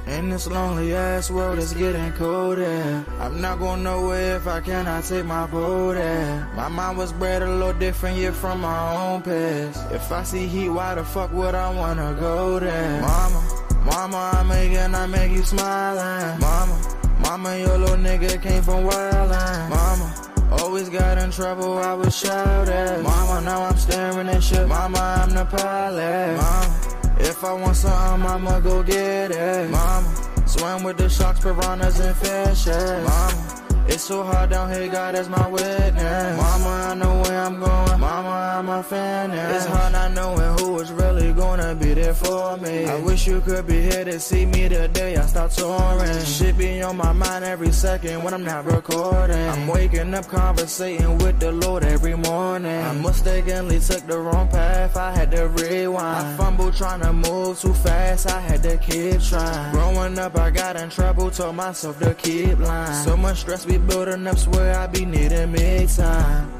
In this lonely ass world, it's getting colder. I'm not going nowhere if I cannot take my boat there. My mind was bred a little different, yeah, from my own past. If I see heat, why the fuck would I wanna go there? Mama, I make you smile. Mama, your little nigga came from wildin'. Mama, always got in trouble, I was shouted. Mama, now I'm staring at shit. Mama, I'm the pilot. Mama, if I want something, I'ma go get it. Mama, swim with the sharks, piranhas, and fishes. Mama, it's so hard down here, God is my witness. Mama, I know where I'm going. Mama, I'm a fan. It's hard not knowing who is really gonna be there for me. I wish you could be here to see me the day I start touring. Shit be on my mind every second when I'm not recording. I'm waking up conversating with the Lord every morning. I mistakenly took the wrong path, I had to rewind. I fumbled trying to move too fast, I had to keep trying. Growing up, I got in trouble, told myself to keep lying. So much stress be building up, swear I be needing me time.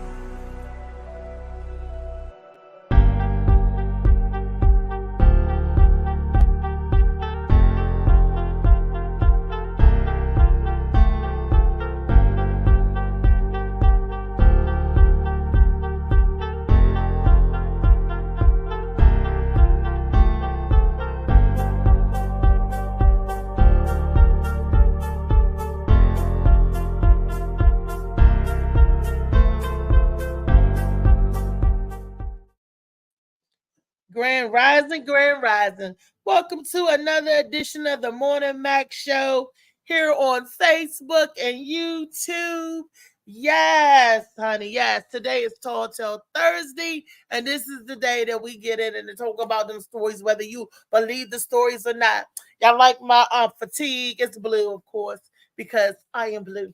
Grand Rising. Welcome to another edition of the Morning Mac Show here on Facebook and YouTube. Yes, honey, yes. Today is Tall Tale Thursday, and this is the day that we get in and talk about them stories, whether you believe the stories or not. Y'all like my fatigue? It's blue, of course, because I am blue.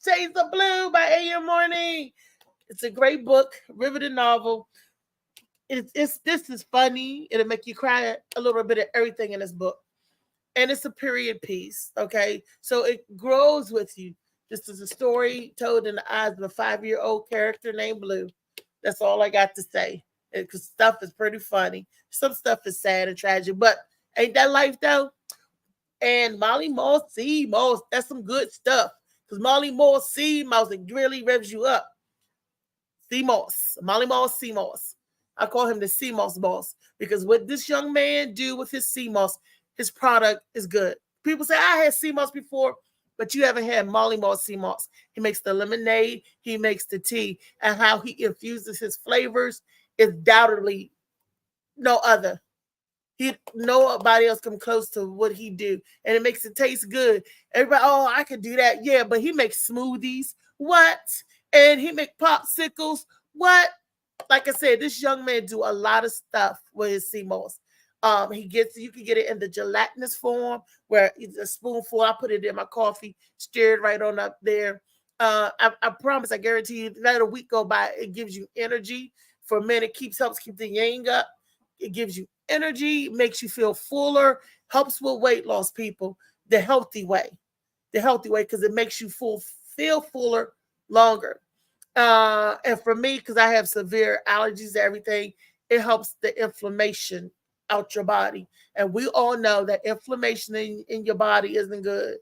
Shades of Blue by A.M. Morning. It's a great book, riveting novel. This is funny. It'll make you cry a little bit of everything in this book. And it's a period piece, okay? So it grows with you. This is a story told in the eyes of a 5-year-old character named Blue. That's all I got to say. Because stuff is pretty funny. Some stuff is sad and tragic, but ain't that life though? And Molly Moss, Sea Moss, that's some good stuff. Because Molly Moss, Sea Moss, it really revs you up. Sea Moss, Molly Moss, Sea Moss. I call him the Sea Moss boss because what this young man do with his Sea Moss, his product is good. People say, I had Sea Moss before, but you haven't had Molly Moss Sea Moss. He makes the lemonade, he makes the tea, and how he infuses his flavors is doubtedly no other. Nobody else come close to what he do, and it makes it taste good. Everybody, oh, I could do that. Yeah, but he makes smoothies. What? And he make popsicles. What? Like I said, this young man do a lot of stuff with his sea moss. You can get it in the gelatinous form where it's a spoonful. I put it in my coffee, stir it right on up there. I promise, I guarantee you, let a week go by, it gives you energy. For men, it helps keep the yang up. It gives you energy, makes you feel fuller, helps with weight loss, people. The healthy way, because it makes you feel fuller longer. And for me, because I have severe allergies to everything, it helps the inflammation out your body. And we all know that inflammation in your body isn't good.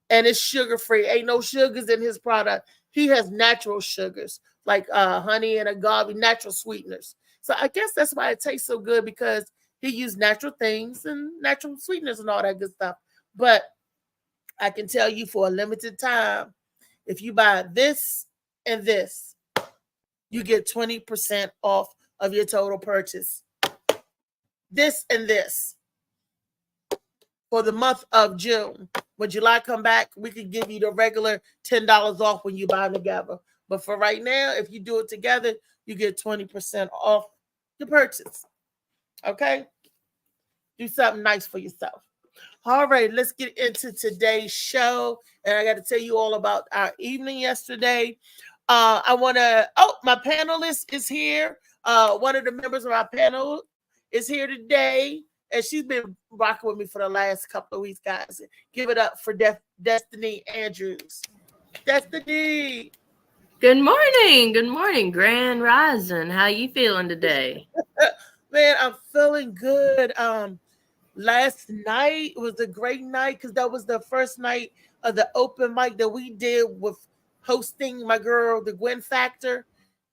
And it's sugar-free. Ain't no sugars in his product. He has natural sugars, like honey and agave, natural sweeteners. So I guess that's why it tastes so good, because he used natural things and natural sweeteners and all that good stuff. But I can tell you, for a limited time, if you buy this and this, you get 20% off of your total purchase. This and this for the month of June. When July come back, we could give you the regular $10 off when you buy together. But for right now, if you do it together, you get 20% off your purchase. Okay? Do something nice for yourself. All right, let's get into today's show. And I got to tell you all about our evening yesterday. My panelist is here. One of the members of our panel is here today, and she's been rocking with me for the last couple of weeks, guys. Give it up for Destiny Andrews. Destiny. Good morning. Grand Rising. How you feeling today? Man, I'm feeling good. Last night was a great night because that was the first night of the open mic that we did with hosting my girl, the Gwen Factor,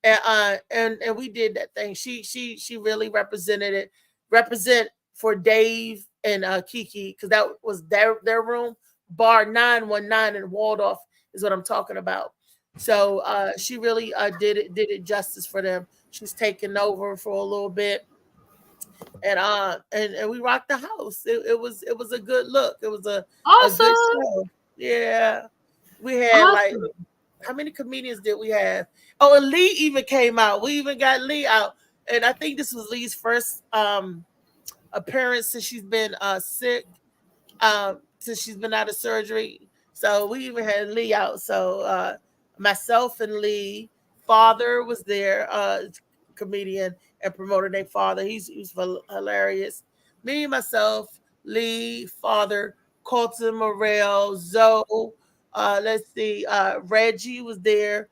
and we did that thing. She really represented it, represent for Dave and Kiki because that was their room, bar 919 in Waldorf is what I'm talking about. So she really did it justice for them. She's taking over for a little bit and we rocked the house. It was a good look. It was a good Awesome. show. Yeah. We had like Awesome. how many comedians did we have? Oh, and Lee even came out. We even got Lee out. And I think this was Lee's first appearance since she's been sick, since she's been out of surgery. So we even had Lee out. So myself and Lee, father was there, comedian and promoter named Father. He's hilarious. Me, myself, Lee, Father, Colton Morel, Zoe. Let's see, Reggie was there.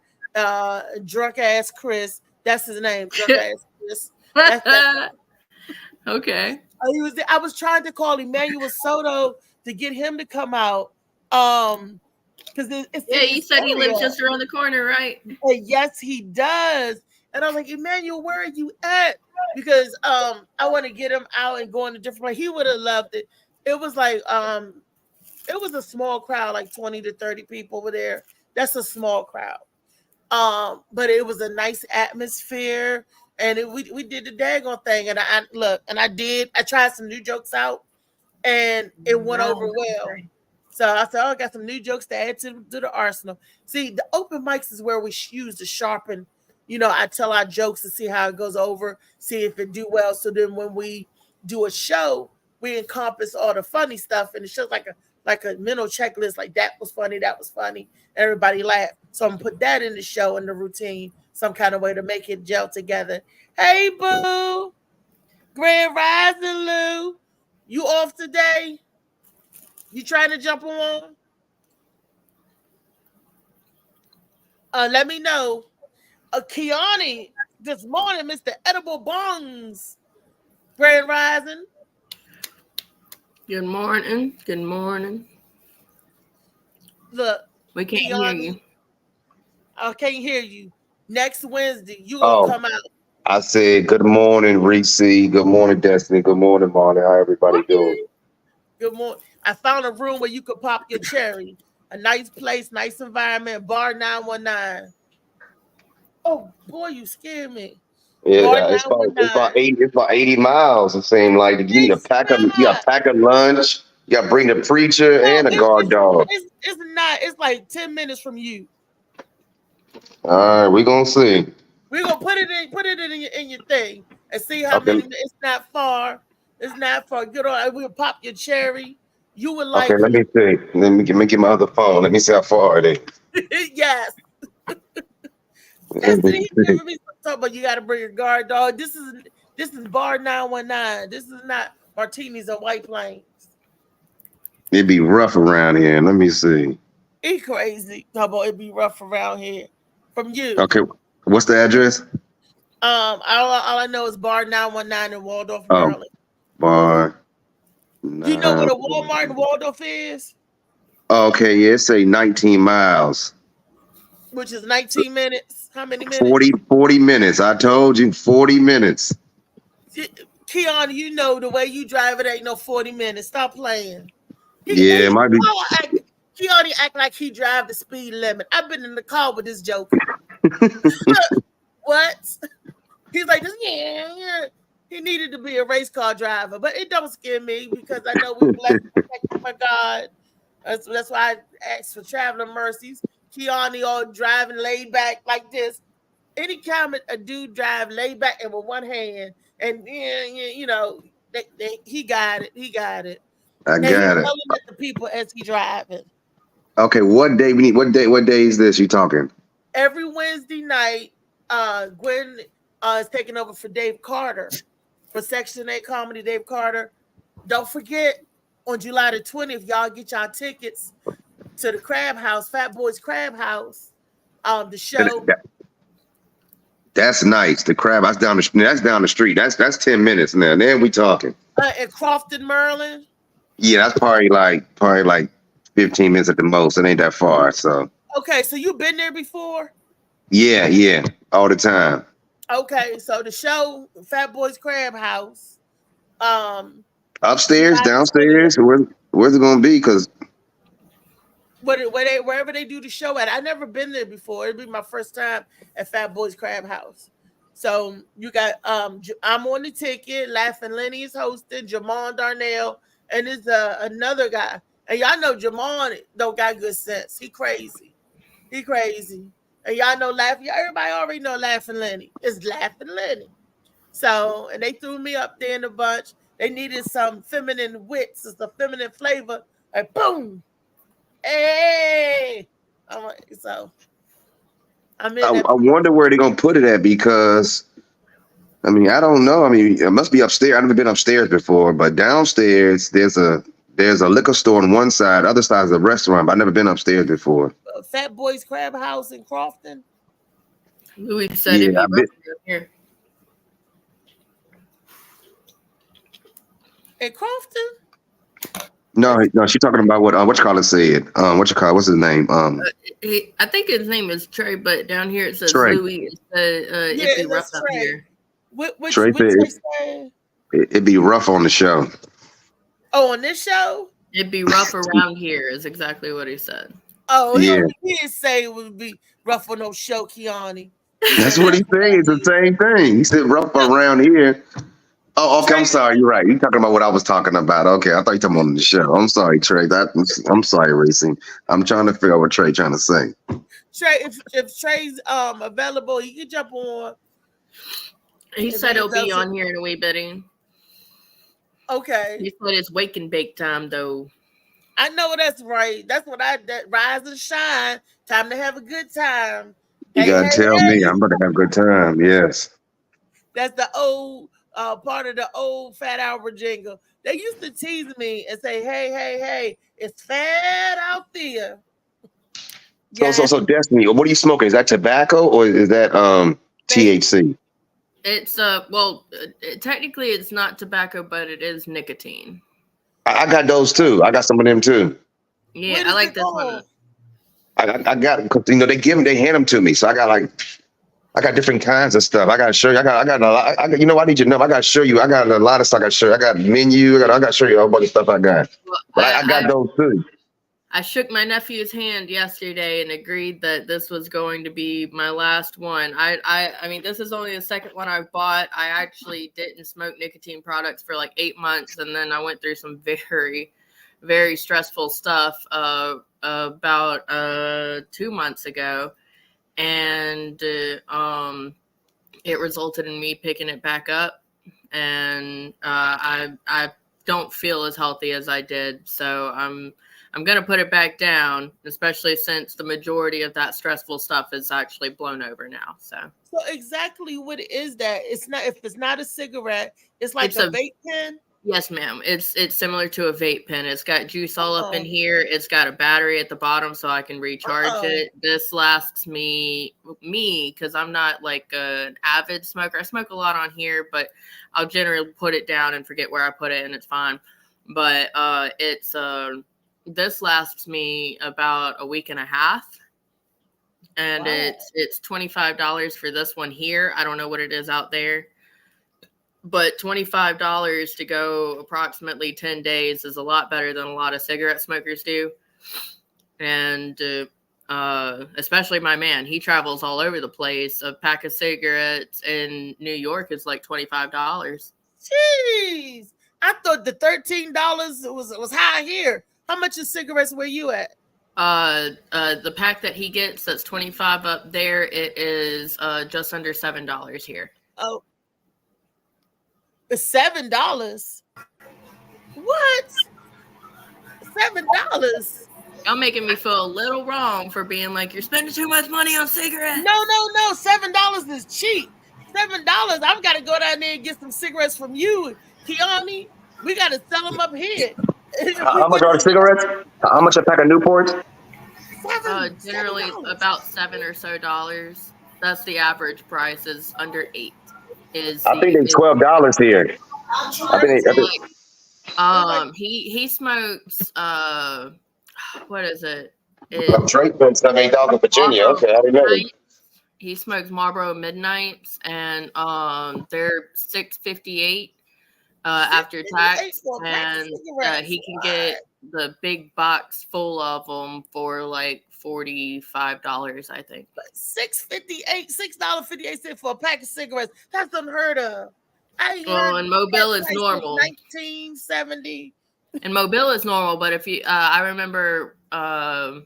Drunk ass Chris. That's his name. Drunk ass Chris. That's Okay. he was there. I was trying to call Emmanuel Soto to get him to come out. Because it's Yeah, in you his said he lives area. just around the corner, right? And yes, he does. And I was like, Emmanuel, where are you at? Because I want to get him out and go in a different place. He would have loved it. It was like it was a small crowd, like 20 to 30 people were there. That's a small crowd. But it was a nice atmosphere, and we did the daggone thing. And I tried some new jokes out, and it went over well. So I said, "Oh, I got some new jokes to add to the arsenal." See, the open mics is where we use to sharpen. I tell our jokes to see how it goes over, see if it do well. So then when we do a show, we encompass all the funny stuff, and it shows like a mental checklist. Like that was funny, that was funny. Everybody laughed. So I'm gonna put that in the show in the routine, some kind of way to make it gel together. Hey, boo, Grand Rising, Lou, you off today? You trying to jump on? Let me know. Kiani, this morning, Mr. Edible Bongs. Grand Rising. Good morning. Good morning. Look, We can't hear you. I can't hear you. Next Wednesday, you gonna come out. I said good morning, Reese. Good morning, Destiny. Good morning, Marley. How everybody doing? Good morning. I found a room where you could pop your cherry. A nice place, nice environment. Bar 919. Oh boy, you scared me. Yeah, it's about 80 miles. It seemed like you need a pack of lunch. You got to bring the preacher and a guard dog. It's not. It's like 10 minutes from you. All right, we're gonna see. We're gonna put it in your thing and see how many. It's not far. It's not far. Get on. We'll pop your cherry. You would like. Okay, let me see. Let me get my other phone. Let me see how far it is. Yes. Destiny giving me some talk, but you got to bring a guard dog. This is bar 919. This is not Martinis or White Plains. It'd be rough around here. Let me see. It's crazy. How about it be rough around here? From you. Okay. What's the address? All I know is bar 919 in Waldorf, Maryland. Bar. You know what a Walmart in Waldorf is? Okay, yeah, it say 19 miles. Which is 19 minutes. How many minutes? 40 minutes. I told you 40 minutes. Keon, you know the way you drive it ain't no 40 minutes. Stop playing. It might be. Keon act like he drive the speed limit. I've been in the car with this joke. What? He's like, yeah. He needed to be a race car driver, but it don't scare me because I know we're blessed and protected by God. That's why I asked for traveling mercies. Keani all driving laid back like this. Anytime a dude drive laid back and with one hand, and he got it. He got it. I got it. Yelling at the people as he driving. Okay, what day we need? What day is this? You talking? Every Wednesday night, Gwen is taking over for Dave Carter for Section 8 Comedy. Dave Carter. Don't forget on July the 20th, y'all get y'all tickets to the Crab House, Fat Boys Crab House. The show. That's nice. The crab. That's down the street. That's 10 minutes now. Then we talking. In Crofton, Maryland. Yeah, that's probably like 15 minutes at the most. It ain't that far. So. Okay, so you've been there before? Yeah, all the time. Okay, so the show, Fat Boys Crab House. Upstairs, downstairs. Where's it gonna be? Because wherever they do the show at. I've never been there before. It'll be my first time at Fat Boys Crab House. So you got I'm on the ticket. Laughing Lenny is hosting. Jamon Darnell, and there's another guy. And y'all know Jamon don't got good sense. He crazy. And y'all know everybody already know Laughing Lenny. It's Laughing Lenny. So, and they threw me up there in a bunch. They needed some feminine wits, it's a feminine flavor. Like boom. Hey. So I wonder where they're gonna put it at, because I mean, I don't know. I mean, it must be upstairs. I've never been upstairs before, but downstairs there's a liquor store on one side, other side is a restaurant, but I've never been upstairs before. Fat Boys Crab House in Crofton. Louis said it'd be rough here. In Crofton? No, she's talking about what you call it said. What's his name? I think his name is Trey, but down here it says Trey. Louis. It'd be rough up here. Trey said it'd be rough on the show. Oh, on this show? It'd be rough around here is exactly what he said. Oh, yeah. He didn't say it would be rough on no show, Kiani. That's what he said. It's the same thing. He said rough around here. Oh, okay. I'm sorry. You're right. You're talking about what I was talking about. Okay, I thought you were talking about the show. I'm sorry, Trey. I'm sorry, Racing. I'm trying to figure out what Trey trying to say. Trey, if Trey's available, he can jump on. He said he'll be on here in a wee bitty. Okay. He said it's wake and bake time though. I know that's right. That's what that rise and shine. Time to have a good time. You gotta tell me I'm gonna have a good time. Yes. That's the old part of the old Fat Albert jingle. They used to tease me and say, hey, it's fat out there. So Destiny, what are you smoking? Is that tobacco or is that THC? It's technically it's not tobacco, but it is nicotine. I got those too. I got some of them too. Yeah, I like this one. I got, because they hand them to me, so I got different kinds of stuff. I got to show you. I got a lot. I need you to know. I got to show you. I got a lot of stuff. I got to show you. I got menu. I got to show you all the stuff I got. Well, but I got those too. I shook my nephew's hand yesterday and agreed that this was going to be my last one. I mean, this is only the second one I've bought. I actually didn't smoke nicotine products for like 8 months, and then I went through some very, very stressful stuff about 2 months ago, and it resulted in me picking it back up, and I don't feel as healthy as I did, so I'm going to put it back down, especially since the majority of that stressful stuff is actually blown over now. So exactly what is that? It's not, if it's not a cigarette, it's like a vape pen. Yes, ma'am. It's similar to a vape pen. It's got juice all up in here. It's got a battery at the bottom so I can recharge it. This lasts me, because I'm not like an avid smoker. I smoke a lot on here, but I'll generally put it down and forget where I put it, and it's fine. But this lasts me about a week and a half, and it's $25 for this one here. I don't know what it is out there, but $25 to go approximately 10 days is a lot better than a lot of cigarette smokers do. And especially my man, he travels all over the place. A pack of cigarettes in New York is like $25. Jeez, I thought the $13 was high here. How much of cigarettes were you at? The pack that he gets, that's 25 up there. It is just under $7 here. Oh, it's $7. What? $7? Y'all making me feel a little wrong for being like, you're spending too much money on cigarettes. No. $7 is cheap. $7. I've got to go down there and get some cigarettes from you, Kiani. We got to sell them up here. How much are the cigarettes? How much a pack of Newports? Generally about $7 or so. $7 That's the average price is under 8. I think they $12 here. He smokes what is it? Drake and stuff ain't talking Virginia. Okay, I didn't know. He smokes Marlboro Midnights, and they're $6.58 after tax, and he can get the big box full of them for like $45, I think. $6.58 for a pack of cigarettes. That's unheard of. And Mobile is normal. 1970. And Mobile is normal, but if you, I remember, I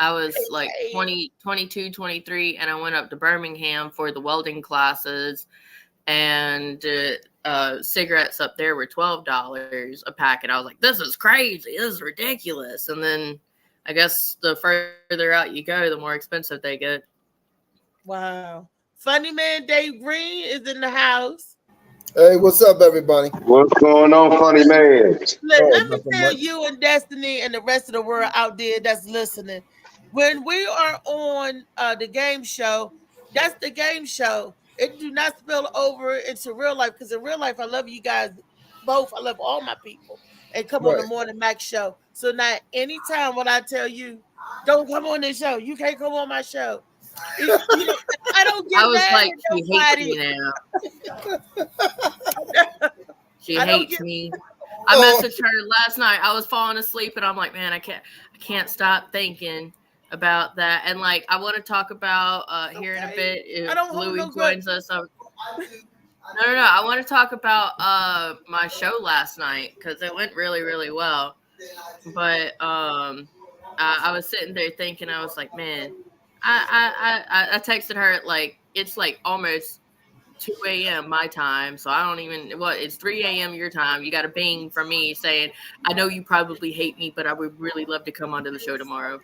was like 22, 23, and I went up to Birmingham for the welding classes, and cigarettes up there were $12 a pack, and I was like, this is crazy, this is ridiculous. And then I guess the further out you go, the more expensive they get. Wow. Funny man Dave Green is in the house. Hey, what's up, everybody? What's going on, funny man? Let me tell you and Destiny and the rest of the world out there that's listening. When we are on the game show, that's the game show. It do not spill over into real life, because in real life, I love you guys both. I love all my people. And come on the Morning Max show. So now, anytime when I tell you, don't come on this show, you can't come on my show. I don't get I was mad like, at she hates me now. She hates me. I messaged her last night. I was falling asleep, and I'm like, man, I can't stop thinking about that. And like, I want to talk about here in a bit if Louis joins us. No. I want to talk about my show last night, because it went really, really well. But I was sitting there thinking, I was like, man, I texted her at like, it's like almost 2 a.m. my time, so I don't even, it's 3 a.m. your time. You got a bing from me saying, I know you probably hate me, but I would really love to come onto the show tomorrow.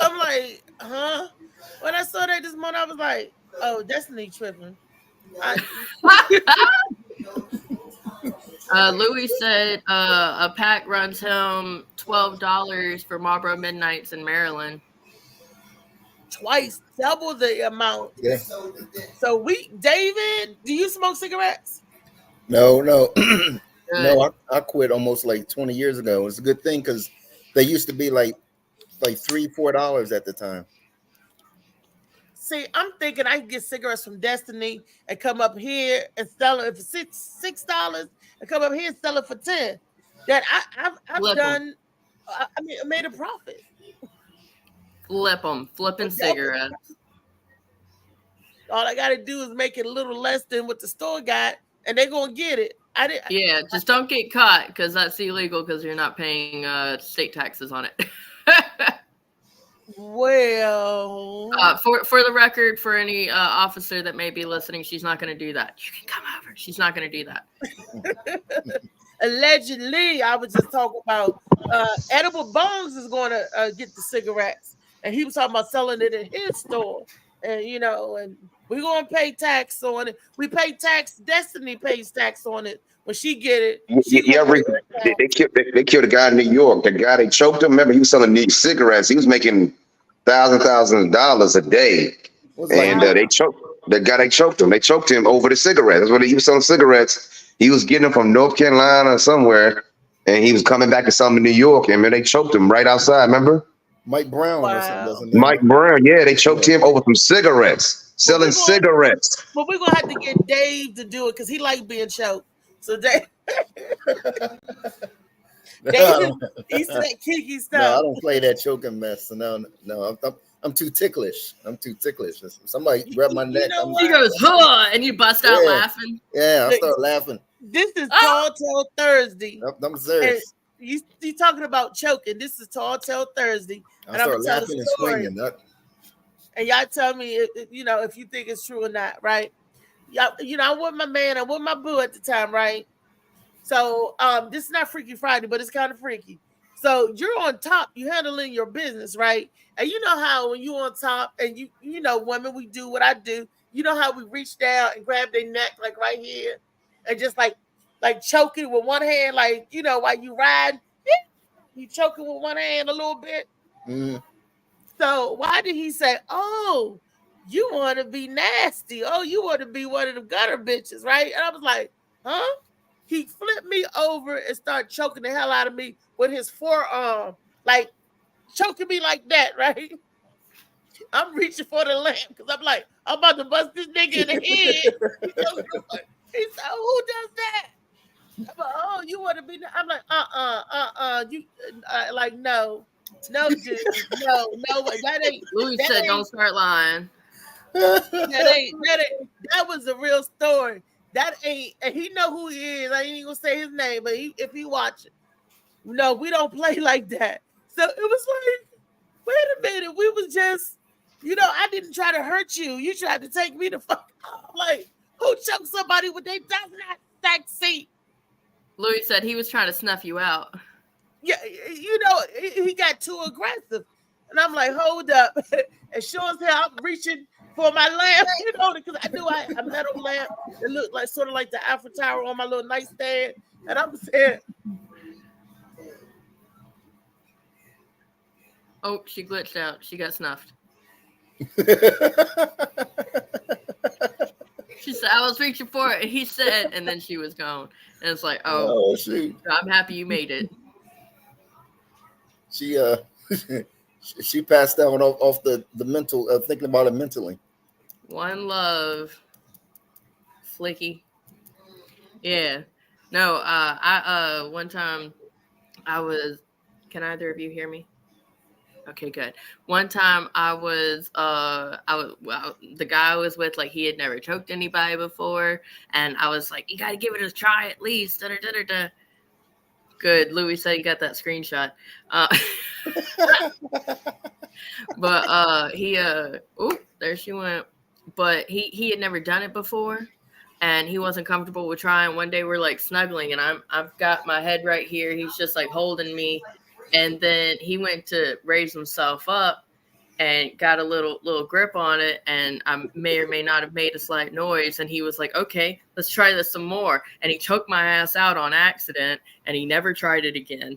I'm like, huh? When I saw that this morning, I was like, oh, Destiny tripping. Louis said a pack runs him $12 for Marlboro Midnights in Maryland. Twice, double the amount. Yeah. So David, do you smoke cigarettes? No. No, I quit almost like 20 years ago. It's a good thing, because they used to be like $3-4 at the time. See, I'm thinking I can get cigarettes from Destiny and come up here and sell it for $6 and come up here and sell it for $10. That I've done. I mean, I made a profit. Flip them, flipping cigarettes. All I got to do is make it a little less than what the store got, and they're gonna get it. Yeah, just don't get caught, because that's illegal, because you're not paying state taxes on it. Well, for the record, for any officer that may be listening, she's not going to do that. You can come over. She's not going to do that. Allegedly, I was just talking about Edible Bones is going to get the cigarettes, and he was talking about selling it in his store, and and we're going to pay tax on it. We pay tax. Destiny pays tax on it when she get it. They killed a guy in New York. The guy, they choked him. Remember, he was selling these cigarettes. He was making thousands of dollars a day, and they choked the guy. They choked him. They choked him over the cigarettes. That's what he was selling cigarettes. He was getting them from North Carolina or somewhere, and he was coming back to some in New York, and man, they choked him right outside. Remember? Mike Brown. Mike Brown. Yeah, they choked him over some cigarettes. Selling cigarettes. But we're gonna have to get Dave to do it, because he likes being choked. So Dave, he said kinky stuff. No, I don't play that choking mess. No, I'm too ticklish. Somebody grab my neck. He goes, huh, and you bust out laughing. Yeah, I start laughing. This is Tall Tale Thursday. I'm serious. You talking about choking? This is Tall Tale Thursday, and I'm start laughing and swinging. And y'all tell me, if you think it's true or not, right? I'm with my man. I'm with my boo at the time, right? So this is not Freaky Friday, but it's kind of freaky. So you're on top. You handling your business, right? And you know how when you on top, and women, we do what I do. You know how we reach down and grab their neck, like right here, and just like choke it with one hand, like while you ride, you choke it with one hand a little bit. Mm. So why did he say, "Oh, you want to be nasty? Oh, you want to be one of the gutter bitches, right?" And I was like, "Huh?" He flipped me over and started choking the hell out of me with his forearm, like choking me like that, right? I'm reaching for the lamp because I'm like, I'm about to bust this nigga in the head. He said, "Who does that?" I'm like, "Oh, you want to be?" I'm like, you like no, dude, no, that ain't. Louis That said, ain't. "Don't start lying." That was a real story. That ain't, and he know who he is. I ain't even gonna say his name, but if he watching, no, we don't play like that. So it was like, wait a minute, we was just, I didn't try to hurt you. You tried to take me the fuck out. Like, who choked somebody with their does not stack seat? Louis said he was trying to snuff you out. Yeah, he got too aggressive, and I'm like, hold up. And sure as hell, I'm reaching for my lamp, because I knew a metal lamp that looked like sort of like the Eiffel Tower on my little nightstand, and I'm saying, "Oh, she glitched out. She got snuffed." She said, "I was reaching for it," and he said, and then she was gone. And it's like, oh shoot! I'm happy you made it. She she passed out off the mental, thinking about it mentally. One love, Flicky. Yeah. No, I one time I was, can either of you hear me? Okay, good. One time the guy I was with, like, he had never choked anybody before, and I was like, "You got to give it a try at least." Da-da-da-da-da. Good. Louis said you got that screenshot. But there she went. But he had never done it before, and he wasn't comfortable with trying. One day we're like snuggling, and I've got my head right here. He's just like holding me, and then he went to raise himself up and got a little grip on it, and I may or may not have made a slight noise, and he was like, "Okay, let's try this some more," and he choked my ass out on accident, and he never tried it again.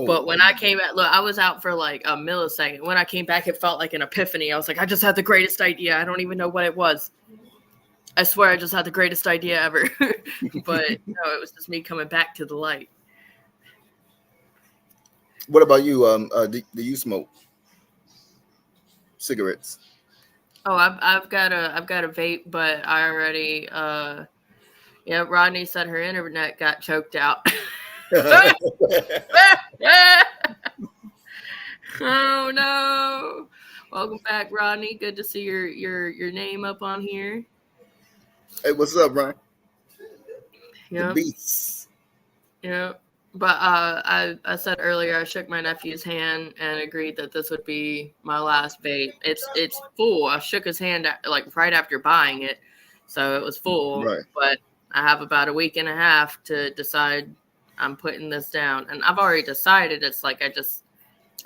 But when I came back, look, I was out for like a millisecond. When I came back, it felt like an epiphany. I was like, I just had the greatest idea. I don't even know what it was. I swear I just had the greatest idea ever. But no, it was just me coming back to the light. What about you? Do you smoke cigarettes? Oh, I've got a vape, but I already Rodney said her internet got choked out. Oh no. Welcome back, Rodney. Good to see your name up on here. Hey, what's up, Ryan? Yeah. The beast. Yeah. But I said earlier I shook my nephew's hand and agreed that this would be my last vape. It's full. I shook his hand like right after buying it, so it was full. Right. But I have about a week and a half to decide I'm putting this down, and I've already decided. It's like I'm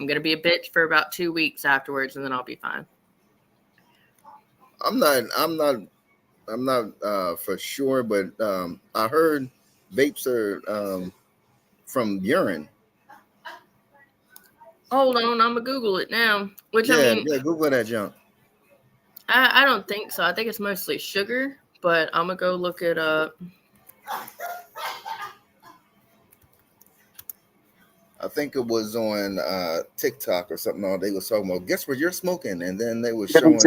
gonna be a bitch for about 2 weeks afterwards, and then I'll be fine. I'm not for sure, but I heard vapes are from urine. Hold on, I'm gonna Google it now. Which yeah, I mean, Google that junk. I don't think so. I think it's mostly sugar, but I'm gonna go look it up. I think it was on TikTok or something. They was talking about, guess what you're smoking, and then they were showing.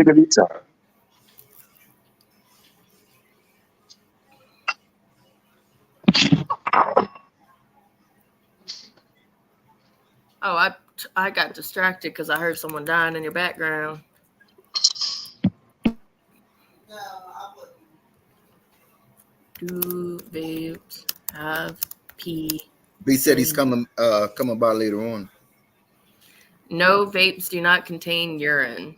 Oh, I got distracted because I heard someone dying in your background. Do vapes have pee? B said he's coming by later on. No, vapes do not contain urine.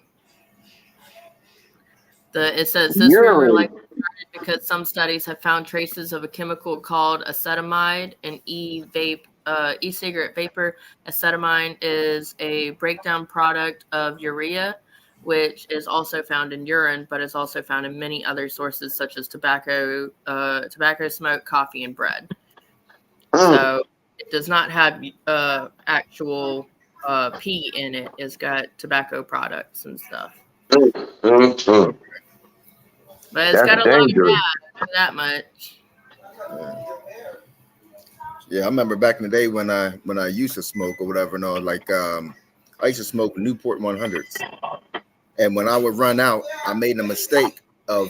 It says this rumor likely started because some studies have found traces of a chemical called acetamide in e-cigarette vapor. Acetamide is a breakdown product of urea, which is also found in urine, but is also found in many other sources such as tobacco smoke, coffee, and bread. So it does not have actual pee in it. It's got tobacco products and stuff. Mm. But it's That's got a lot of dangerous. fat, that much. Yeah, I remember back in the day when I used to smoke or whatever. No, like I used to smoke Newport 100s, and when I would run out, I made a mistake of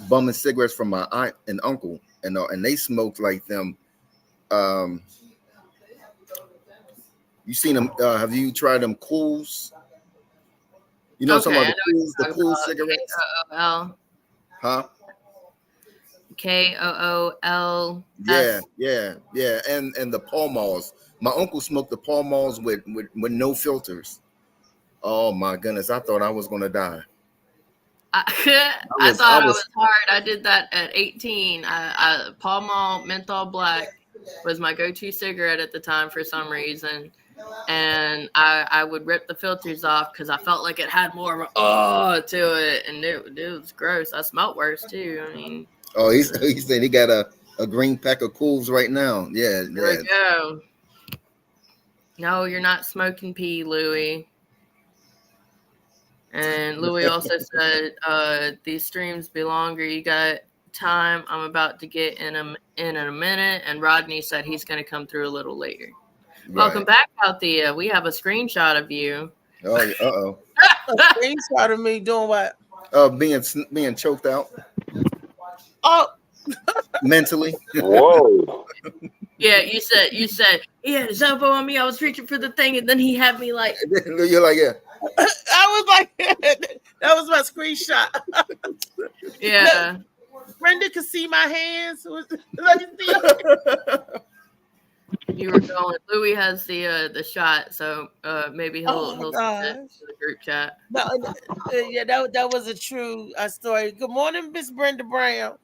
bumming cigarettes from my aunt and uncle, and they smoked like them. You seen them? Have you tried them Cools? You know, some of the Cool cigarettes. Kool. Huh? KOOL. Yeah. And the Pall Malls. My uncle smoked the Pall Malls with no filters. Oh my goodness! I thought I was gonna die. I thought I was hard. I did that at 18. Pall Mall Menthol Black was my go-to cigarette at the time for some reason. And I would rip the filters off because I felt like it had more of a to it, and it was gross. I smelled worse too. I mean, he said he got a green pack of Cools right now. Yeah, there we go. No, you're not smoking pee, Louie. And Louie also said, "These streams be longer. You got time? I'm about to get in a minute." And Rodney said he's going to come through a little later. Right. Welcome back, Althea. We have a screenshot of you. Oh, A screenshot of me doing what? Being choked out. Oh, mentally. Whoa. Yeah, you said he had his elbow on me. I was reaching for the thing, and then he had me like. You're like, yeah. I was like, that was my screenshot. Yeah. Brenda could see my hands. Let me see. You were going. Louis has the shot, so maybe he'll send it to the group chat. No, yeah, that was a true story. Good morning, Miss Brenda Brown.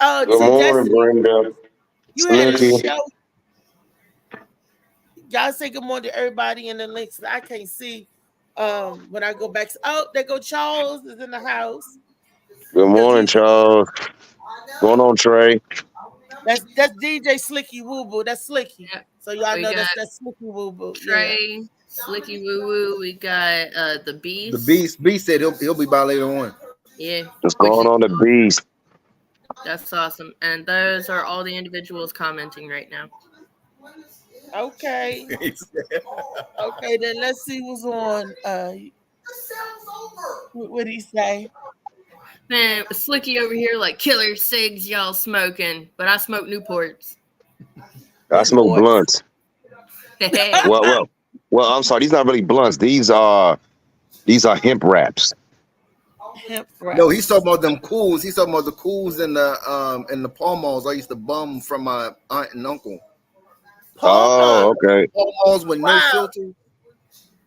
Oh, good morning, Brenda. You had a show. Y'all say good morning to everybody in the links. I can't see when I go back. Oh, there go Charles is in the house. Good morning, Charles. Going on, Trey. That's DJ Slicky Woo Boo. That's Slicky. Yeah. So y'all know that's Slicky Woo Boo. Trey, Slicky Woo Woo. We got the Beast. The Beast said he'll be by later on. Yeah. What's going on, the Beast? That's awesome. And those are all the individuals commenting right now. Okay. Okay, then let's see what's on. What did he say? Man, Slicky over here like killer cigs y'all smoking, but I smoke Newports. I smoke blunts. Well, I'm sorry. These not really blunts. These are hemp wraps. Hemp wraps. No, he's talking about them Cools. He's talking about the Cools and the Pall Malls I used to bum from my aunt and uncle. Okay. Pall Malls with no filter.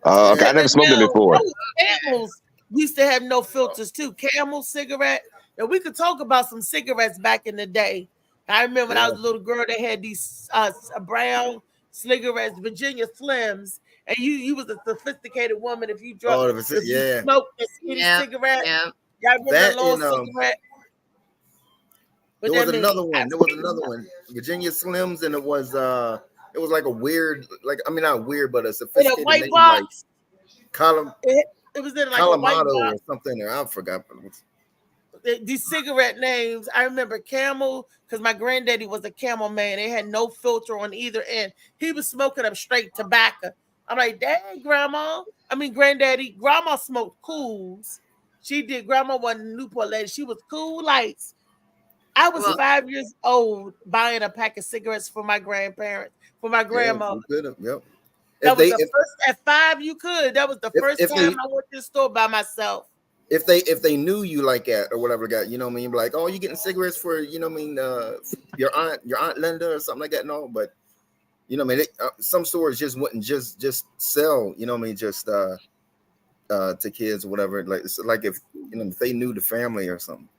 Okay, I never smoked them before. Camels used to have no filters too. Camel cigarette. And we could talk about some cigarettes back in the day. I remember when I was a little girl, they had these brown cigarettes, Virginia Slims, and you was a sophisticated woman if you smoked a skinny cigarette. Yeah. Y'all remember that little cigarette? There was another one. Virginia Slims, and it was like a weird, not weird, but a sophisticated in a white box. It was in like Kalamado a white box or something. Or I forgot. These cigarette names. I remember Camel because my granddaddy was a Camel man. They had no filter on either end. He was smoking up straight tobacco. I'm like, dang, granddaddy. Grandma smoked Cools. She did. Grandma wasn't a Newport lady. She was Cool Lights. I was 5 years old buying a pack of cigarettes for my grandparents, for my grandma. Yep. That was the first at 5 you could. That was the first time I went to the store by myself. If they knew you like that or whatever, you know what I mean? Like, oh, you getting cigarettes for your aunt Linda or something like that? No, but you know what I mean? Some stores just wouldn't just sell, you know what I mean? Just to kids or whatever. Like if if they knew the family or something.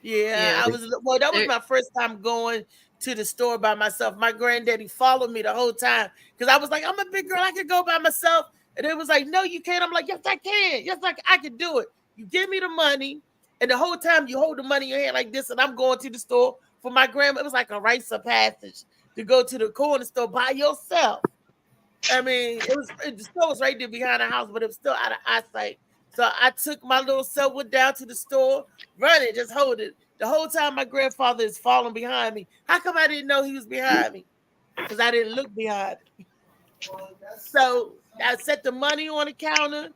Yeah, that was my first time going to the store by myself. My granddaddy followed me the whole time because I was like, I'm a big girl, I can go by myself. And it was like, no, you can't. I'm like, yes, I can. Yes, I can do it. You give me the money, and the whole time you hold the money in your hand like this, and I'm going to the store for my grandma. It was like a rites of passage to go to the corner store by yourself. I mean, the store was right there behind the house, but it was still out of eyesight. So I took my little self, went down to the store, running, just hold it. The whole time my grandfather is falling behind me. How come I didn't know he was behind me? Because I didn't look behind me. So I set the money on the counter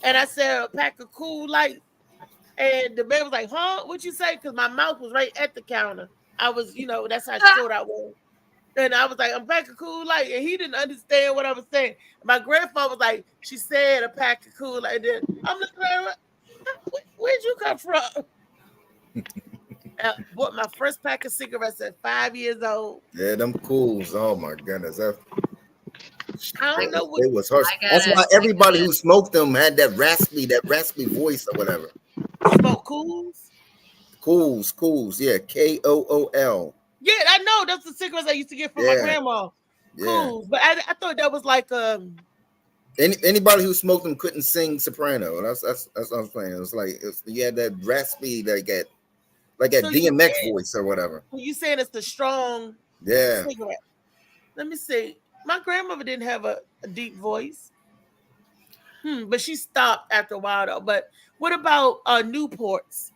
and I said a pack of Cool Light. And the man was like, huh? What you say? Because my mouth was right at the counter. I was, that's how short I was. And I was like, I'm pack of Cool Light. And he didn't understand what I was saying. My grandfather was like, she said a pack of Cool Light. And then I'm looking at her, where'd you come from? I bought my first pack of cigarettes at 5 years old. Yeah, them Cools. Oh my goodness. I don't know what it was harsh. That's why everybody who smoked them had that raspy voice or whatever. Smoke Cools? Cools. Yeah, Kool. Yeah, I know. That's the cigarettes I used to get from my grandma. Cools. But I thought that was like anybody who smoked them couldn't sing soprano. That's what I'm saying. It was like you had that raspy like that DMX voice or whatever. You saying it's the strong cigarette. Let me see. My grandmother didn't have a deep voice. But she stopped after a while though. But what about Newports?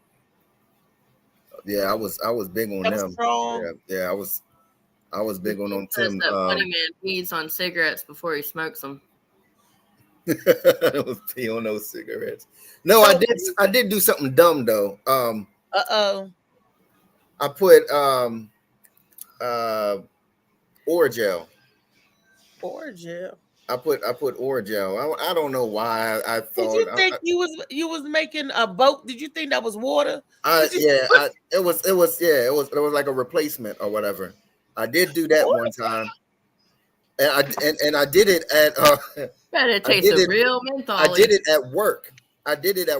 Yeah, I was big on them. Yeah, I was big on them too. That funny man feeds on cigarettes before he smokes them. I was pee on those cigarettes. No, I did do something dumb though. I put Orajel. Orajel. I put Orajel. I don't know why I thought. Did you think you was making a boat? Did you think that was water? It was like a replacement or whatever. I did do that one time, and I did it at. Better taste of real menthol. I did it at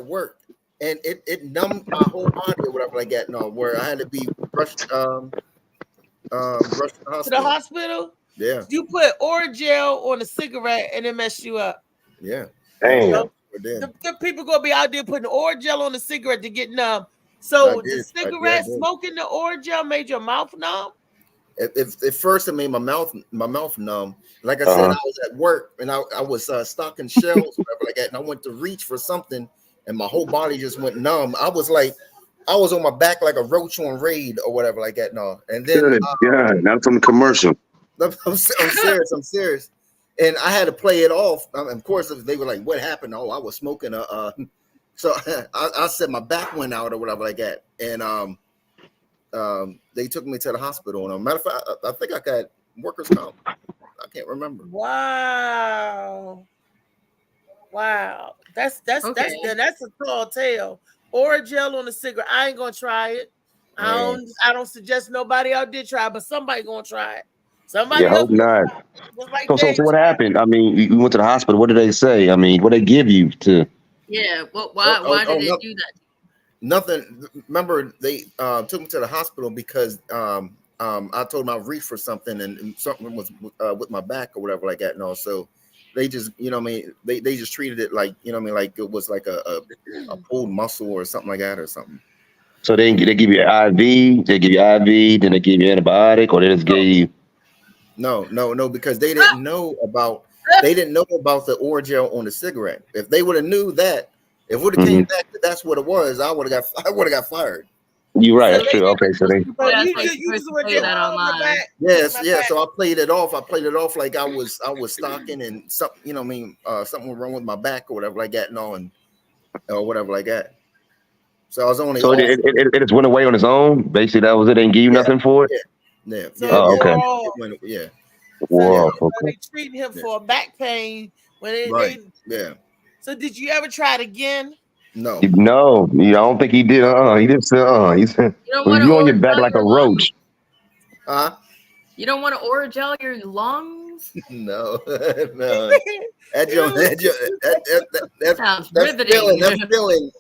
work. And it numbed my whole body or whatever like that. No, where I had to be rushed to the hospital. Yeah. You put Orajel on a cigarette and it messed you up. Yeah. Damn. The people gonna be out there putting Orajel on the cigarette to get numb. So the cigarette smoking the Orajel made your mouth numb? At first it made my mouth numb. Like I said, I was at work and I was stocking shelves, whatever like that, and I went to reach for something and my whole body just went numb. I was on my back like a roach on raid or whatever like that. No, and then not from the commercial. I'm serious. And I had to play it off. Of course, they were like, "What happened?" Oh, I was smoking So I said my back went out or whatever like that, and they took me to the hospital. And matter of fact, I think I got workers' comp. I can't remember. Wow, that's a tall tale. Orajel on the cigarette. I ain't gonna try it. I don't suggest nobody out there try, but somebody gonna try it. Somebody hope not. Like so what happened? I mean, you went to the hospital. What did they say? I mean, what they give you to? Yeah. Why did they do that? Nothing. Remember, they took me to the hospital because I told them I reached for something and something was with my back or whatever like that. And also, they just, they just treated it like, like it was like a pulled muscle or something like that or something. So they give you an IV, then they give you antibiotic, or they just gave you. No, because they didn't know about the Orajel on the cigarette. If they would have knew that, if it would have came back that that's what it was, I would have got fired. You're right. That's true. Okay, so they. You just went there online. Yes. So I played it off. Like I was stocking and something. Something was wrong with my back or whatever like that. Or whatever like that. So I was only. So it just went away on its own. Basically, that was it. They didn't give you nothing for it. Yeah. Okay. Whoa. So they treating him for back pain when Yeah. So did you ever try it again? No. I don't think he did. He did. He said, you on your back like a roach. You don't want to Orajel your lungs? No. That sounds riveting. That feeling.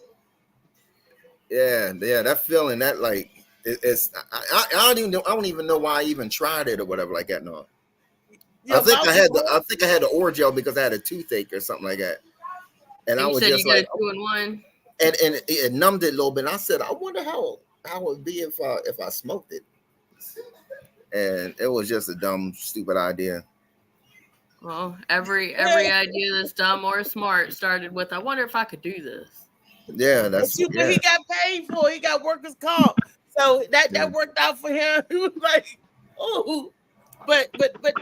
Yeah. That feeling. That like it's. I don't even know why I even tried it or whatever like that. No. I think I had the Orajel because I had a toothache or something like that. And I was just like 2-in-1. And it numbed it a little bit. And I said, I wonder how it would be if I smoked it. And it was just a dumb, stupid idea. Well, every idea that's dumb or smart started with, I wonder if I could do this. Yeah, that's But he got paid for it. He got workers' comp. So that worked out for him. He was like, oh, but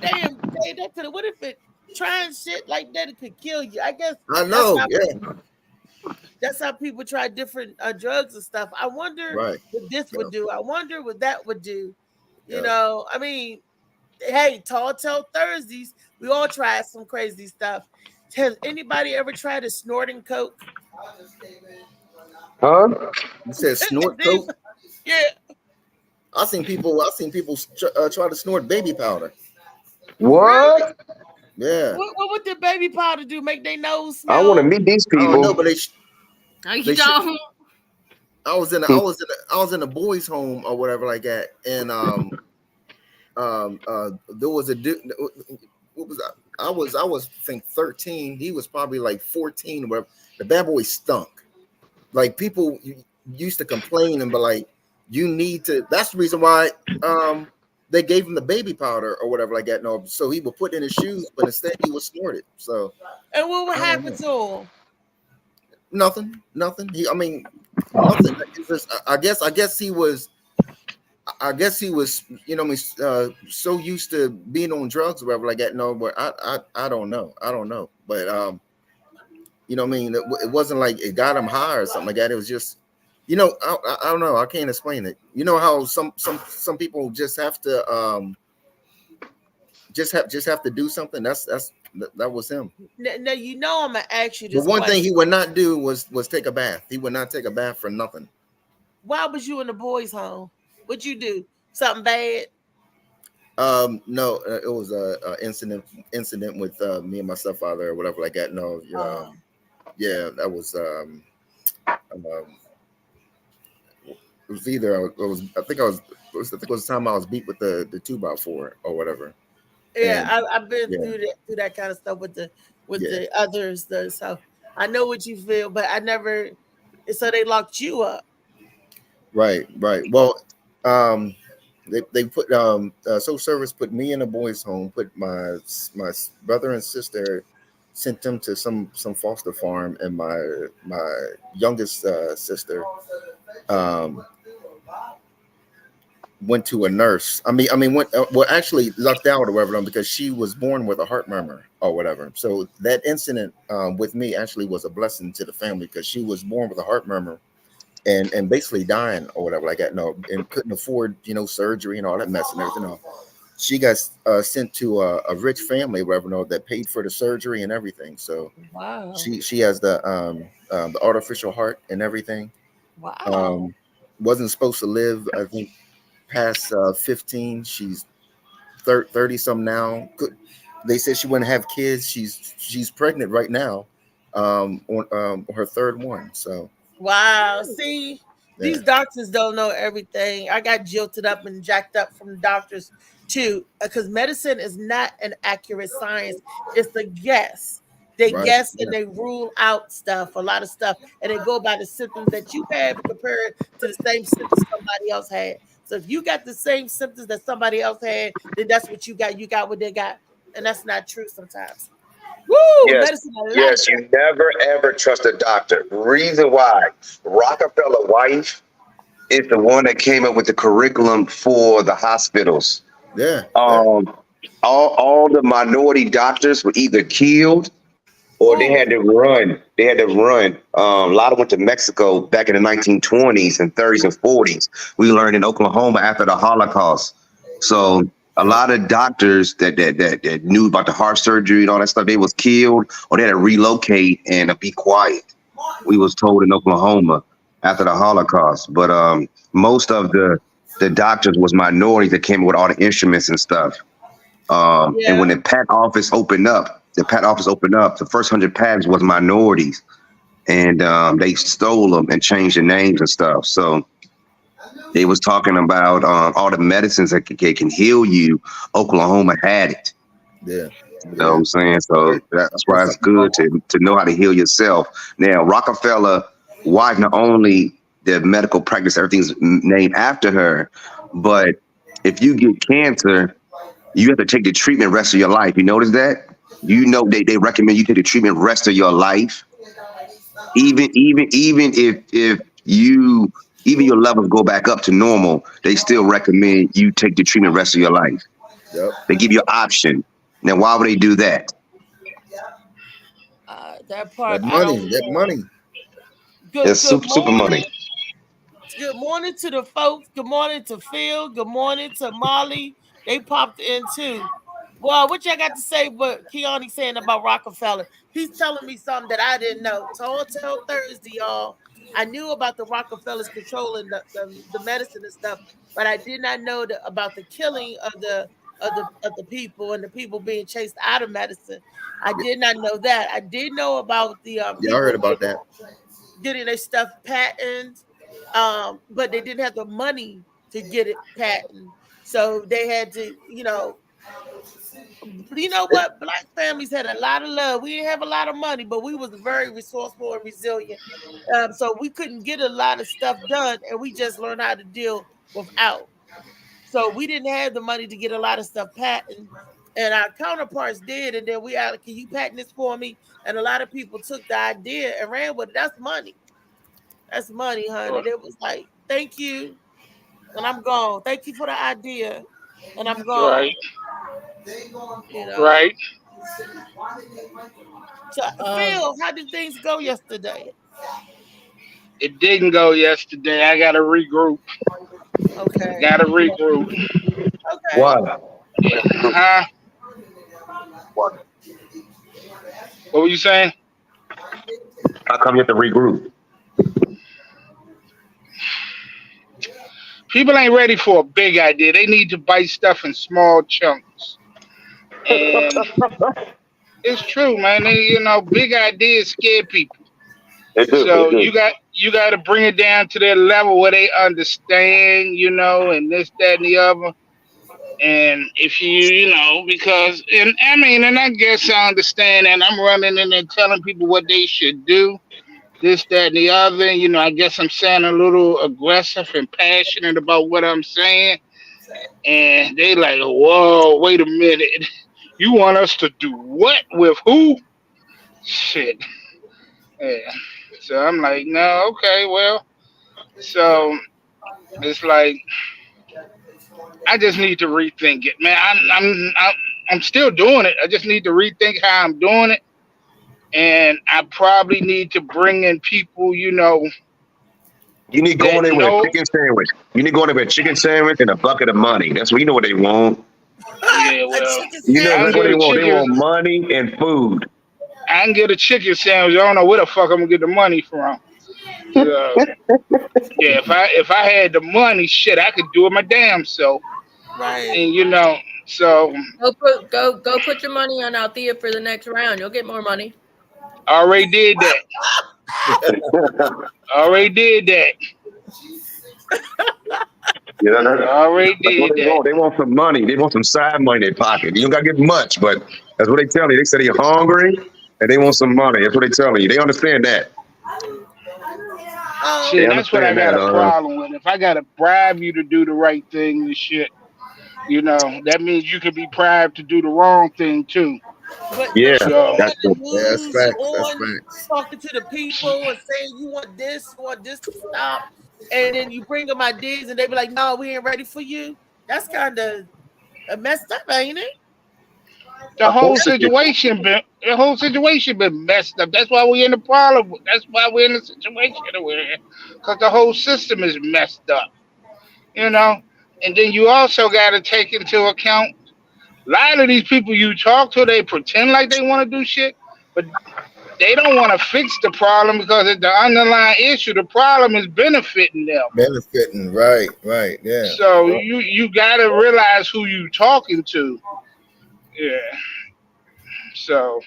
damn, that could have. What if it trying shit like that? It could kill you. I guess. I know. That's how people try different drugs and stuff. I wonder what this would do. I wonder what that would do. You know, I mean, hey, Tall Tale Thursdays, we all tried some crazy stuff. Has anybody ever tried a snorting coke? Huh? You said snort coke? Yeah. I seen people try to snort baby powder. What? Yeah. What would the baby powder do? Make their nose smell? I want to meet these people. I don't know, but I was in a boys' home or whatever like that, and there was a dude. What was that? I was I think 13. He was probably like 14 or whatever. The bad boy stunk. Like people used to complain and be like, "You need to." That's the reason why they gave him the baby powder or whatever like that. No, so he would put in his shoes, but instead he was snorted. So. And what would happen to him? Nothing. Nothing. Nothing. I guess he was. You know, so used to being on drugs or whatever like that. No, but I don't know. But you know, what I mean, it wasn't like it got him high or something like that. It was just, you know, I don't know. I can't explain it. You know how some people just have to just have to do something. That was him. Now you know I'm gonna ask you this. The one thing he would not do was take a bath. He would not take a bath for nothing. Why was you in the boys' home? What'd you do? Something bad? No, it was a incident with me and my stepfather or whatever like that. No, yeah, that was it was either I think it was the time I was beat with the 2x4 or whatever. Yeah, I've been through that kind of stuff with the others though. So I know what you feel, but I never. So they locked you up. Right. Well, they put social service put me in a boys' home. Put my brother and sister, sent them to some foster farm, and my youngest sister went to a nurse. Went actually lucked out or whatever because she was born with a heart murmur or whatever. So that incident with me actually was a blessing to the family because she was born with a heart murmur and basically dying or whatever like that. No, and couldn't afford surgery and all that mess and everything. No. She got sent to a rich family, whatever, that paid for the surgery and everything. So wow, she has the artificial heart and everything. Wow, wasn't supposed to live, I think, past 15. She's 30 some now. They said she wouldn't have kids. She's pregnant right now, on her third one. So wow. See, these doctors don't know everything. I got jilted up and jacked up from the doctors too, because medicine is not an accurate science. It's a guess. They guess and they rule out stuff, a lot of stuff, and they go by the symptoms that you have compared to the same symptoms somebody else had. So if you got the same symptoms that somebody else had, then that's what you got. You got what they got, and that's not true sometimes. Woo! Yes, you never ever trust a doctor. Reason why Rockefeller wife is the one that came up with the curriculum for the hospitals. Yeah. All the minority doctors were either killed or they had to run. A lot of went to Mexico back in the 1920s and 30s and 40s. We learned in Oklahoma after the Holocaust. So a lot of doctors that knew about the heart surgery and all that stuff, they was killed or they had to relocate and be quiet. We was told in Oklahoma after the Holocaust. But most of the doctors was minorities that came with all the instruments and stuff. And when the patent office opened up, the first 100 patents was minorities, and they stole them and changed the names and stuff. So they was talking about all the medicines that can heal you. Oklahoma had it. Yeah. You know what I'm saying? So that's why it's good to know how to heal yourself. Now, Rockefeller wife, not only the medical practice, everything's named after her, but if you get cancer, you have to take the treatment the rest of your life. You notice that? You know they recommend you take the treatment rest of your life. Even if you even your levels go back up to normal, they still recommend you take the treatment rest of your life. Yep. They give you an option. Now, why would they do that? That part, That I don't money, that know. money. It's super money. Good morning to the folks. Good morning to Phil. Good morning to Molly. They popped in too. Well, what y'all got to say? What Keone saying about Rockefeller? He's telling me something that I didn't know. Till Thursday, y'all. I knew about the Rockefellers controlling the medicine and stuff, but I did not know about the killing of the people and the people being chased out of medicine. I did not know that. I did know about the Yeah, I people heard about that. getting their stuff patented, but they didn't have the money to get it patented, so they had to, you know what? Black families had a lot of love. We didn't have a lot of money, but we was very resourceful and resilient. So we couldn't get a lot of stuff done, and we just learned how to deal without. So we didn't have the money to get a lot of stuff patented, and our counterparts did. And then we asked, "Can you patent this for me?" And a lot of people took the idea and ran with it. That's money. That's money, honey. It was like, "Thank you," and I'm gone. Thank you for the idea, and I'm gone. Right. You know. Right. So, Phil, how did things go yesterday? It didn't go yesterday. I got to regroup. Okay. Got to regroup. Okay. Why? Huh? What were you saying? How come you have to regroup? People ain't ready for a big idea. They need to bite stuff in small chunks. And it's true, man. Big ideas scare people. They do. So They do. you got to bring it down to their level where they understand, and this, that, and the other. And if because, and I guess I understand, and I'm running in there telling people what they should do, this, that, and the other. I guess I'm saying a little aggressive and passionate about what I'm saying. And they like, whoa, wait a minute. You want us to do what with who? Shit. Yeah. So I'm like, no, okay, well. So it's like, I just need to rethink it, man. I'm still doing it. I just need to rethink how I'm doing it, and I probably need to bring in people, You need to go in there with a chicken sandwich. You need to go in there with a chicken sandwich and a bucket of money. That's what what they want. Yeah, well, that's what they want. They want money and food. I can get a chicken sandwich. I don't know where the fuck I'm gonna get the money from. Yeah, if I had the money, shit, I could do it my damn self. Right. And so go put your money on Althea for the next round. You'll get more money. Already did that. Already did that. Already did that. They want some money. They want some side money in their pocket. You don't gotta get much, but that's what they tell you. They say they're hungry and they want some money. That's what they telling you. They understand that. Shit, that's what I got a problem with. If I gotta bribe you to do the right thing and shit, that means you could be bribed to do the wrong thing too. But yeah, that's facts. Talking to the people and saying you want this to stop, and then you bring them ideas and they be like, "No, we ain't ready for you." That's kind of messed up, ain't it? The whole situation been messed up. That's why we're in the problem. That's why we're in the situation that we're in, because the whole system is messed up. And then you also got to take into account a lot of these people you talk to. They pretend like they want to do shit, but they don't want to fix the problem because it's the underlying issue. The problem is benefiting them. Benefiting, right, yeah. So you got to realize who you talking to. Yeah. So,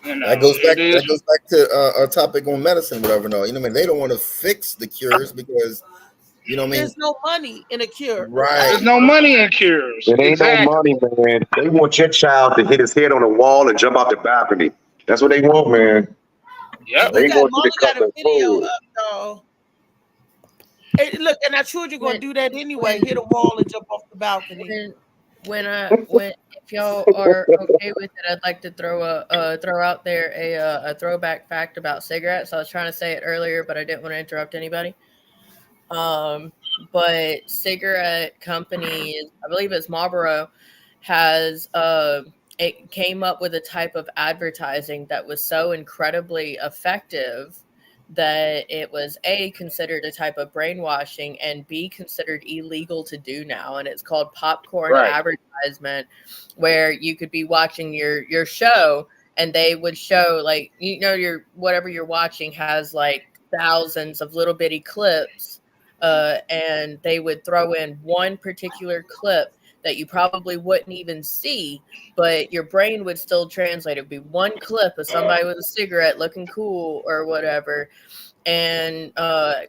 that goes back to our topic on medicine, whatever. No, they don't want to fix the cures because, there's no money in a cure. Right. There's no money in cures. It ain't no money, man. They want your child to hit his head on a wall and jump off the balcony. That's what they want, man. Yep. They got a video up, though. Hey, look, and our children gonna do that anyway. Hit a wall and jump off the balcony. if y'all are okay with it, I'd like to throw out there a throwback fact about cigarettes. I was trying to say it earlier, but I didn't want to interrupt anybody. But cigarette companies, I believe it's Marlboro, has it came up with a type of advertising that was so incredibly effective that it was A, considered a type of brainwashing, and B, considered illegal to do now. And it's called popcorn advertisement, where you could be watching your show and they would show, like, your whatever you're watching has like thousands of little bitty clips, and they would throw in one particular clip that you probably wouldn't even see, but your brain would still translate. It'd be one clip of somebody with a cigarette looking cool or whatever, and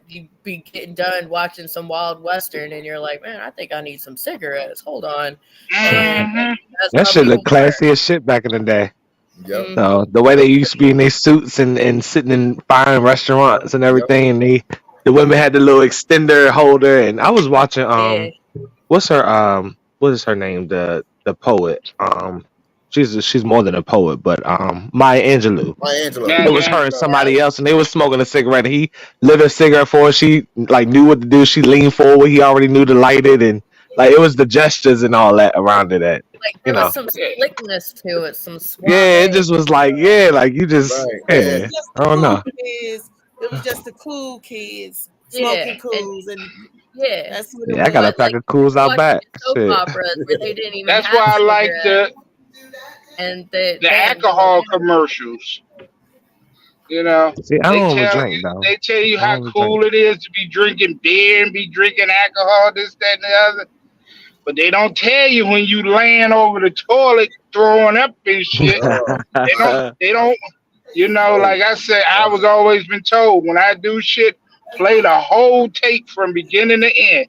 you'd be getting done watching some Wild Western, and you're like, man, I think I need some cigarettes. Hold on. Mhm. That shit looked classy as shit back in the day. Yep. So the way they used to be in their suits and sitting in fine restaurants and everything, and the women had the little extender holder. And I was watching what is her name? The poet. She's more than a poet, but Maya Angelou. Maya Angelou. Yeah. It was her and somebody else, and they was smoking a cigarette. He lit a cigarette for her. She like knew what to do. She leaned forward. He already knew to light it, and like it was the gestures and all that around it. That Like there was some slickness to it, some suave. yeah, it just was like like you just Right. I don't know. It was just the cool kids smoking cools, and that's what it Yeah, I got a pack of cools out back. Soap Shit. operas where they didn't even. That's have why I like cigarettes, and the alcohol commercials. You know, See, I they don't tell drink you, though. they tell you I how don't cool it is to be drinking beer and be drinking alcohol, this, that, and the other. But they don't tell you when you laying over the toilet throwing up and shit. They don't. You know, like I said, I was always been told when I do shit, play the whole tape from beginning to end.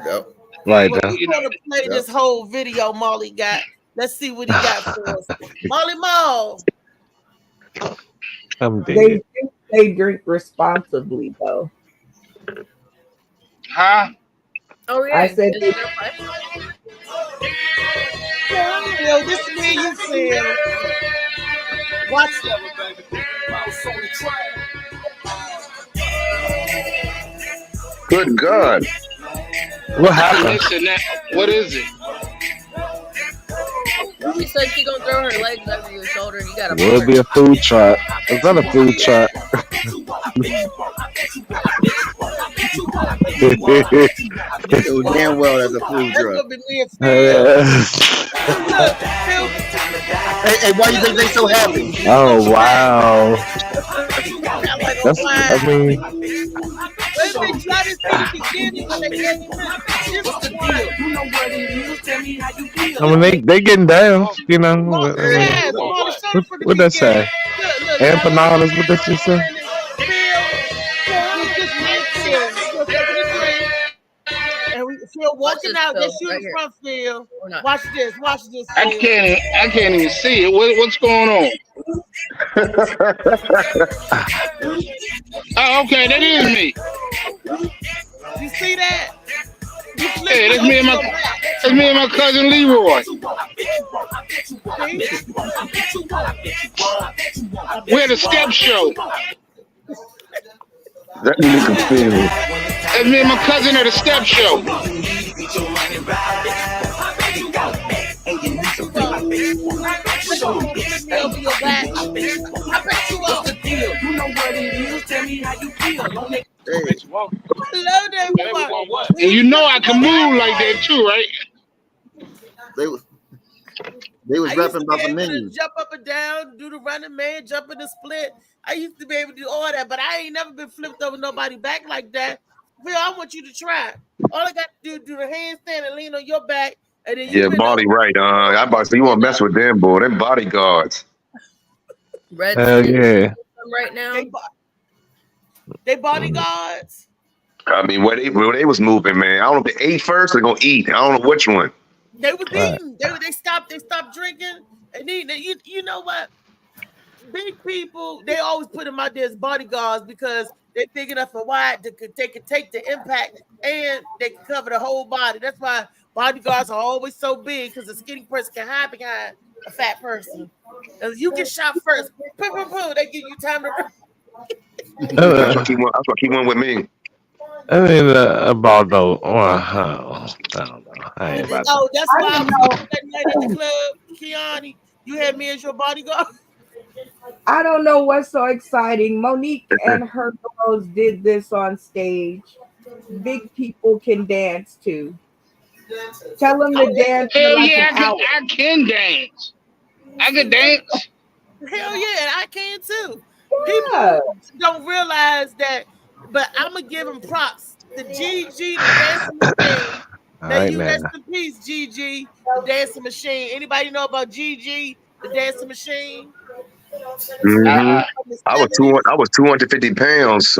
Yep. Right Well, now. we're gonna play this whole video Molly got. Let's see what he got for us. Molly Mall. I'm They dead. think they drink responsibly, though. Huh? Oh yeah, I said is they- there a place? Yo, this is where you feel. Watch that. Good God. What happened? Listen, what is it? She said she gonna throw her legs over your shoulder, and you gotta. Will it be a food truck? Is that a food truck? It was damn well as a food That's truck. gonna be me and Phil. Look, Phil. Hey, why you think they so happy? Oh wow. I'm like, That's, wow. I mean, Wait a minute, try to see the beginning when they gave him this. What's the deal? I mean they getting down, you know. Molly, I mean, yes, Molly, show it from the what that beginning. say? Look, Empanadas, what that just say? And we Phil walking out. Let's shoot in front, Phil. Watch this. Watch this. I can't even see it. What's going on? Oh, okay, that is me. You see that? Hey, that's me and my cousin Leroy. We're at a step show. That nigga confused. That's me and my cousin at a step show. Hello there, boy. And you know I can move like that too, right? They was I used rapping to about be the able to menus. jump up and down, do the running man, jump in the split. I used to be able to do all that, but I ain't never been flipped over nobody back like that. Phil, I want you to try. All I got to do is do the handstand and lean on your back, and then you Yeah, bend Molly, over. right. I'm about to say, you want to mess with them, boy. Them bodyguards. Red Hell yeah. right now. They bodyguards. I mean, where they was moving, man. I don't know if they ate first or they're going to eat. I don't know which one. They was Right. eating. They stopped drinking. And you know what? Big people, they always put them out there as bodyguards because they're big enough and wide they could take the impact and they can cover the whole body. That's why bodyguards are always so big because a skinny person can hide behind a fat person. As you get shot first, boom, boom, boom, they give you time to run. That's what keep one with me. I mean, about though. I don't know. I ain't about Oh, that's why I I was don't know. that night at the club, Kiani. You had me as your bodyguard. I don't know what's so exciting. Monique and her girls did this on stage. Big people can dance too. Tell them to dance for Hell like yeah, an hour. I can dance. I can dance. Hell yeah, I can too. Yeah. People don't realize that, but I'm gonna give them props. The GG, the dancing machine. All May right you now. rest in peace, GG, the dancing machine. Anybody know about GG, the dancing machine? Hmm From the I was 250 pounds.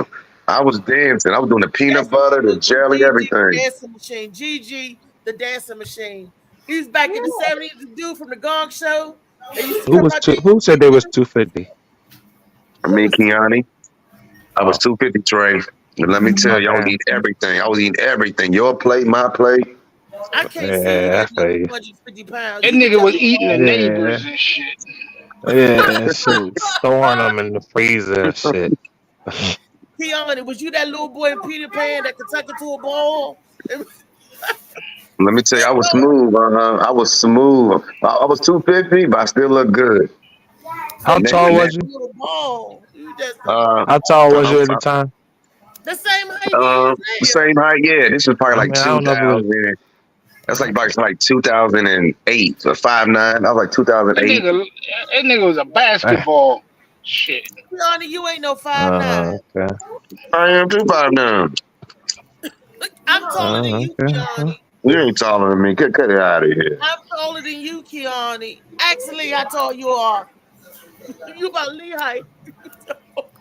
I was dancing. I was doing the peanut butter, the jelly, GG, the everything. dancing machine. GG, the dancing machine. He's back in the 70s. The dude from the Gong Show. They used to Who come was out two? there. Who said they was 250? I mean, Kiani. I was 250, Trey. And let me tell you, I was Okay. eating everything. I was eating everything. Your plate, my plate. I can't see you Yeah, I at no feel you. 250 pounds. That You can nigga tell was me eating the all. neighbors Yeah, and shit. yeah, shit. Storing them in the freezer and shit. Keanu, was you that little boy in Peter Pan that could tuck into a ball? Let me tell you, I was smooth. I was smooth. I was 250, but I still look good. How And tall was you? Little ball. You just How tall was you at the time? the same height he is the same height. Yeah, this was probably I like mean, I don't know if it was. 2000. That's like 2008 or 5'9". I was like 2008. That nigga was a basketball shit. Keanu, you ain't no 5'9". Okay. I am 2'9". I'm taller than you, Okay. Keanu. You ain't taller than me. Cut it out of here. I'm taller than you, Keanu. Actually, how tall you are? You about Lee height.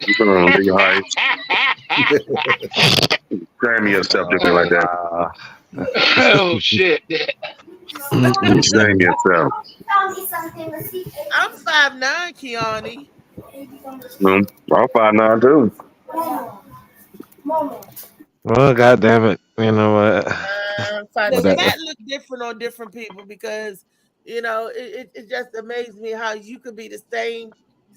You gonna be high. Frame yourself different like that. Oh shit. Frame yourself. I'm 5'9", Keanu. I'm 5'9" too. Well, goddamn it, you know what? The Whatever. fat look different on different people because it just amazes me how you could be the same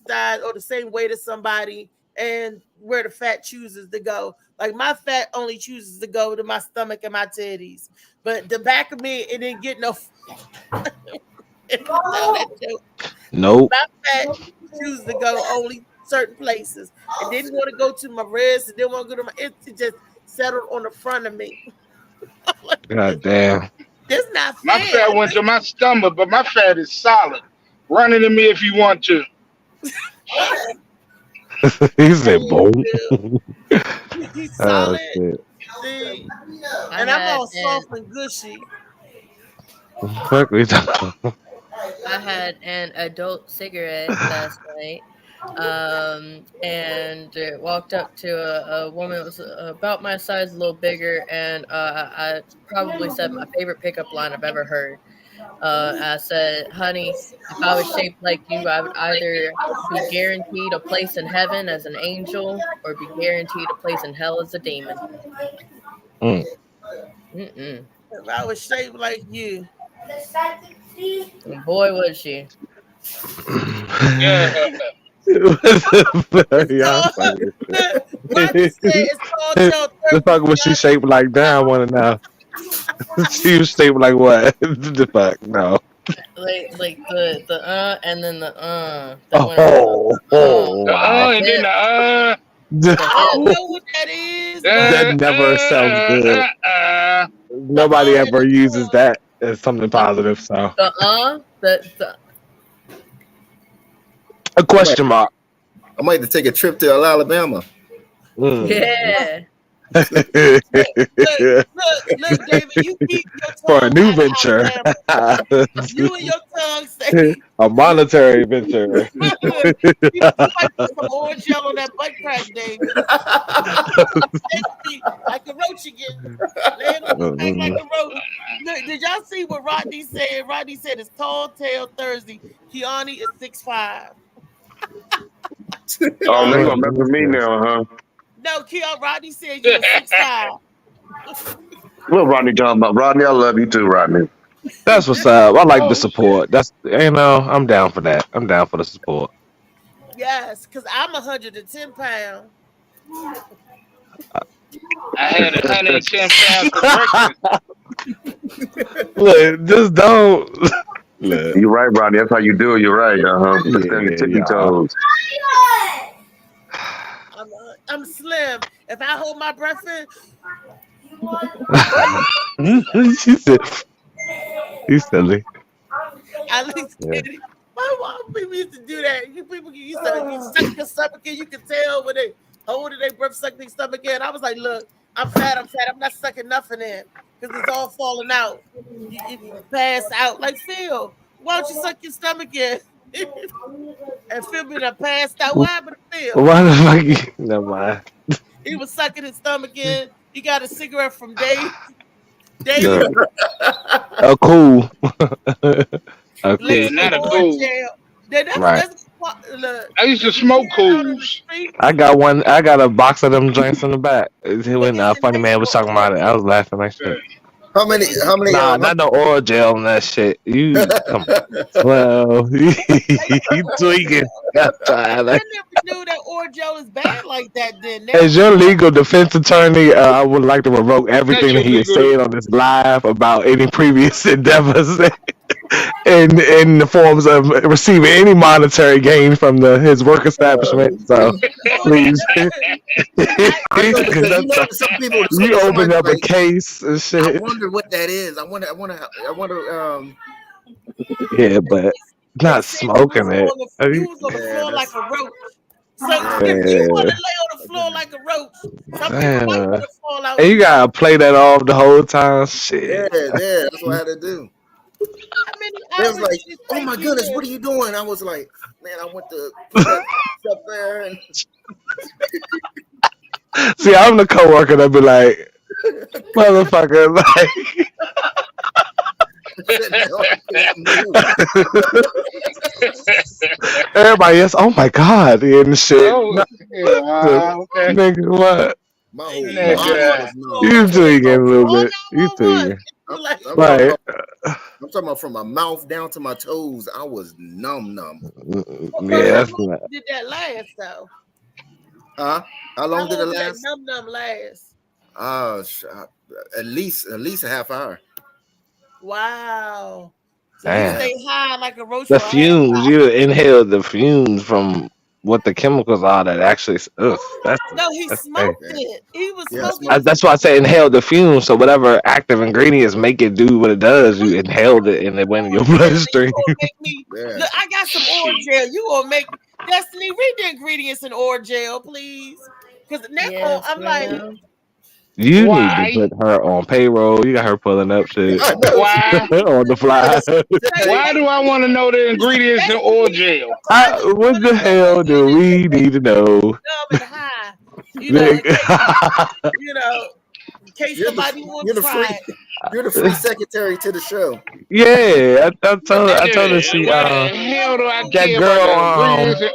size or the same weight as somebody and where the fat chooses to go. Like my fat only chooses to go to my stomach and my titties, but the back of me it didn't get no. Nope. My fat chooses to go only certain places. It didn't want to go to my wrist. It didn't want to go to my. It just settled on the front of me. God damn. That's not fair. My fat went to my stomach, but my fat is solid. Run into me if you want to. He said, "Boom." He's solid. Shit. See? And I'm all soft and gushy. Fuck we talking about? I had an adult cigarette last night, and walked up to a woman that was about my size, a little bigger, and I probably said my favorite pickup line I've ever heard. I said, "Honey, if I was shaped like you, I would either be guaranteed a place in heaven as an angel, or be guaranteed a place in hell as a demon." Mm. Mm-mm. If I was shaped like you. And boy, was she. Yeah. Yeah, funny. Rocky said it's called till The fuck was she shaped like that? I want to know. She was shaped like what? The fuck? No. Like the and then the Oh, wow. And then I don't know what that is. That never sounds good. Nobody ever uses that as something positive. So the a question mark. I might have to take a trip to Alabama. Mm. yeah. Look, David, you keep your tongue For a new out of venture. Alabama. You and your tongue say A monetary venture. you might put some orange gel on that butt crack, David. Like a roach again. Laying on the back like a roach. Look, did y'all see what Rodney said? Rodney said it's Tall Tale Thursday. Keanu is 6'5". Oh, they gonna mess with me now, huh? No, Rodney said you were 6'5". What Rodney talking about? Rodney, I love you too, Rodney. That's what's up. I like the Oh, support. That's I'm down for that. I'm down for the support. yes, because I'm 110 pounds. I had 110 pounds for breakfast. Look, just don't. Look. You're right, Rodney. That's how you do it. You're right. Put them your tippy toes. I'm slim. If I hold my breath in, She said, he's silly. I like Yeah. my mom people used to do that. You people used to suck your stomach in. You can tell when they hold their breath, suck their stomach in. I was like, look, I'm fat. I'm not sucking nothing in because it's all falling out. You pass out. Like Phil, why don't you suck your stomach in? And Phil be done passed out. What happened to Phil? Why the fuck you? Never mind. He was sucking his stomach in. He got a cigarette from Dave. Yeah. Cool. Yeah, not a cool. Right. I used to smoke cools. I got a box of them joints in the back. When Funny Man was talking about it, I was laughing like shit. How many? Nah, not no oil gel and that shit. You come on. Well, you tweaking. I never knew that Orjo is bad like that. Then As your legal defense attorney, I would like to revoke everything that he has said on this live about any previous endeavors in the forms of receiving any monetary gain from his work establishment. So please, you opened up a case and shit. I wonder what that is. I wonder. Yeah, but not smoking it. He was on the floor like a roach. So if you want to lay on the floor like a roach, some people might want to fall out. And you gotta play that off the whole time. Shit. Yeah, that's what I had to do. It was like, oh my goodness, what are you doing? I was like, man, I went to put that up there and see, I'm the coworker that be like, motherfucker, like. Everybody else, oh my god, and shit. Okay. Nigga, what? my whole You tweaking a little bit. You tweaking. I'm talking about from my mouth down to my toes. I was numb. Yeah, that's not. Did that last though? Huh? How long did it last? Numb last. At least a half hour. Wow. So Damn. you stay high like a roach. The fumes, you inhale the fumes from what the chemicals are that actually. He smoked it. He was smoking. That's why I say inhale the fumes. So whatever active ingredients make it do what it does, you inhaled it and it went in your bloodstream. Look, I got some Orajel. You gonna make Destiny read the ingredients in Orajel, please? Because next I'm like. You need to put her on payroll. You got her pulling up shit Why? on the fly. Why do I want to know the ingredients in Orajel? What the hell do we need to know? You know, in case somebody wants to try it. You're the free secretary to the show. Yeah, I told her she that girl.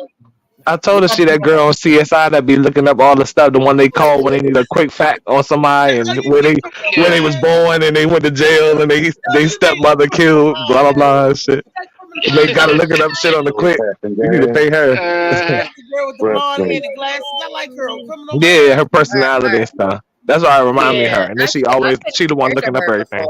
I told her she that girl on CSI that be looking up all the stuff, the one they call when they need a quick fact on somebody and where they was born and they went to jail and they stepmother killed, blah blah blah and shit. They gotta look it up shit on the quick. You need to pay her. The girl with the blonde hair and glasses. I like her on Criminal. Yeah, her personality and stuff. That's why it remind me of her. And then she the one looking up everything.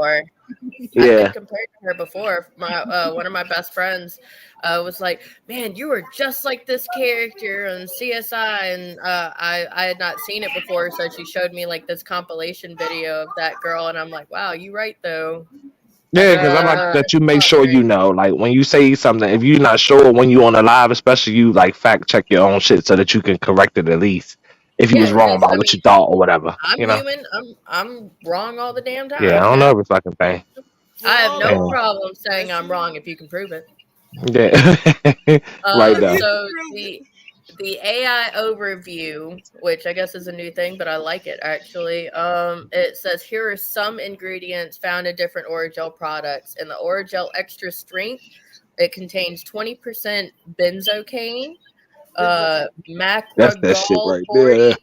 Yeah, I've been compared to her before. My one of my best friends was like, "Man, you were just like this character on CSI," and I had not seen it before, so she showed me like this compilation video of that girl, and I'm like, "Wow, you right though." Yeah, because I like that you make sure you know, like when you say something, if you're not sure when you on the live, especially you like fact check your own shit so that you can correct it at least. If you was wrong about what you thought or whatever, I'm you know. human. I'm wrong all the damn time. Yeah, I don't know every fucking thing. I have no problem saying I'm wrong if you can prove it. Yeah, right now. So the AI overview, which I guess is a new thing, but I like it actually. It says here are some ingredients found in different Orajel products. In the Orajel Extra Strength, it contains 20% benzocaine. That's that shit right there.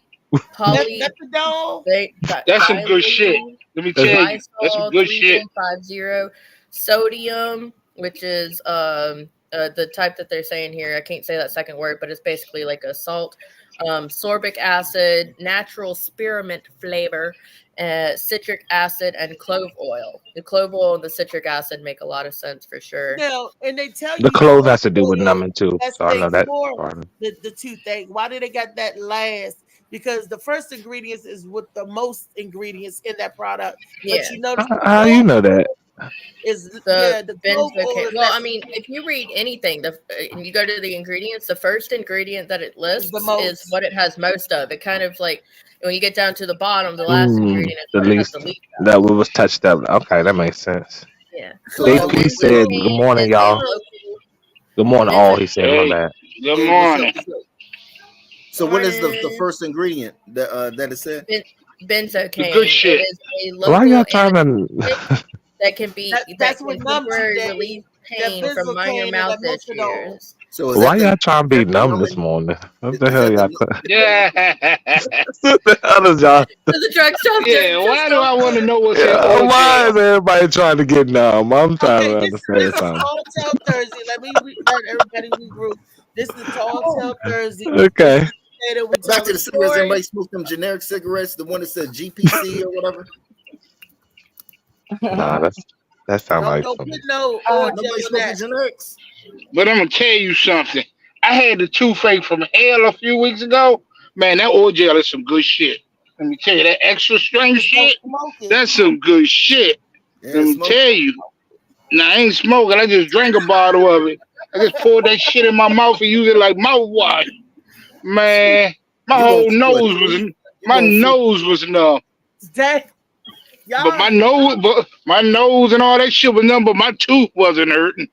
That's some good shit. Let me tell you, that's some Lysol good shit. 3150, sodium, which is the type that they're saying here. I can't say that second word, but it's basically like a salt. Sorbic acid, natural spearmint flavor, citric acid, and clove oil. The clove oil and the citric acid make a lot of sense for sure. Now, and they tell The you clove clove has to do with oil, numbing too, that's so I know things that for part of it. the toothache. Why do they got that last? Because the first ingredients is with the most ingredients in that product. Yeah. But you notice the How you clove know that? is The the clove oil benzocaine. is Well, I less mean, if you read anything, and you go to the ingredients, the first ingredient that it lists the is most. what it has most of. It kind of like when you get down to the bottom, the last ingredient is The what it has least the least of. that was touched up. Okay, that makes sense. Yeah. So JP what is the said, "Good Benzocaine morning, is a y'all. local Good morning, all." He benzocaine. said, "My Hey, bad." good so, morning. so what is the Morning. first ingredient that it said? Benzocaine. The good It shit. is a Why local y'all trying anesthetic to? that can be that That's can what numbs you, temporarily Dave. relieve That pain from minor benzocaine and mouth that metronol. issues. So is Why that y'all trying to be that's the numb this numbing? morning? What Is the hell that y'all? the Yeah. What the hell is y'all? So the drug stop Yeah. Why do I want to know what's in Yeah, why Orgel? is everybody trying to get numb? I'm trying Okay, to this understand is something. Tall Tale Thursday. Let everybody regroup. This is Tall Tale Thursday. Okay. This is the day that we back tell to a the cigarettes? story. Everybody smoke them generic cigarettes, the one that said GPC or whatever. Nah, that sounds like Don't some. put no Nobody Orgel on smoking that. generics. But I'm gonna tell you something. I had the toothache from hell a few weeks ago. Man, that Orgel is some good shit. Let me tell you, that extra strength Just don't shit, smoke it. that's some good shit. Yeah, Let me smoke. tell you. Now I ain't smoking. I just drank a bottle of it. I just poured that shit in my mouth and used it like mouthwash. Man, my You whole going for a nose was treat? You my going for nose was numb. That But my y'all, nose and all that shit was numb, but my tooth wasn't hurting.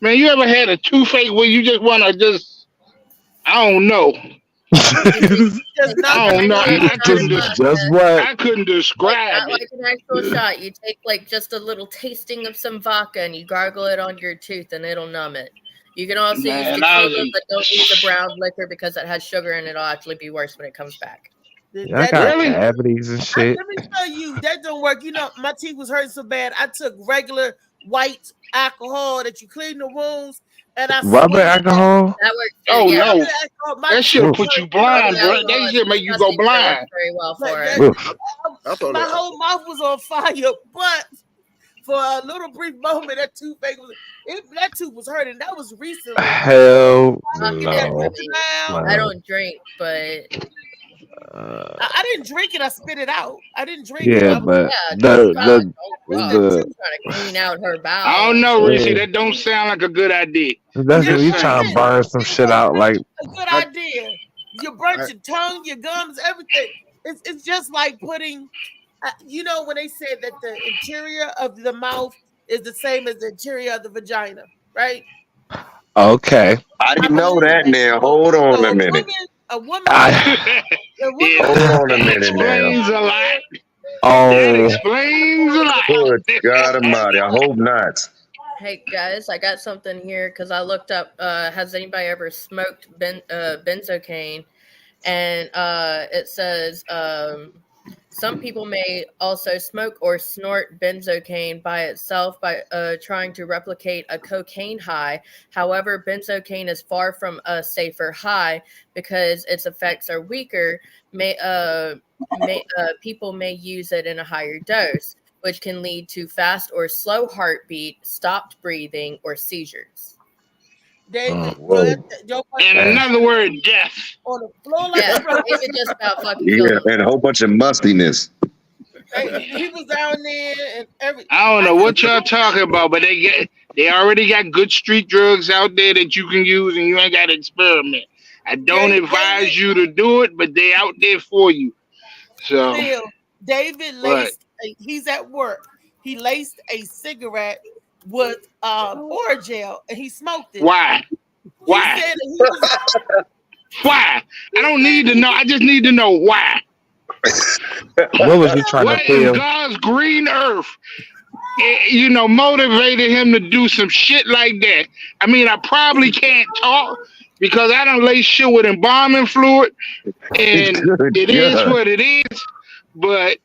Man, you ever had a toothache where you just wanna just I don't know. just not I don't know. Exactly I how couldn't it just works. Just what? I couldn't Like describe not it. like an actual shot. You take like just a little tasting of some vodka and you gargle it on your tooth and it'll numb it. You can also use Man, tequila, but don't use a brown liquor because it has sugar and it'll actually be worse when it comes back. Y'all that got Really? cavities and shit. let me tell you, that don't work. You know, my teeth was hurting so bad. I took regular white alcohol that you clean the wounds, and I Rubber squeezed it out. alcohol? That works too. Oh Yeah. no. Rubbing alcohol, my That teeth shit'll Oof. put hurt you so blind, bad. bro. Alcohol That is shit make you go disgusting, but it works blind. very well Like for that, it. Oof. I thought my that. whole mouth was on fire, but for a little brief moment, that toothache was that tooth was hurting. That was recently. Hell Vodka That no. ripping out. I No. don't drink, but I didn't drink it. I spit it out. I didn't drink it. Yeah, I was but yeah, don't the it's fuck. that the tooth. Trying to clean out her I don't bowels. know, Richie. yeah, That don't sound like a good idea. that's It if Just you saying. trying to wasn't. burn some It shit out. Like wasn't a good I, idea. You burnt I, your tongue, your gums, everything. It's just like putting. You know when they said that the interior of the mouth is the same as the interior of the vagina, right? okay, I I didn't know believe that that. now. Hold on So a minute. a woman mouth, I a woman Yeah, Hold mouth on a is that minute now. explains a lot. down there, and That oh explains a lot. Good God Almighty. I hope not. Hey guys, I got something here because I looked up. Has anybody ever smoked benzocaine? And it says some people may also smoke or snort benzocaine by itself by trying to replicate a cocaine high. However, benzocaine is far from a safer high because its effects are weaker. People may use it in a higher dose, which can lead to fast or slow heartbeat, stopped breathing, or seizures. David, Whoa. your In man. another word, death. on the floor like Yeah, a roach. David just about fucking Yeah, killed and a himself. whole bunch of mustiness. He was down there and every. I don't I know said, what y'all talking about, but they already got good street drugs out there that you can use, and you ain't got to experiment. I don't advise you to do it, but they out there for you. So, David but laced. He's at work. He laced a cigarette with Orgel and he smoked it. why? He Why? said that he was. Why? I don't need to know. I just need to know why. What was he trying to What in feel? God's green earth, motivated him to do some shit like that? I mean, I probably can't talk because I don't lay shit with embalming fluid, and Good it is God. what it is. But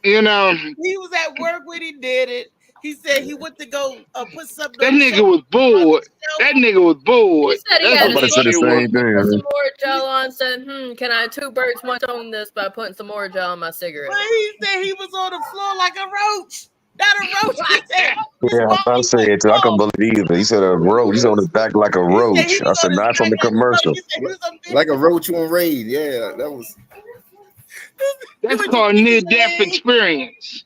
You know, He was at work when he did it. He said he went to go put something that on the nigga shelf. was bored. That nigga was bored. He said he That's had I'm what about to to say that the shit was. same thing. put some Man. more gel on. Said, can I 2 birds, 1 stone this by putting some more gel on my cigarette? But he said he was on the floor like a roach. Not a roach. He said his Yeah, I body said went it too. I couldn't cold. believe it. He said a roach. He's on his back like a He said he roach. I was said, on his not from back the like a roach. commercial. He said he was on Like a roach on raid. Yeah, that was. That's was called just near-death saying. experience.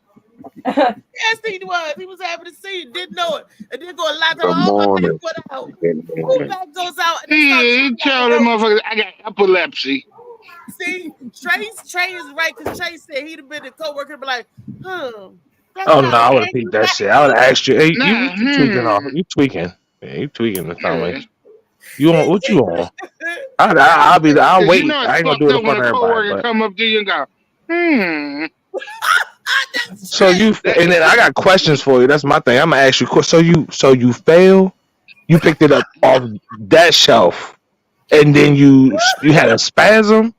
Yes, he was. He was happy to see it. Didn't know it. And then go a lot of Good all my morning. back went out. Good Who morning. back goes out and they start He tripping tell like a them roach. motherfuckers, I got epilepsy. See, Trey is right because Trey said he'd have been a coworker and be like, that's Oh not no, I an would have angry peeped that back. shit. I would have asked you, hey, Nah, you tweaking off? You tweaking? Yeah, you tweaking or something? yeah. You on what you on? I'll Cause wait. you know I it's ain't gonna fucked do it in up when front of a everybody. coworker But come up to you and go, That's so you, Trey. and then I got questions for you. That's my thing. I'm gonna ask you. So you fail. You picked it up off that shelf, and then you had a spasm,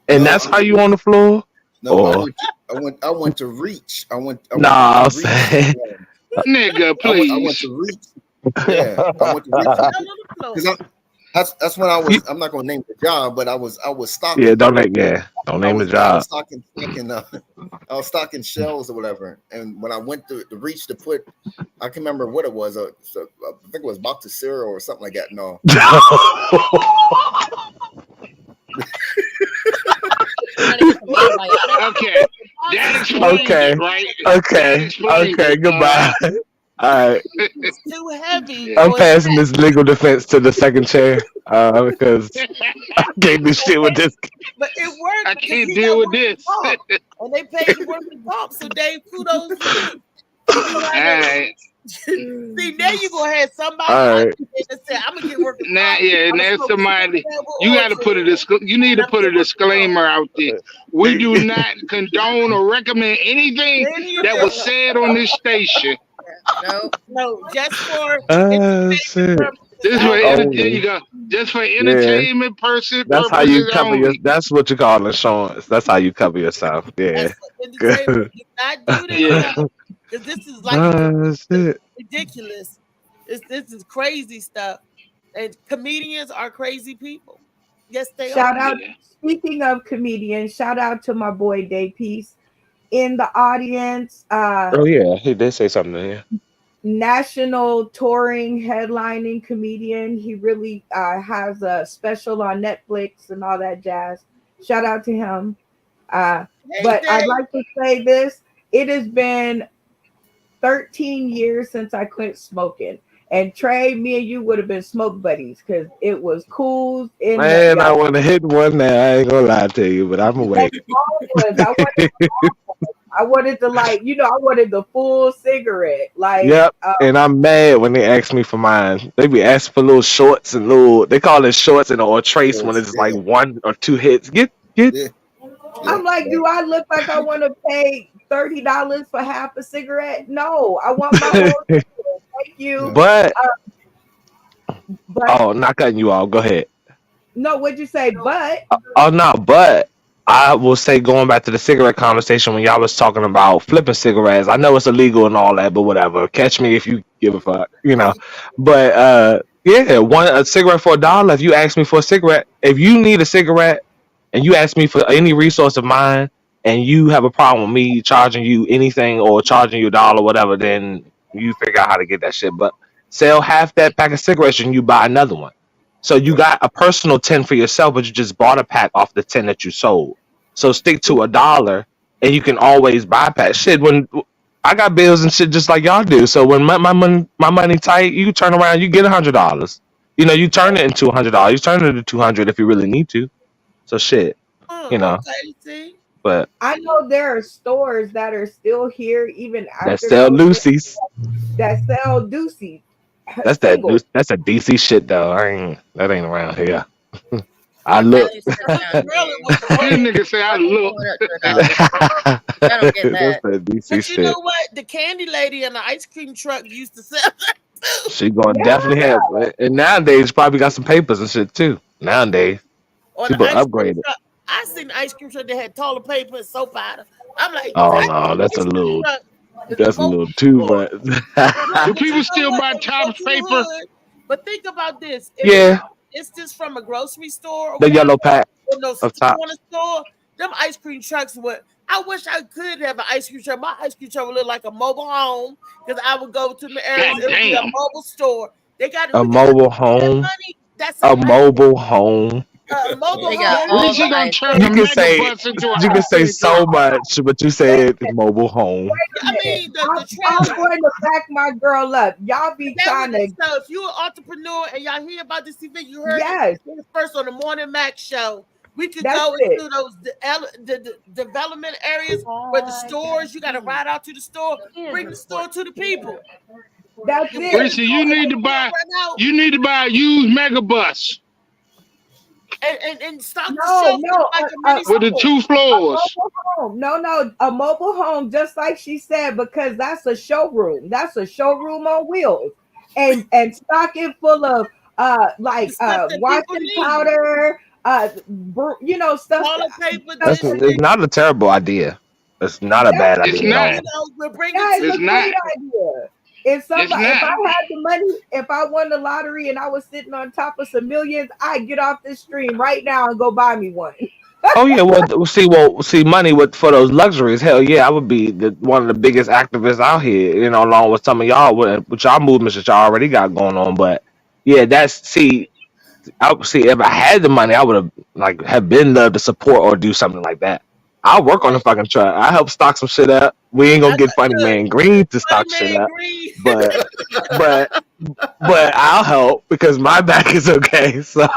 and No, that's how you on the floor. no. Or I went to reach. I went nah, I'm to reach. saying nigga, I went please. to reach. Yeah, I went to reach Fell on the floor. because that's when I you, was. I'm not gonna name the job, but I was stocking. yeah. Don't name the I job. was stocking I was stocking shells or whatever. And when I went to reach to put, I can remember what it was. I think it was box of cereal or something like that. No, Okay, that explains Okay. it, right? That Okay. explains Okay. it. Goodbye. All right. It's too heavy. I'm Or it's passing this legal defense to the second chair because I can't do shit with this. but it worked I because can't he deal got with work to this. talk. And they paid the work to talk. So Dave, kudos to you. All right. See, now you gonna have somebody All out right. there that said, I'm gonna get work to Now, talk. yeah, I'm now gonna smoke somebody, double you got to put orchard, you need and to I'm put a gonna get work to talk. disclaimer out there. We do not condone or recommend anything Any of that was that. said on this station. No, just for Shit. entertainment purposes This is for only. there you Only. go. Just for Yeah. entertainment That's how you purposes cover your. only. That's what you call insurance. That's how you cover yourself. Yeah. That's for entertainment. Good. Do not do this Yeah. stuff. Because this is like Shit. ridiculous. This is crazy stuff. And comedians are crazy people. Yes, they Shout are. out, speaking of comedians, shout out to my boy Day Peace in the audience. Oh yeah, he did say something. Yeah. National touring headlining comedian. He really has a special on Netflix and all that jazz. Shout out to him. Hey, But I'd Dave. like to say this. It has been 13 years since I quit smoking. And Trey, me and you would have been smoke buddies because it was cool in Man, I want to hit one there. I ain't gonna lie to you, but I'm away. I wanted to like, I wanted the full cigarette. Like, Yep. And I'm mad when they ask me for mine. They be asking for little shorts and they call it shorts and or trace when it's like 1 or 2 hits. Get. Yeah. I'm like, do I look like I want to pay $30 for half a cigarette? No, I want my whole cigarette. Thank you. But But not cutting you off. Go ahead. no, what'd you say? But Oh no, but I will say going back to the cigarette conversation when y'all was talking about flipping cigarettes. I know it's illegal and all that, but whatever. Catch me if you give a fuck, But yeah, a cigarette for $1. If you ask me for a cigarette, if you need a cigarette and you ask me for any resource of mine and you have a problem with me charging you anything or charging you $1 or whatever, then you figure out how to get that shit. But sell half that pack of cigarettes and you buy another one. So you got a personal 10 for yourself, but you just bought a pack off the 10 that you sold. So stick to $1 and you can always bypass shit. When I got bills and shit just like y'all do. So when my money tight, you turn around, you get $100. You turn it into $100. You turn it into $200 if you really need to. So shit, Okay, see? But I know there are stores that are still here even after that sell COVID, Lucy's. that sell Doocies. That's that. Singles. That's a DC shit though. That ain't around here. I look. This nigga say I look. I don't get That's that. that DC But you shit. know what? The candy lady in the ice cream truck used to sell that too. She gonna definitely have. And nowadays, probably got some papers and shit too. Nowadays, On people the ice cream upgraded. truck. I seen the ice cream truck that had toilet paper and soap powder. I'm like, Oh that no, that's a ice cream little truck is that's a mobile little too store. much. But Do you people know still what? buy If you go toilet to the paper? hood, but think about this: Yeah, it's just from a grocery store or the whatever, yellow pack in those of corner tops. store, them ice cream trucks would. I wish I could have an ice cream truck. My ice cream truck would look like a mobile home because I would go to the areas. God It would be a damn. mobile store. They got it. A We could mobile spend that home. money. That's A an ice mobile home. mobile They got home. all Reese the gonna ice turn You a cream. can mega say bus into an you can ice say cream so truck. much, but you said Listen, mobile home. I wait a minute. mean, the I'm trailer. going to back my girl up. Y'all be That trying would to, so if you're an entrepreneur and y'all hear about this event, you heard yes, it first on the Morning Max show. We could that's go it. into those the development areas where the stores. You got to ride out to the store, bring the store to the people. That's You bring it. the Reese, store and they will you need to buy a used mega bus and stock the No, shelves no, like a mini with the store. 2 floors. mobile home. No, a mobile home, just like she said, because that's a showroom. That's a showroom on wheels, and stock it full of The stuff that people washing need. powder, stuff. Toilet paper, It's dishes. not a terrible idea. It's not a Yes, bad It's idea at not. You all. know, we'll bring it yeah, to it's It's a you. not. great idea. It's If not. I had the money, if I won the lottery and I was sitting on top of some millions, I'd get off this stream right now and go buy me one. Oh yeah, see, money with for those luxuries. Hell yeah, I would be one of the biggest activists out here. Along with some of y'all with y'all movements that y'all already got going on. But yeah, if I had the money, I would have been loved to support or do something like that. I'll work on the fucking truck. I help stock some shit up. We ain't gonna That's get Funny good. Man Green to Funny stock shit Man up, Green. but but I'll help because my back is okay. So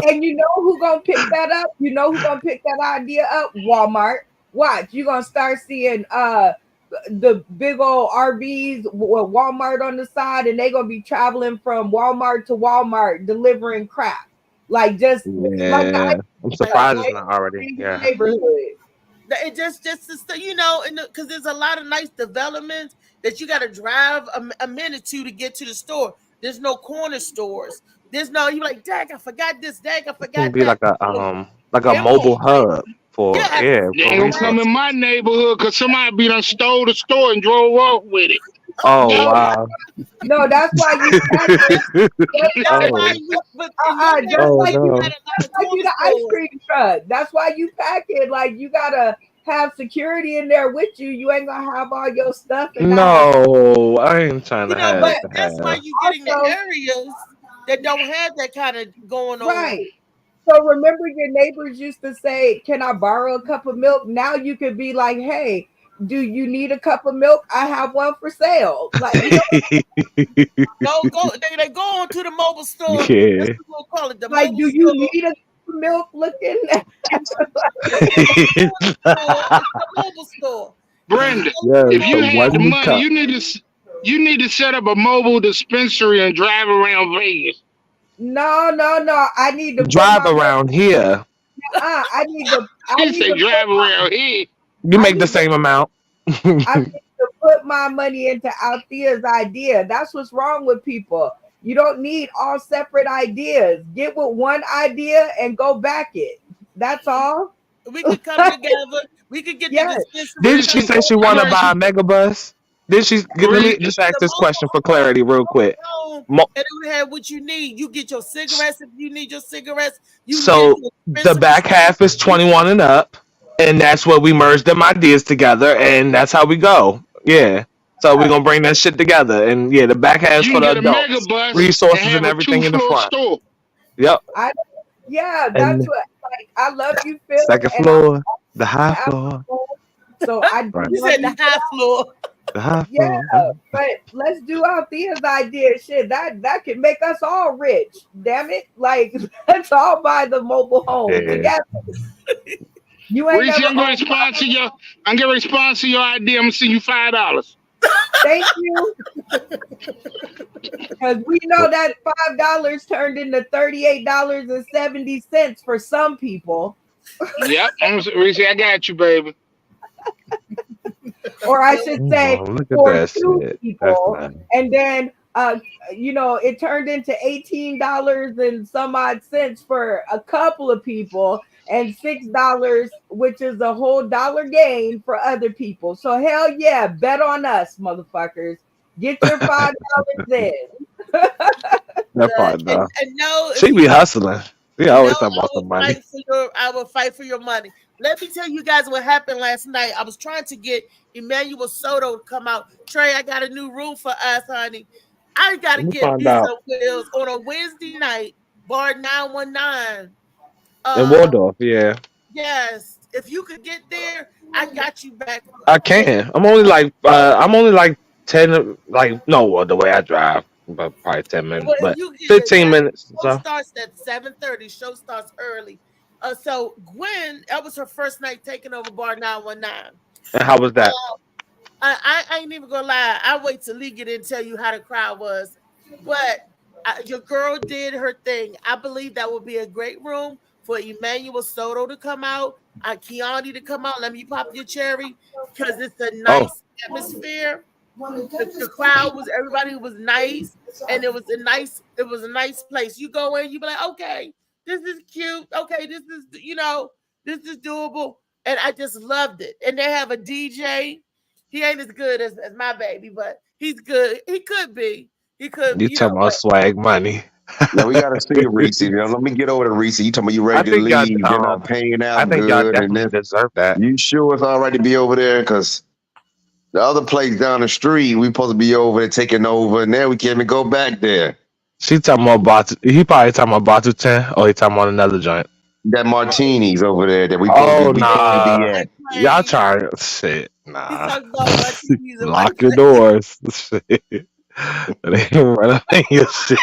And you know who gonna pick that up? You know who gonna pick that idea up? Walmart. Watch, you gonna start seeing the big old RVs with Walmart on the side, and they gonna be traveling from Walmart to Walmart delivering crap. Like just like yeah, I'm surprised it's not already. the Yeah. neighborhood. It just because there's a lot of nice developments that you got to drive a minute to get to the store. There's no corner stores. There's no you like, dang, I forgot this, dang, I It can forgot be that. like a They mobile won't like, hub for yes, They for ain't gonna come resources. in my neighborhood because somebody be done stole the store and drove off with it. Oh No, wow. no, that's why you pack it. Just that's like why Oh you. But in your just neighborhood, like you you, no. got a lot just of like you corner the ice stores. cream truck. That's why you pack it. Like you gotta have security in there with you. You ain't gonna have all your stuff and not have. No, I ain't trying to But have to That's why have. you getting the also, areas that don't have that kind of going on. right. So remember, your neighbors used to say, "Can I borrow a cup of milk?" Now you could be like, "Hey, do you need a cup of milk? I have one for sale." Like Go. They go on to the mobile store. Yeah. That's what we'll call it, the like, mobile do you store. need a cup of milk? Looking. It's a mobile store. Brenda, Yeah, if you the had the one money, cup. you need to set up a mobile dispensary and drive around Vegas. No. I need to put Drive my money. around here. I need to. I He need say to drive around here. You I make the need to. same amount. I need to put my money into Althea's idea. That's what's wrong with people. You don't need all separate ideas. Get with one idea and go back it. That's all. We could come together. We could get the Yes. dispensary Didn't she turned say she into want to Reese, buy a mega bus? Let me Reese, just ask the this question for mobile clarity, real quick. home, Mo- and it would have what you need. You get your cigarettes if you need your cigarettes. You can get So your the dispensary back half is 21 and up, and that's where we merge them ideas together, and that's how we go. Yeah. So we're gonna bring that shit together, and yeah, the back half's you for can the get a mega adults, bus and resources have and a everything in the 2-floor front. store. Yep. Yeah, that's And what. Like, I love you, Phil, second and floor, the high I'm floor, so I do right? You love said the you. high floor. The high Yeah, floor. but let's do Althea's idea. Shit, that could make us all rich. Damn it! Like let's all buy the mobile home Yeah. together. You ain't Reese, never I'm gonna owned. sponsor your idea. I'm gonna send you $5. Thank you, because we know that $5 turned into $38.70 for some people, Yep, Reese, I got you, baby. or I should say, Oh, look at for that two shit. That's people, nice. and then it turned into $18 and some odd cents for a couple of people, and $6, which is a whole dollar gain for other people. So hell yeah, bet on us, motherfuckers. Get your $5 in. That part though. And no, if She be you hustling. She no, always talking about some money. I will fight for your money. Let me tell you guys what happened last night. I was trying to get Emmanuel Soto to come out. Trey, I got a new room for us, honey. I gotta Let me get find me out. some wheels on a Wednesday night, bar 919. In Waldorf, yeah. Yes. If you could get there, I got you back. I can. I'm only like 10 like no well, the way I drive, about probably 10 minutes, But if but you get 15 that minutes. show So starts at 7:30. Show starts early. So Gwen, that was her first night taking over bar 919. and how was that? I ain't even gonna lie. I wait till Lee get in and tell you how the crowd was. But your girl did her thing. I believe that would be a great room for Emmanuel Soto to come out, Keani to come out. Let me pop your cherry because it's a Oh, nice atmosphere. The crowd was everybody was nice, and it was a nice place. You go in, you be like, okay, this is cute. Okay, this is doable, and I just loved it. And they have a DJ. He ain't as good as my baby, but he's good. He could be. He could, you talking about but swag money? Now we gotta see Reese. You know, let me get over to Reese. You talking about you I ready to think y'all leave? They're not paying I out think y'all good, and definitely then deserve that. you sure it's all right to be over there? Because the other place down the street, we supposed to be over there taking over, and now we can't even go back there. She talking about he probably talking about Batu 10 or he talking about another joint. That martinis over there that we supposed Oh to be nah. at. Y'all trying shit. He's Nah. talking about martinis and Lock your doors. Shit. They run away your shit.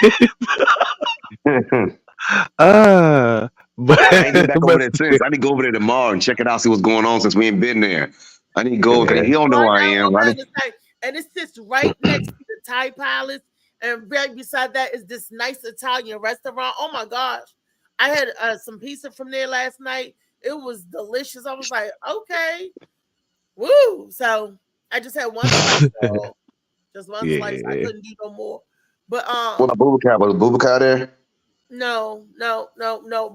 But I ain't been back over but there since. I need to go over there tomorrow and check it out, see what's going on since we ain't been there. I need to go over there. yeah. He don't know who I am. And it sits right next to the Thai Palace, and right beside that is this nice Italian restaurant. Oh my gosh, I had some pizza from there last night. It was delicious. I was like, okay, woo. So I just had one slice, though. Just one slice. I Yeah. couldn't do no more. But What about Bubakar? Was Bubakar there? no.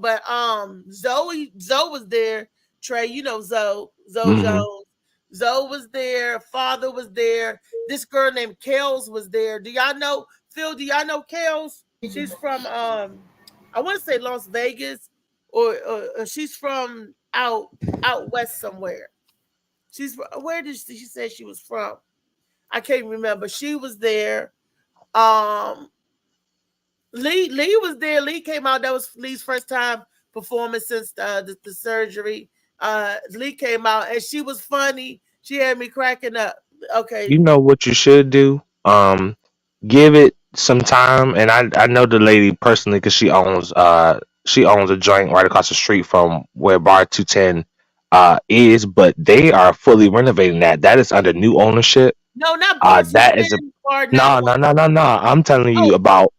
But Zoe was there. Trey, you know Zoe Mhm. Jones. Zoe was there. Father was there. This girl named Kels was there. Do y'all know Phil? Do y'all know Kels? She's from I want to say Las Vegas, or she's from out west somewhere. Where did she say she was from? I can't remember. She was there. Lee was there. Lee came out. That was Lee's first time performing since the surgery. Lee came out and she was funny. She had me cracking up. Okay. You know what you should do? Give it some time. And I know the lady personally because she owns a joint right across the street from where Bar 210 is, but they are fully renovating that. That is under new ownership. No, not Bar That is a 210, Bar no. 911. I'm telling you Oh, about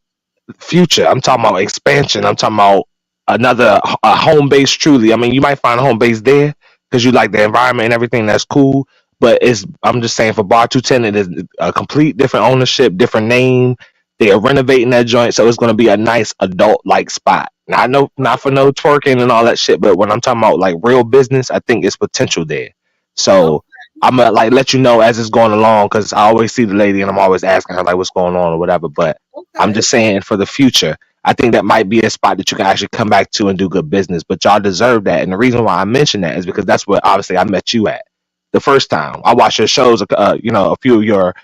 future. I'm talking about expansion. I'm talking about another a home base. Truly, I mean, you might find a home base there because you like the environment and everything. That's cool. But I'm just saying for Bar 210, it is a complete different ownership, different name. They are renovating that joint, so it's going to be a nice adult like spot. Now, I know not for no twerking and all that shit, but when I'm talking about like real business, I think it's potential there. So I'm gonna like let you know as it's going along because I always see the lady and I'm always asking her like what's going on or whatever. But I'm okay. just saying for the future, I think that might be a spot that you can actually come back to and do good business. But y'all deserve that, and the reason why I mention that is because that's where obviously I met you at the first time. I watched your shows, a few of your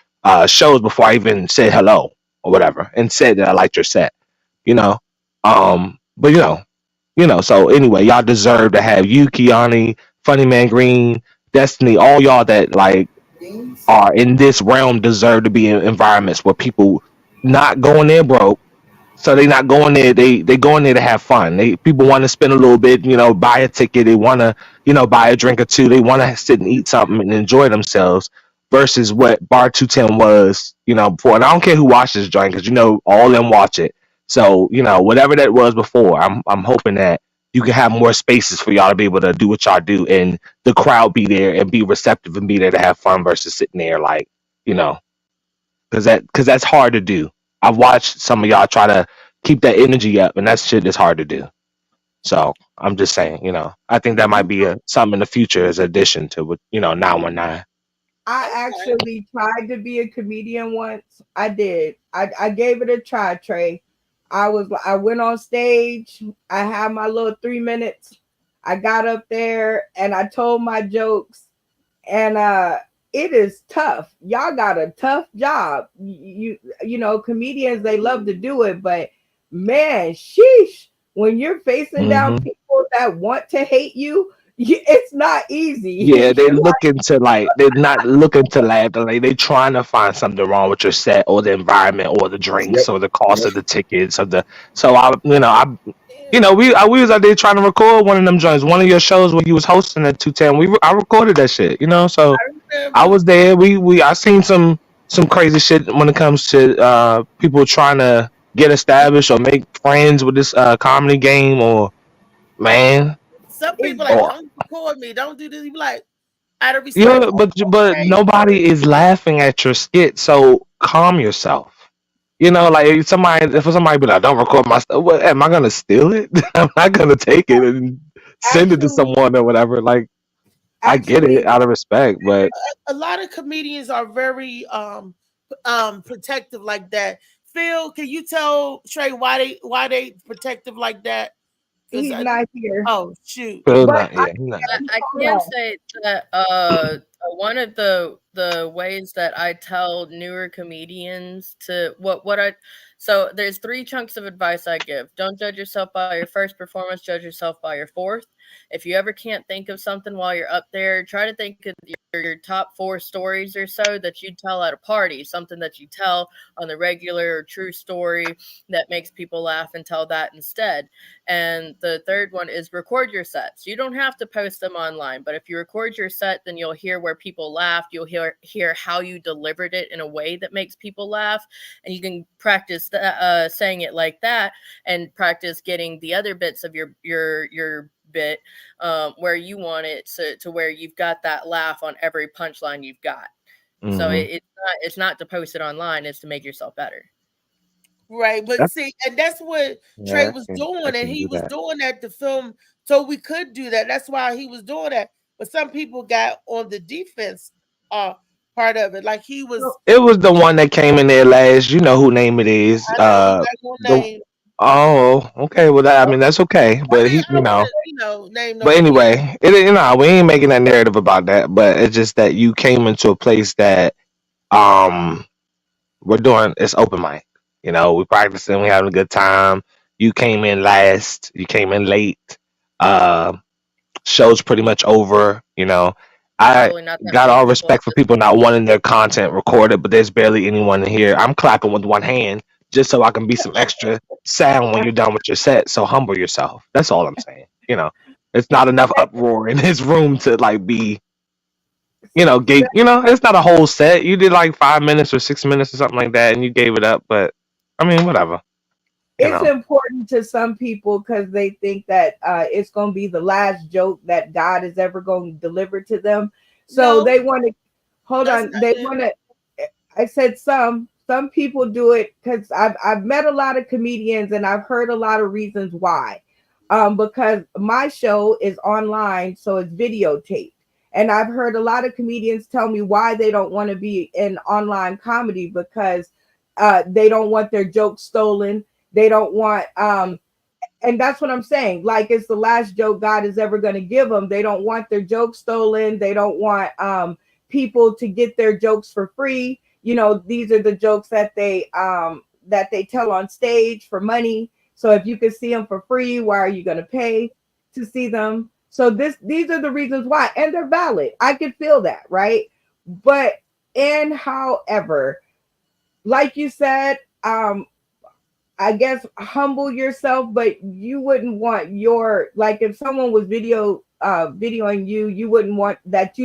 shows before I even said hello or whatever, and said that I liked your set. You know, but So anyway, y'all deserve to have you, Kiani, Funny Man Green, Destiny, all y'all that like are in this realm deserve to be in environments where people not going there broke. So they not going there. They going there to have fun. People want to spend a little bit, buy a ticket. They want to, buy a drink or two. They want to sit and eat something and enjoy themselves. Versus what Bar 210 was, before. And I don't care who watches this joint because all of them watch it. So whatever that was before, I'm hoping that you can have more spaces for y'all to be able to do what y'all do and the crowd be there and be receptive and be there to have fun versus sitting there like, because that's hard to do. I've watched some of y'all try to keep that energy up, and that shit is hard to do. So I'm just saying, I think that might be something in the future as addition to what 919. I actually tried to be a comedian once. I did. I gave it a try, Trey. I went on stage. I had my little 3 minutes. I got up there and I told my jokes. And it is tough. Y'all got a tough job. Comedians, they love to do it, but man, sheesh, when you're facing down people that want to hate you, it's not easy. Yeah, they're not looking to laugh. Like they trying to find something wrong with your set or the environment or the drinks or the cost of the tickets or the. So we was out there trying to record one of them joints, one of your shows where you was hosting at 210. I recorded that shit, so I was there. I seen some crazy shit when it comes to people trying to get established or make friends with this comedy game or man. Some people don't record me, don't do this. You be like, out of respect. Yeah, but nobody is laughing at your skit, so calm yourself. Like if somebody be like, "Don't record my stuff," what am I gonna steal it? I'm not gonna take it and send it to someone or whatever. Like, I get it out of respect, but a lot of comedians are very protective like that. Phil, can you tell Trey why they protective like that? He's not here. Oh shoot! I can say that one of the ways that I tell newer comedians to so there's 3 chunks of advice I give. Don't judge yourself by your first performance, judge yourself by your 4th. If you ever can't think of something while you're up there, try to think of your top 4 stories or so that you tell at a party, something that you tell on the regular or true story that makes people laugh, and tell that instead. And the 3rd one is record your sets. You don't have to post them online, but if you record your set, then you'll hear where people laughed. You'll hear how you delivered it in a way that makes people laugh, and you can practice saying it like that and practice getting the other bits of your bit where you want it to where you've got that laugh on every punchline you've got. So it's not to post it online, it's to make yourself better. Right, but see, and that's what Trey was doing, and he was doing that to film, so we could do that. That's why he was doing that. But some people got on the defense part of it, like he was. It was the one that came in there last. You know who name it is. Oh, okay. Well, that's okay. But But anyway, we ain't making that narrative about that. But it's just that you came into a place that we're doing. It's open mic. We practicing. We having a good time. You came in last. You came in late. Show's pretty much over. I got all respect for people not wanting their content recorded, but there's barely anyone here. I'm clapping with one hand just so I can be some extra sound when you're done with your set. So humble yourself. That's all I'm saying. It's not enough uproar in this room to be, it's not a whole set. You did 5 minutes or 6 minutes or something like that, and you gave it up. But whatever. It's important to some people because they think that it's going to be the last joke that God is ever going to deliver to them. So they want to hold on. They want to. I said some people do it because I've met a lot of comedians and I've heard a lot of reasons why. Because my show is online, so it's videotaped. And I've heard a lot of comedians tell me why they don't want to be in online comedy because they don't want their jokes stolen. They don't want, and that's what I'm saying. It's the last joke God is ever going to give them. They don't want their jokes stolen. They don't want people to get their jokes for free. These are the jokes that they tell on stage for money. So if you can see them for free, why are you going to pay to see them? So these are the reasons why, and they're valid. I could feel that, right? But however, like you said, I guess humble yourself, but you wouldn't want if someone was videoing you, you wouldn't want that.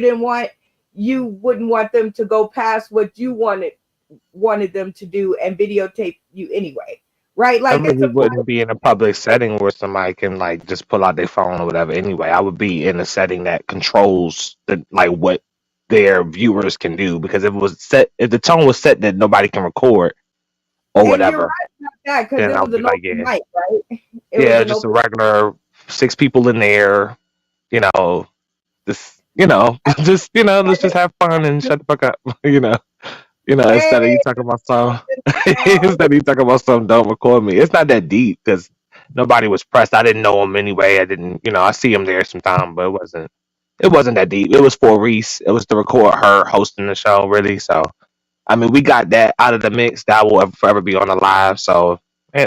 You wouldn't want them to go past what you wanted them to do and videotape you anyway, right? It wouldn't be in a public setting where somebody can just pull out their phone or whatever. Anyway, I would be in a setting that controls what their viewers can do, because if the tone was set that nobody can record or whatever. You're right about that, because it was an open mic, right? Just a regular 6 people in there, you know, just let's just have fun and shut the fuck up, instead of you Hey, talking about some instead of you talking about some don't record me. It's not that deep because nobody was pressed. I didn't know him anyway. I didn't, I see him there sometime, but it wasn't that deep. It was for Reese. It was to record her hosting the show, really. So I mean, we got that out of the mix. That will forever be on the live. So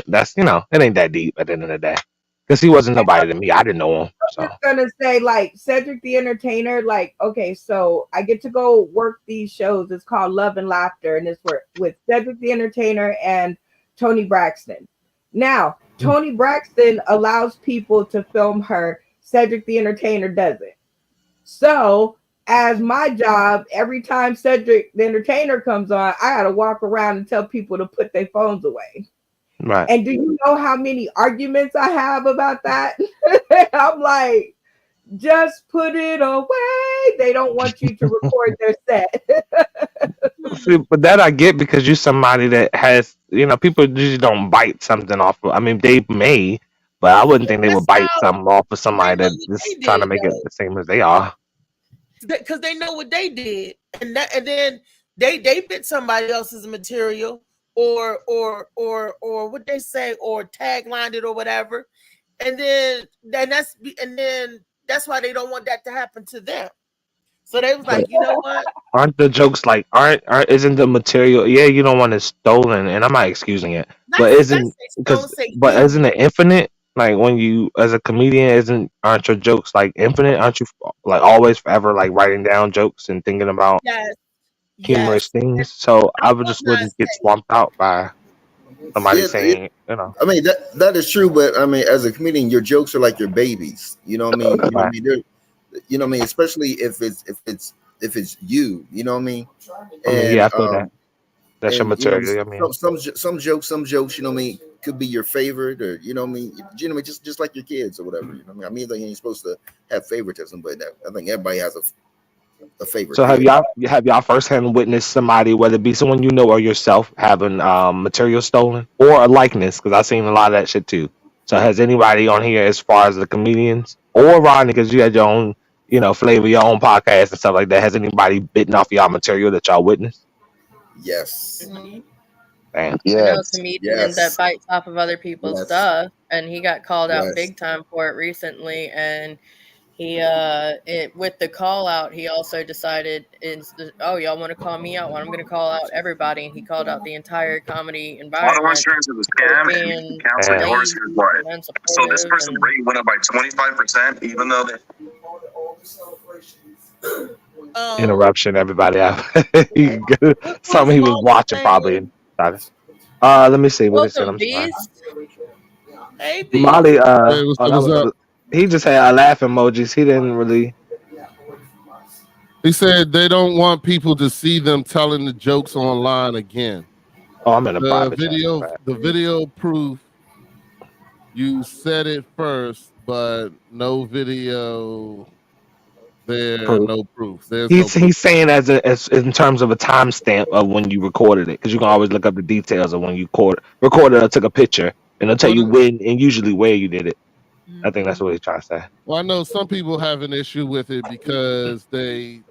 that's it ain't that deep at the end of the day. Because he wasn't nobody to me. I didn't know him. So just gonna say, like, Cedric the Entertainer, like, okay, so I get to go work these shows. It's called Love and Laughter, and it's with Cedric the Entertainer and Tony Braxton. Now, Tony Braxton allows people to film her. Cedric the Entertainer doesn't. So, as my job, every time Cedric the Entertainer comes on, I gotta walk around and tell people to put their phones away. right. And do you know how many arguments I have about that? I'm like, just put it away. They don't want you to record their set. See, but that I get because you're somebody that has, people usually don't bite something off of. I mean, they may, but I wouldn't think they would That's bite how something off of they somebody know that what is they trying to did make it though, the same as they are. because they know what they did, and then they bit somebody else's material, or what they say, or taglined it or whatever, and then that's why they don't want that to happen to them. So they was But like, you know what? aren't the jokes like aren't isn't the material? Yeah, you don't want it stolen, and I'm not excusing it, but Let's isn't say because don't say but you. isn't it infinite? Like when you as a comedian, aren't your jokes like infinite? Aren't you like always forever like writing down jokes and thinking about Yes, humorous yes. things? So I I would was just not wouldn't get saying. swamped out by somebody Yeah, saying, I mean that is true, but I mean, as a comedian, your jokes are like your babies. You know what I mean? You know what I right. mean? You know what I mean? Especially if it's you. You know what I mean? I mean, yeah, And I feel that. That's your and you know, material. I mean, some jokes, you know what I mean, could be your favorite, or you know what I mean, just like your kids or whatever. You know what I mean? They ain't supposed to have favoritism, but I think everybody has a favorite so have kid. y'all firsthand witnessed somebody, whether it be someone you know or yourself, having material stolen or a likeness? Because I've seen a lot of that shit too. So has anybody on here, as far as the comedians or Rodney, because you had your own, flavor, your own podcast and stuff like that, has anybody bitten off y'all material that y'all witnessed? Yes, Mhm. Damn. I know a Yes. comedian that yes, bites off of other people's yes, stuff, and he got called out yes. big time for it recently. And he, with the call out, he also decided, oh, y'all want to call me out? Well, I'm going to call out everybody. And he called out the entire comedy Auto environment insurance is a for scam and you can being cancel it, Damn. or lazy here's why. and So this unsupportive. person And rate went up by 25%, even though they Um, Interruption, everybody. what's Something he was Molly watching probably. saying? And decided. Let me see what he said. welcome, I'm sorry. Beast. Hey, Beast. Molly, Hey, what's oh, up? that What's was up? he just had a laugh emojis. He didn't really. He said they don't want people to see them telling the jokes online again. Oh, I'm in a The private chat. video, Right. the video proof you said it first, but no video there, Proof. no proof. There's no proof. He's saying as in terms of a timestamp of when you recorded it, because you can always look up the details of when you recorded or took a picture, and it'll tell you Well, when and usually where you did it. I think that's what he's trying to say. I know some people have an issue with it because they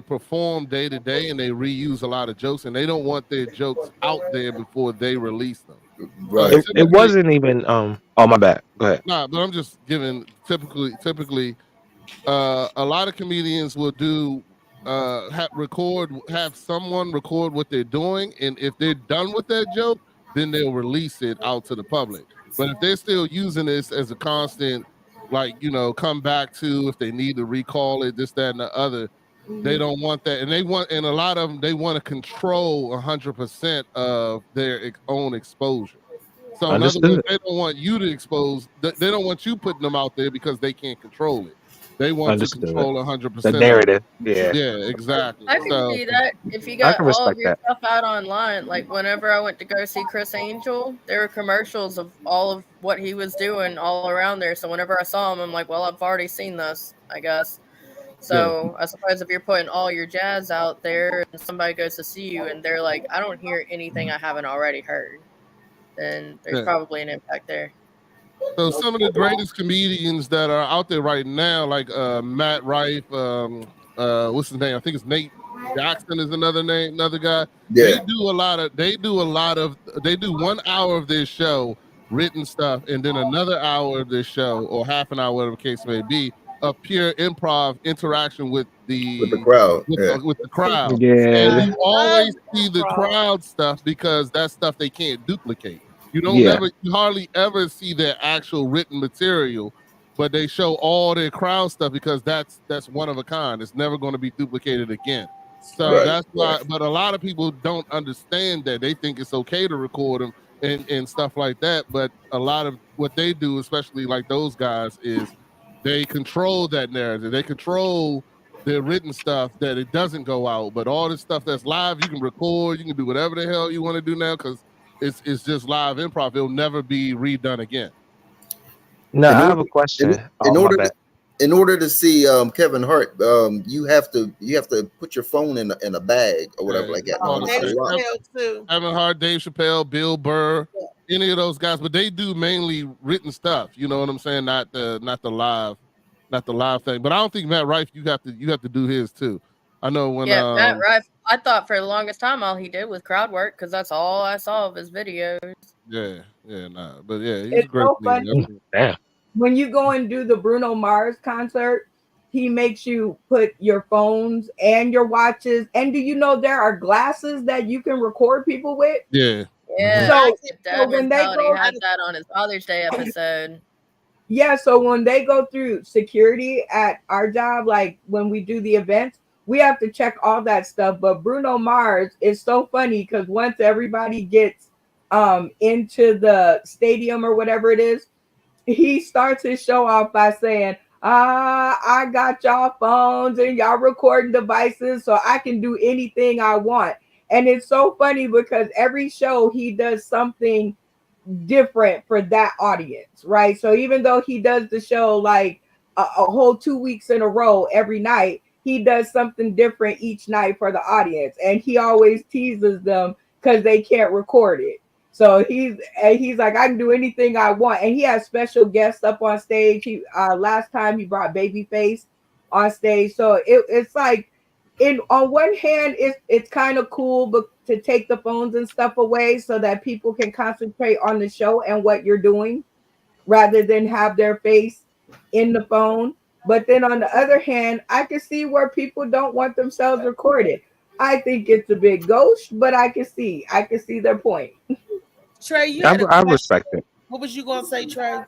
perform day to day and they reuse a lot of jokes, and they don't want their jokes out there before they release them. Right. It wasn't even. Oh, my bad. Go ahead. Nah, but I'm just giving typically a lot of comedians will do have someone record what they're doing, and if they're done with that joke, then they'll release it out to the public. But if they're still using this as a constant, like, come back to, if they need to recall it, this, that, and the other, they don't want that. And a lot of them, they want to control 100% of their own exposure. So in other words, Understood. they don't want you to expose. They don't want you putting them out there because they can't control it. They want to Understood. control The 100% of it. narrative. Yeah, Yeah, exactly. I can So see that if you I got can all of respect your that. stuff out online. Like whenever I went to go see Chris Angel, there were commercials of all of what he was doing all around there. So whenever I saw him, I'm like, well, I've already seen this, I guess. So I suppose if you're putting all your jazz out there and somebody goes to see you and they're like, I don't hear anything I haven't already heard, then there's Yeah. probably an impact there. So some of the greatest comedians that are out there right now, like Matt Rife, what's his name? I think it's Nate Jackson is another guy. Yeah. They do 1 hour of their show, written stuff, and then another hour of their show, or half an hour, whatever the case may be, of pure improv interaction with the crowd. with the crowd. Yeah. And you always see the crowd stuff because that's stuff they can't duplicate. You don't you hardly ever see their actual written material, but they show all their crowd stuff because that's one of a kind. It's never going to be duplicated again. So that's why, but a lot of people don't understand that. They think it's okay to record them and stuff like that. But a lot of what they do, especially like those guys, is they control that narrative. They control their written stuff that it doesn't go out. But all this stuff that's live, you can record, you can do whatever the hell you want to do now because it's just live improv. It'll never be redone again. No, I have a question. In order to see Kevin Hart, you have to put your phone in a bag or whatever like that. Kevin Hart, Dave Chappelle, Bill Burr, any of those guys, but they do mainly written stuff. You know what I'm saying? Not the live thing. But I don't think Matt Rife, you have to do his too. I know when Matt Rife, I thought for the longest time all he did was crowd work because that's all I saw of his videos. But he's It's great. so funny. Damn. When you go and do the Bruno Mars concert, he makes you put your phones and your watches. And do you know there are glasses that you can record people with? Yeah. Yeah. So when they had that on his Father's Day episode. Yeah, so when they go through security at our job, like when we do the events, we have to check all that stuff. But Bruno Mars is so funny because once everybody gets into the stadium or whatever it is, he starts his show off by saying, I got y'all phones and y'all recording devices so I can do anything I want. And it's so funny because every show he does something different for that audience, right? So even though he does the show like a whole 2 weeks in a row every night, he does something different each night for the audience. And he always teases them because they can't record it. So he's like, I can do anything I want. And he has special guests up on stage. He last time he brought Babyface on stage. So it's like, on one hand, it's kind of cool but to take the phones and stuff away so that people can concentrate on the show and what you're doing rather than have their face in the phone. But then on the other hand, I can see where people don't want themselves recorded. I think it's a big ghost, but I can see their point. Trey, I respect it. What was you gonna say, Trey?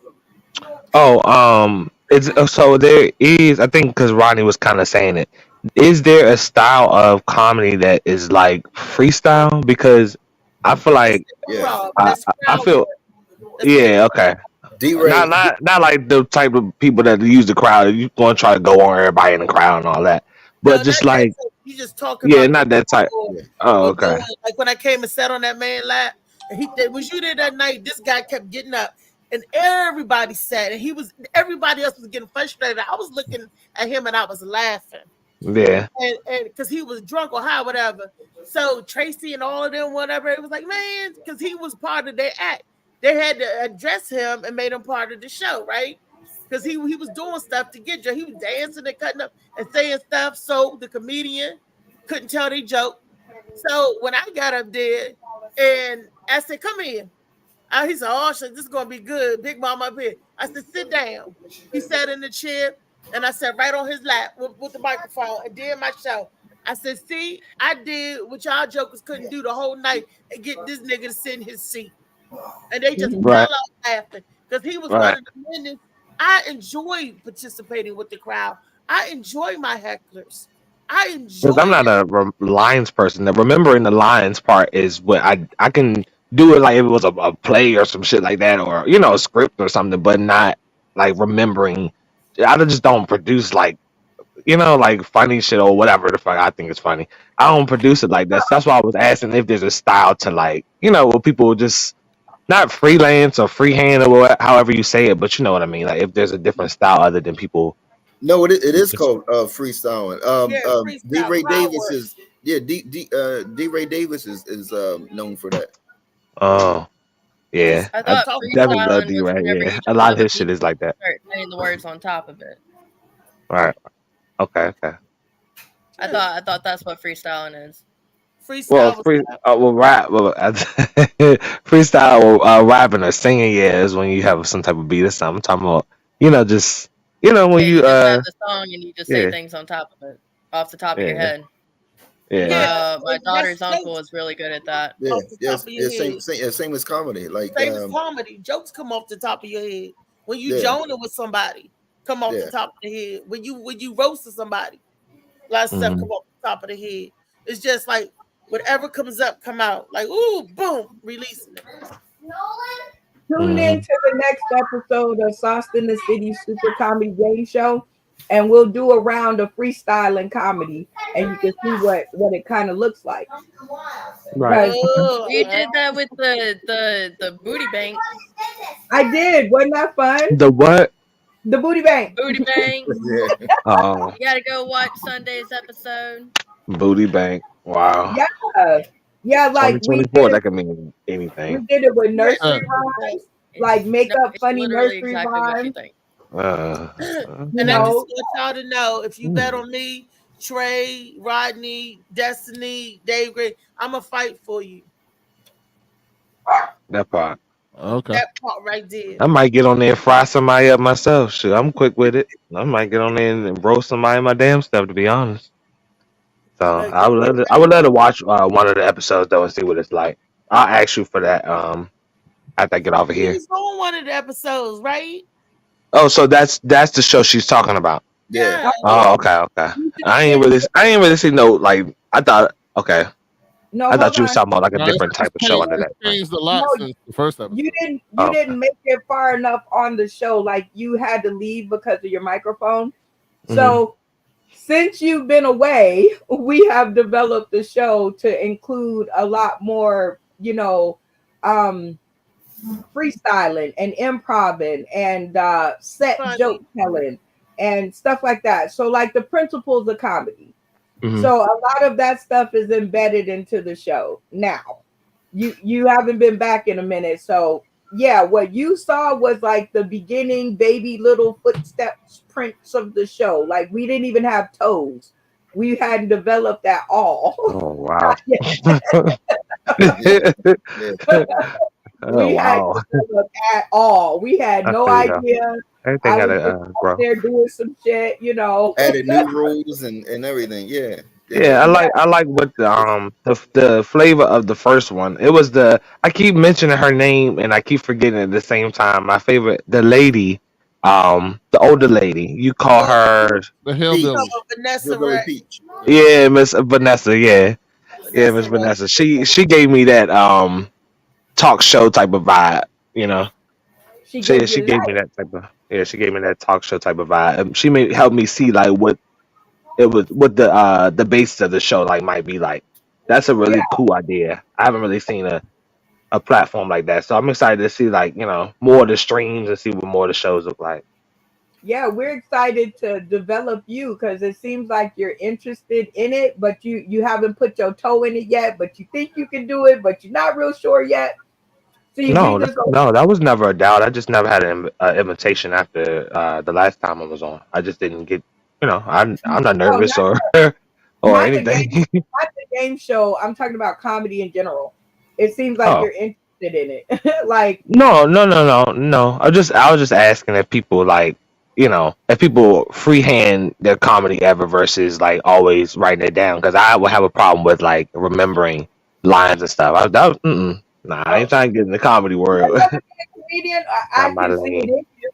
It's so there is, I think, because Ronnie was kind of saying it. Is there a style of comedy that is like freestyle? Because I feel like I feel okay. Not like the type of people that use the crowd. You going to try to go on everybody in the crowd and all that, but just like you just talking. Yeah, not that type. Oh, okay. Like when I came and sat on that man lap, and was you there that night? This guy kept getting up, and everybody sat, and everybody else was getting frustrated. I was looking at him and I was laughing. Yeah, and because he was drunk or high, whatever. So Tracy and all of them, whatever, it was like, man, because he was part of their act. They had to address him and made him part of the show, right? Because he was doing stuff to get you. He was dancing and cutting up and saying stuff. So the comedian couldn't tell their joke. So when I got up there and I said, come in. He said, oh, shit, this is going to be good. Big Mama up here. I said, sit down. He sat in the chair. And I sat right on his lap with the microphone and did my show. I said, see, I did what y'all jokers couldn't do the whole night and get this nigga to sit in his seat. And they just fell out laughing because he was one of the men. I enjoy participating with the crowd. I enjoy my hecklers. Because I'm not a lines person. The remembering the lines part is what I can do it like if it was a play or some shit like that, or a script or something, but not like remembering. I just don't produce like funny shit or whatever the fuck I think is funny. I don't produce it like that. That's why I was asking if there's a style to like, where people just not freelance or freehand or however you say it, but you know what I mean. Like if there's a different style other than people. No, it is called freestyling. D-Ray Davis is D-Ray Davis is known for that. Oh. Yeah, I I thought definitely love freestyling D was Ray. whenever Yeah, you a just lot have of a his beat shit is like that. and start saying the words on top of it. Right. Okay. I thought that's what freestyling is. Well, Freestyle was rap. Well, freestyle, rapping or singing. Yeah, is when you have some type of beat or something. I'm talking about, just when Yeah, you you just have the song and you just say yeah, things on top of it, off the top of your yeah, head. yeah. My that's daughter's uncle jokes is really good at that. Yeah, off the top yes, of your head. same as comedy. Like, Same as comedy. Jokes come off the top of your head. When you yeah, Jonah with somebody, come off the yeah, top of the head. When you roasted somebody, a lot of stuff Mhm. come off the top of the head. It's just like whatever comes up, come out. Like, ooh, boom, releasing it. Tune Mhm. in to the next episode of Sauce in the City Super Comedy Game Show, and we'll do a round of freestyling comedy, and you can see what it kind of looks like. Right. Oh, You did that with the booty bank. I did. Wasn't that fun? The what? The booty bank. Booty bank. yeah. Oh, You gotta go watch Sunday's episode. booty bank. Wow. Yeah, like we 2024. did That it. could mean We anything. did it with Yeah. nursery rhymes, like make No, up it's funny literally nursery exactly what you rhymes. think. Uh, You And I just know, want y'all to know, if you bet on me, Trey, Rodney, Destiny, Dave Gray, I'm going to fight for you. that part. Okay. That part right there. I might get on there and fry somebody up myself. Shit, I'm quick with it. I might get on there and roast somebody in my damn stuff, to be honest. So I would let her watch one of the episodes though and see what it's like. I'll ask you for that after I get off of He here. was on one of the episodes, right? Oh, so that's the show she's talking about. Yeah. Oh, okay. I ain't really see no like. I thought okay. no, I thought hold you was on. talking about like a No, different type of show under it's that. changed a lot No, since the first episode. You didn't Oh, make it far enough on the show. Like you had to leave because of your microphone. Mm-hmm. So since you've been away, we have developed the show to include a lot more, freestyling and improvising and set Funny. joke telling and stuff like that. So like the principles of comedy. Mhm. So a lot of that stuff is embedded into the show. Now, you haven't been back in a minute, so yeah, what you saw was like the beginning baby little footsteps prints of the show. Like we didn't even have toes. We hadn't developed at all. Oh wow. Oh We hadn't wow. developed at all. We had I no feel ya. idea. Everything I got was to just grow. out there doing some shit, Added new rules and everything. Yeah. Yeah, I like what the flavor of the first one. It was I keep mentioning her name and I keep forgetting at the same time. My favorite, the lady, the older lady. You call her The hillbilly. Vanessa, Hillbilly right? Peach. yeah, Miss Vanessa. Yeah, Miss Vanessa. She gave me that talk show type of vibe. she She gave you gave me that type of she gave me that talk show type of vibe. She made help me see like what the basis of the show like might be like. That's a really cool idea. I haven't really seen a platform like that, so I'm excited to see like more of the streams and see what more of the shows look like. Yeah, we're excited to develop you because it seems like you're interested in it, but you haven't put your toe in it yet, but you think you can do it, but you're not real sure yet. See, No, that was never a doubt. I just never had an invitation after the last time I was on. I just didn't get. I'm not nervous or not the anything. not the game show. I'm talking about comedy in general. It seems like Oh. you're interested in it. Like No. I was just asking if people like, if people freehand their comedy ever versus like always writing it down, because I would have a problem with like remembering lines and stuff. I ain't trying to get in the comedy world. comedian, I Not my can see lane. it in you.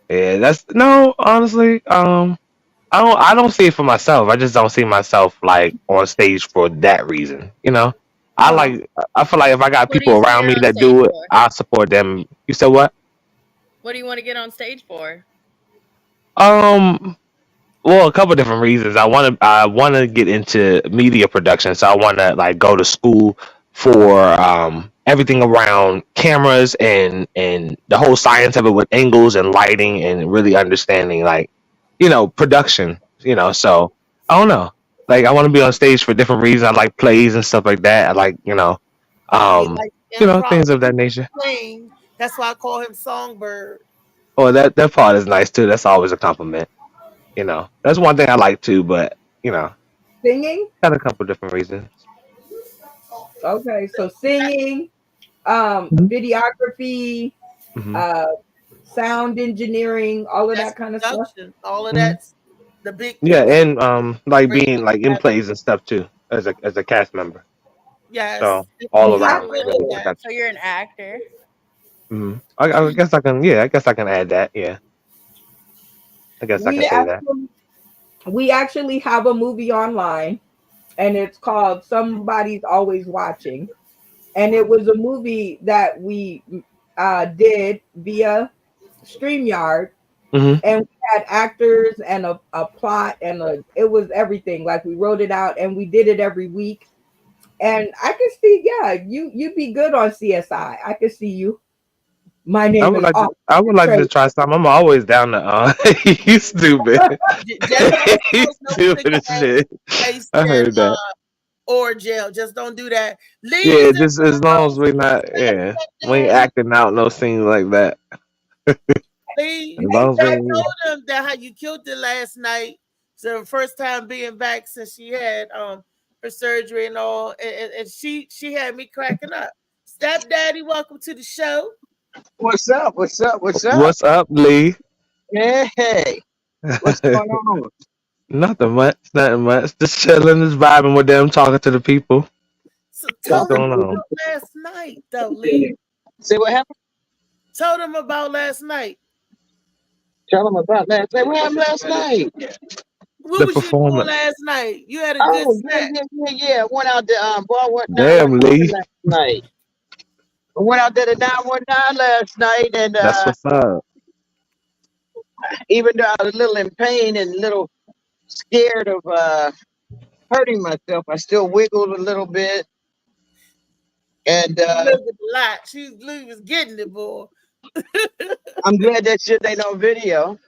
Yeah, that's no. Honestly, I don't see it for myself. I just don't see myself like on stage for that reason. I feel like if I got What do people you see around her me on that stage do it, for? I'll support them. You said what? What do you want to get on stage for? Well, a couple different reasons. I want to get into media production, so I want to like go to school for everything around cameras and the whole science of it with angles and lighting and really understanding like production. So I don't know. Like I want to be on stage for different reasons. I like plays and stuff like that. I like You like you know, things of that nature. sing. That's why I call him Songbird. Oh, that part is nice too. That's always a compliment. You know, that's one thing I like too. But you know, Singing? got a couple different reasons. Okay, so singing, Mhm. videography, Mhm. sound engineering, all of That's that kind of stuff. production. All of Mhm. that's the big Yeah, things. and like Bring being it like in together. plays and stuff too as a cast member. Yes. So all We around. Good actually, at I that. got So you're an actor. you. I guess I can. Yeah, I guess I can add that. Yeah, I guess I can we say that. actually, we actually have a movie online, and it's called Somebody's Always Watching, and it was a movie that we did via StreamYard, Hmm. and we had actors and a plot and it was everything. Like we wrote it out and we did it every week. And I can see, yeah, you'd be good on CSI. I can see you. My name is Officer I would like to Trey. try some. I'm always down to. You stupid. Just don't You post no stupid as picture shit. based I in heard that. or jail. Just don't do that. Yeah, Ladies and just as long as gentlemen, we not. Yeah, we ain't Daddy, acting out no scene like that. Lee, As long as I we. told him that how you killed it last night. So the first time being back since she had her surgery and all, and she had me cracking up. Stepdaddy, welcome to the show. What's up? What's up? What's up? What's up, Lee? Hey, what's going on? Nothing much. Nothing much. Just chilling, just vibing with them, talking to the people. So tell What's them going on? about last night, though, Lee. Say what happened? Tell them about last night. Tell them about last night. What happened last night? What The was you doing performance. last night? You had a good Oh, set. yeah. Went out to bar 119 Damn, Lee. last night. I went out there to 919 last night, and That's what's up. even though I was a little in pain and a little scared of hurting myself, I still wiggled a little bit. And Look at the lot. Lee was getting it, boy. I'm glad that shit ain't on video.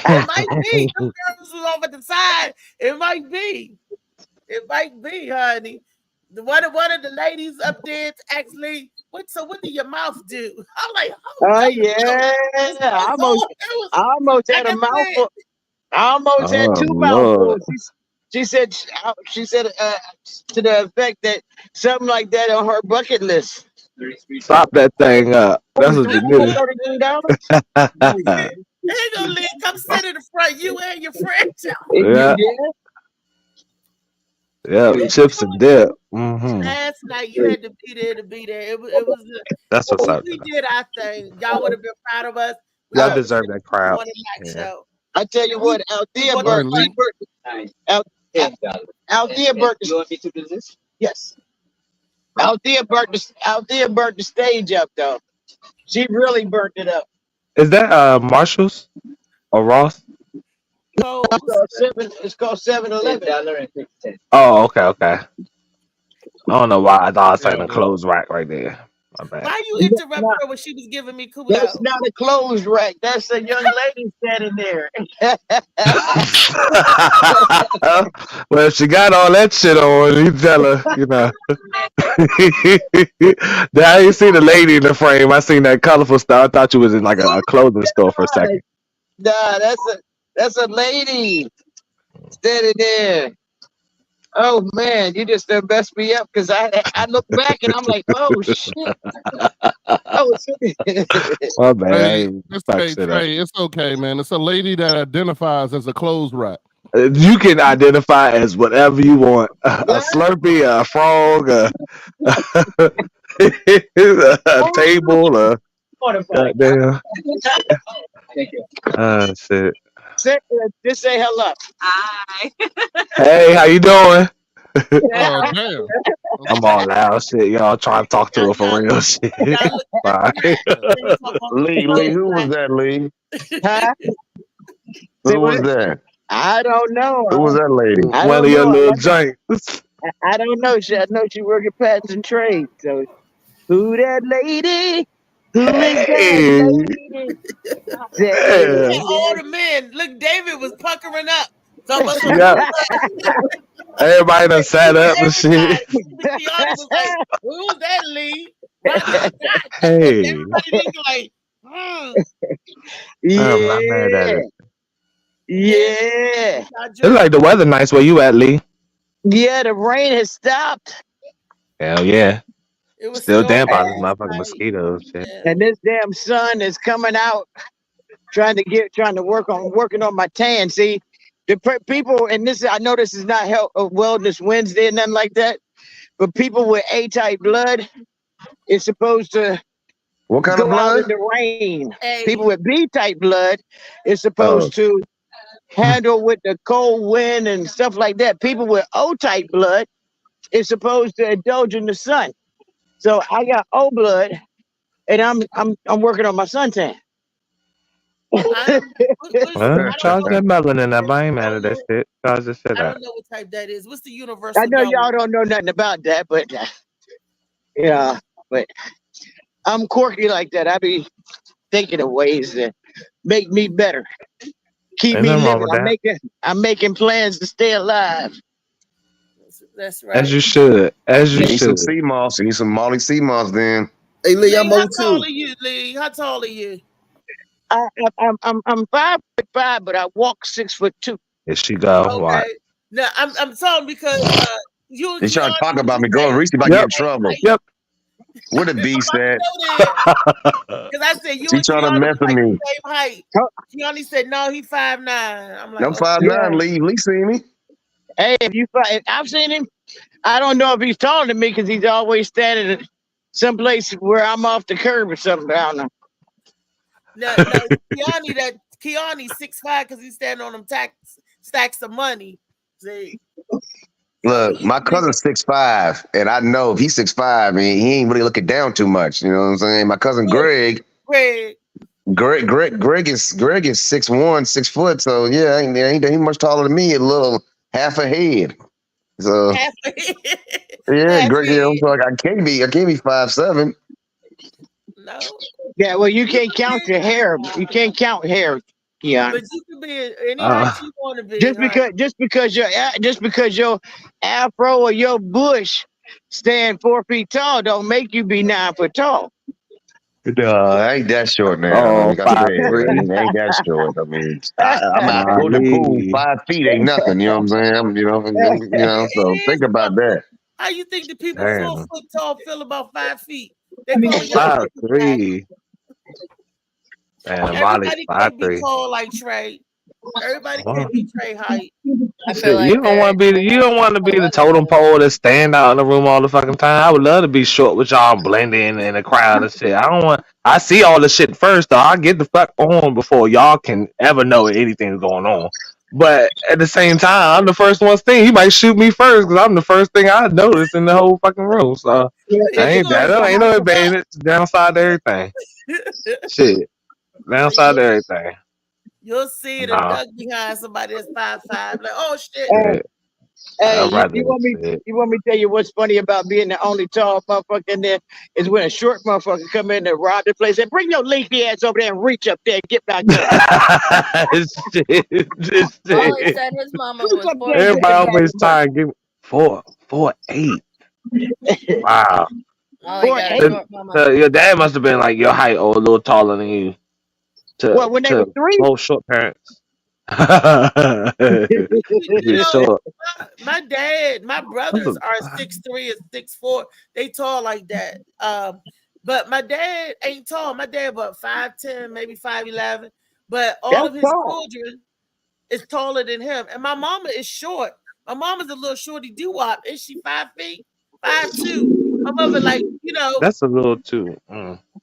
It might be. Them girls was off at the side. It might be. It might be, honey. One of the ladies up there actually. What did your mouth do? I'm like, Oh yeah, I almost had a mouthful. I almost had two mouthfuls. She said to the effect that something like that on her bucket list. Stop that thing up. That's what you do. Hey, go, Lee. Come sit in the front. You and your friend. Yeah. Yeah, chips and dip. Mm-hmm. Last night you had to be there to be there. It was. That's what's up. We did our thing. Y'all would have been proud of us. Y'all deserve that crowd. Yeah. I tell you what, Althea burnt. Althea burnt. You want me to do this? Yes. Althea burnt the stage up though. She really burnt it up. Is that Marshalls or Ross? It's called 7-Eleven. Oh, okay. I don't know why I thought I was saying a clothes rack right there. My bad. Why you interrupt her when she was giving me kudos? That's not a clothes rack. That's a young lady standing there. Well, if she got all that shit on, you tell her, you know. I ain't seen the lady in the frame. I seen that colorful stuff. I thought you was in like a clothing store for a second. Nah, that's a lady standing there. Oh man, you just done messed me up because I look back and I'm like, oh shit. My bad. Hey, it's okay, man. It's a lady that identifies as a clothes rack. You can identify as whatever you want. A Slurpee, a frog, a table, goddamn. Shit. Just say hello. Hi. Hey, how you doing? Oh, damn. I'm all loud shit. Y'all trying to talk to her for real shit. Bye. Lee, who was that, Lee? Huh? Who was that? I don't know. Who was that lady? One of your little joints. I don't know. I know she work at Patents and Trade. So who that lady? Who is that lady? All the men. Look, David was puckering up. Yeah. Everybody done sat up and shit. Everybody. Kiana was like, "Who's that, Lee?" Hey, Everybody looking like, I'm not mad at Yeah, it. yeah, It's like the weather nice where you at, Lee. yeah. The rain has stopped, Hell yeah. It was Still storming damp out this last motherfucking night. mosquitoes. Shit. Yeah. and this damn sun is coming out, trying to working on my tan. See, people, and this I know this is not Wellness Wednesday and nothing like that, but people with A-type blood is supposed to What kind of go out in blood? the rain. Hey, People with B-type blood is Oh, supposed to handle with the cold wind and stuff like that. People with O-type blood is supposed to indulge in the sun. So I got O blood, and I'm working on my suntan. I don't Well, charge know. that melanin up. I ain't I mad don't at that know. shit. Charge that shit I up. don't know what type that is. What's the I universal know y'all dose? don't know nothing about that, but yeah, but I'm quirky like that. I be thinking of ways to make me better, keep Ain't me nothing wrong living. with that. I'm making plans to stay alive. That's As right. you should. As you you need some should. sea moss. You need some Molly sea moss then. Hey Lee, Lee, I'm how 02. tall are you, Lee? How tall are you? I'm 5'5", but I walk 6'2". Here she go. Watch. Okay. No, I'm talking because you and They trying to Kiana talk was about the me. Go same. Reese about Y'all get Yep. in the same trouble. height. Yep. Where the beast at? Know that because I said you She and trying to Kiana mess was with like the me. same height. Kiana said no, he 5'9". I'm like, I'm okay. 5'9". Yeah. Lee seen me. Hey, if I've seen him, I don't know if he's taller than me because he's always standing at someplace where I'm off the curb or something. I don't know. No, Kiani 6'5" because he's standing on them stacks of money. See, so Look, my cousin's 6'5", and I know if he's 6'5", I mean, he ain't really looking down too much. You know what I'm saying? My cousin Greg Greg. Greg is 6'1", 6 foot. So yeah, he much taller than me. A little half a head. So Half yeah, half Greg. Yeah, I'm head. sorry, I can't be 5'7". No, Yeah, well, you you can't can count be, your hair. You can't count hair, Keon. but you can be any height you want to be. Just Honey. because your afro or your bush stand 4 feet tall don't make you be 9 foot tall. No, I ain't that short now. Oh, Like I said, 5'3". I ain't that short. I mean, I'm out there in the pool. Golly. 5 feet ain't nothing. You know what I'm saying? So It think is about that. How you think the people Damn. 4 foot tall feel about 5 feet? They calling y'all 5'3". Man, Molly's everybody can't be 5'3". tall like Trey. Everybody Wow. can't be Trey height. I feel Shit, like you don't want to be the totem pole that stand out in the room all the fucking time. I would love to be short with y'all and blend in the crowd and shit. I see all the shit first though. I get the fuck on before y'all can ever know anything's going on. But at the same time, I'm the first one seen. He might shoot me first because I'm the first thing I noticed in the whole fucking room. So ain't no advantage. Downside to everything. Shit. Downside to everything. You'll see it a duck behind somebody that's 5'5". Like, oh shit. Hey, you want me to tell you what's funny about being the only tall motherfucker in there is when a short motherfucker come in and rob the place and bring your leafy ass over there and reach up there and get back there. Molly said his mama was 4'8". Everybody always try and give 4'8". Wow. So your dad must have been like your height or a little taller than you. Well, when they were 3? Both short parents. Short. My dad, my brothers are 6'3" and 6'4". They tall like that. But my dad ain't tall. My dad about 5'10", maybe 5'11". But all of his children is taller than him. And my mama is short. My mama's a little shorty doo-wop. Is she 5 feet? 5'2". My mother, like, that's a little too.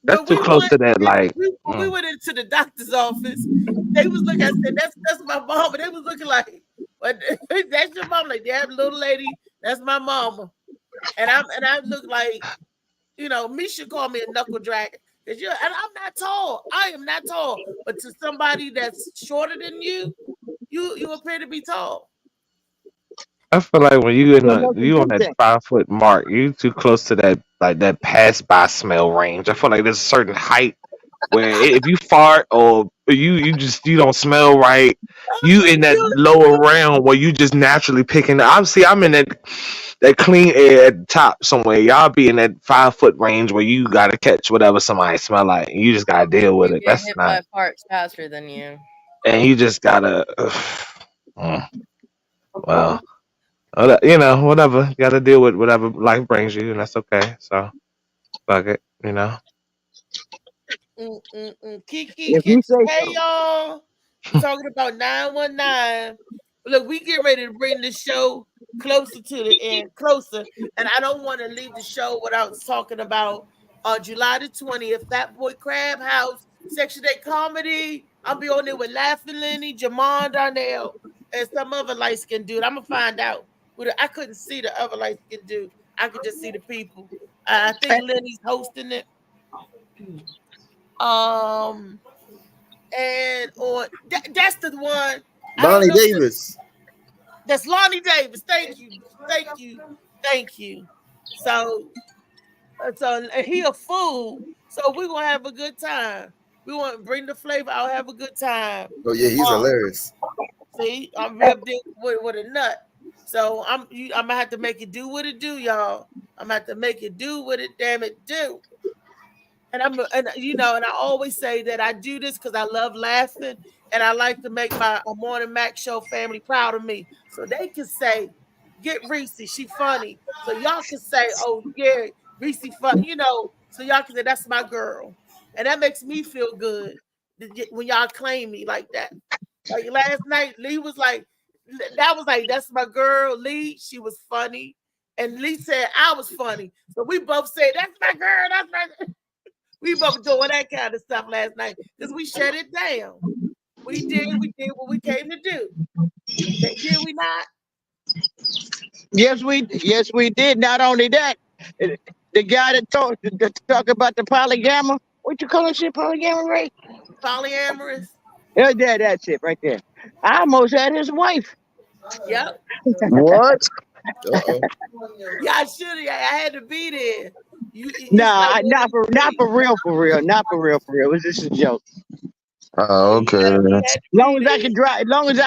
That's too close to that. Like when we went into the doctor's office, they was looking. I said, "That's my mama." They was looking like, "What? That's your mom?" Like, that little lady, that's my mama. And I look like, Misha called me a knuckle dragon. And I'm not tall. I am not tall. But to somebody that's shorter than you, you appear to be tall. I feel like when you on that 5 foot mark, you too close to that pass by smell range. I feel like there's a certain height where if you fart or you don't smell right, you in that lower realm where you just naturally picking. Obviously, I'm in that clean air at the top somewhere. Y'all be in that 5 foot range where you gotta catch whatever somebody smell like. You just gotta deal with You it. get That's hit not, by farts faster than you. and you just gotta. Well, whatever. You gotta deal with whatever life brings you, and that's okay. So, fuck it. Kiki, If you say hey so. y'all. We're talking about 919. Look, we get ready to bring the show closer to the end, closer. And I don't want to leave the show without talking about July the 20th, Fat Boy Crab House, Section 8 Comedy. I'll be on there with Laughing Lenny, Jamon Darnell, and some other light skinned dude. I'm going to find out. I couldn't see the other light skinned dude. I could just see the people. I think Lenny's hosting it. And on that's the one. Lonnie Davis. That's Lonnie Davis. Thank you. So he a fool. So we're gonna have a good time. We want to bring the flavor out, have a good time. Oh yeah, he's hilarious. See, I'm up there with a nut. So I'm gonna have to make it do what it do, y'all. I'm gonna have to make it do what it damn it do. And I always say that I do this because I love laughing and I like to make my Morning Mac Show family proud of me. So they can say, get Reese, she funny. So y'all can say, oh yeah, Reese funny, so y'all can say that's my girl. And that makes me feel good when y'all claim me like that. Like last night, Lee was like, that's my girl, Lee. She was funny. And Lee said I was funny. So we both said, that's my girl, that's my girl. We both doing that kind of stuff last night because we shut it down. We did what we came to do. Did we not? Yes, we did. Not only that, the guy that talk about the polygamma, what you call that shit, polygamma, Polyamorous. Yeah, that's it right there. I almost had his wife. Yep. What? Yeah, I should have. I had to be there. Nah, not for real. Not for real. It was just a joke. Oh, okay. As long as I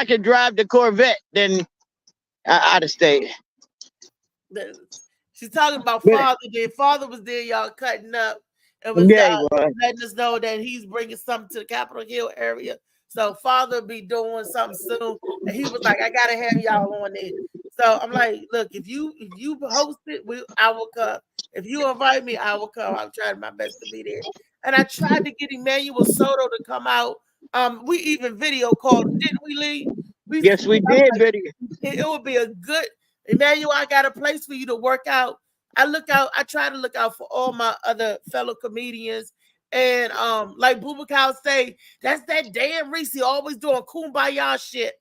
can drive the Corvette, then I'd have stayed. She's talking about Father Day. Father was there, y'all cutting up, and was letting us know that he's bringing something to the Capitol Hill area. So Father be doing something soon, and he was like, "I gotta have y'all on it." So I'm like, "Look, if you host it, I will come. If you invite me, I will come. I'm trying my best to be there." And I tried to get Emmanuel Soto to come out. We even video called him, didn't we, Lee? Yes, we did video. It would be a good Emmanuel. I got a place for you to work out. I try to look out for all my other fellow comedians. And like Bubakal say, that's that damn Reese always doing kumbaya shit.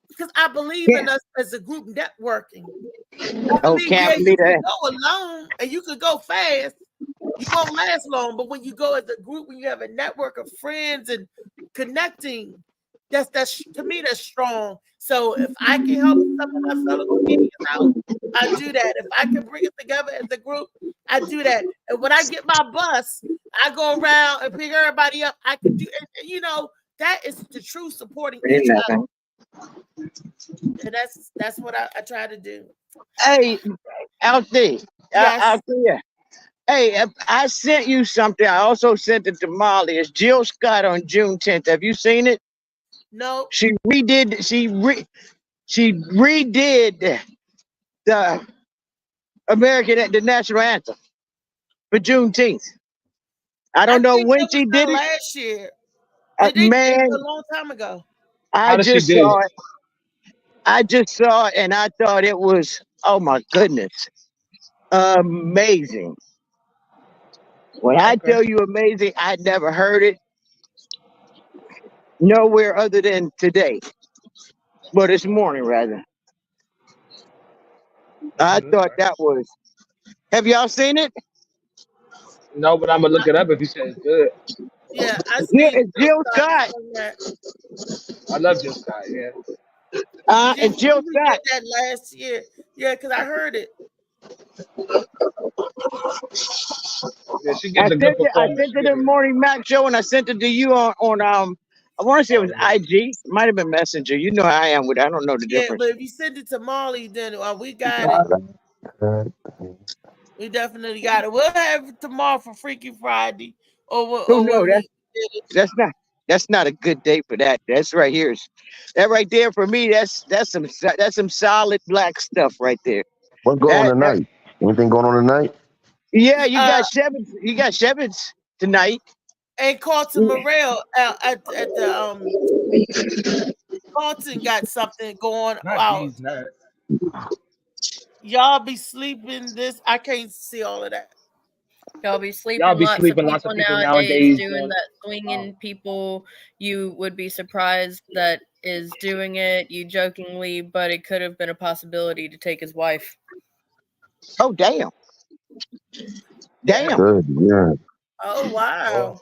Because I believe in us as a group networking. You can go alone and you can go fast. You won't last long, but when you go as a group, when you have a network of friends and connecting, that's to me that's strong. So if I can help some of my fellow comedians out, I do that. If I can bring it together as a group, I do that. And when I get my bus, I go around and pick everybody up. I can do, that is the true supporting each other. And that's what I try to do. Hey, out there. Hey, I sent you something. I also sent it to Molly. It's Jill Scott on June 10th. Have you seen it? No. She redid the the national anthem for Juneteenth. I don't know when she did it. Last year. They did it a long time ago. I just saw it and I thought it was, oh my goodness, amazing. When I tell you amazing, I never heard it nowhere other than today. Well, this morning, rather. I thought that was. Have y'all seen it? No, but I'm gonna look it up if you say it's good. Yeah, I see. It's Jill Scott. I love Jill Scott. Yeah. And Jill Scott. Did that last year. Yeah, because I heard it. Yeah, she I gives a sent good it. I performance. sent it to the Morning Mac show, and I sent it to you on I want to say it was IG. It might have been Messenger. You know how I am with it. I don't know the Yeah, difference. but if you send it to Molly, then we got it. God. We definitely got it. We'll have it tomorrow for Freaky Friday, or Oh no, when we that's not a good day for that. That's right here. That right there for me. That's some solid black stuff right there. What's going on That tonight? Anything going on tonight? yeah, you got Shevitz. You got Shevitz tonight. and Carlton Morrell at the Carlton got something going Not out. these nuts. Y'all be sleeping this. I can't see all of that. Y'all be sleeping. Y'all be Lots sleeping. of Lots people of people nowadays nowadays doing that swinging people. You would be surprised that is doing it. You jokingly, but it could have been a possibility to take his wife. Oh damn! Damn! Good, yeah. Oh wow!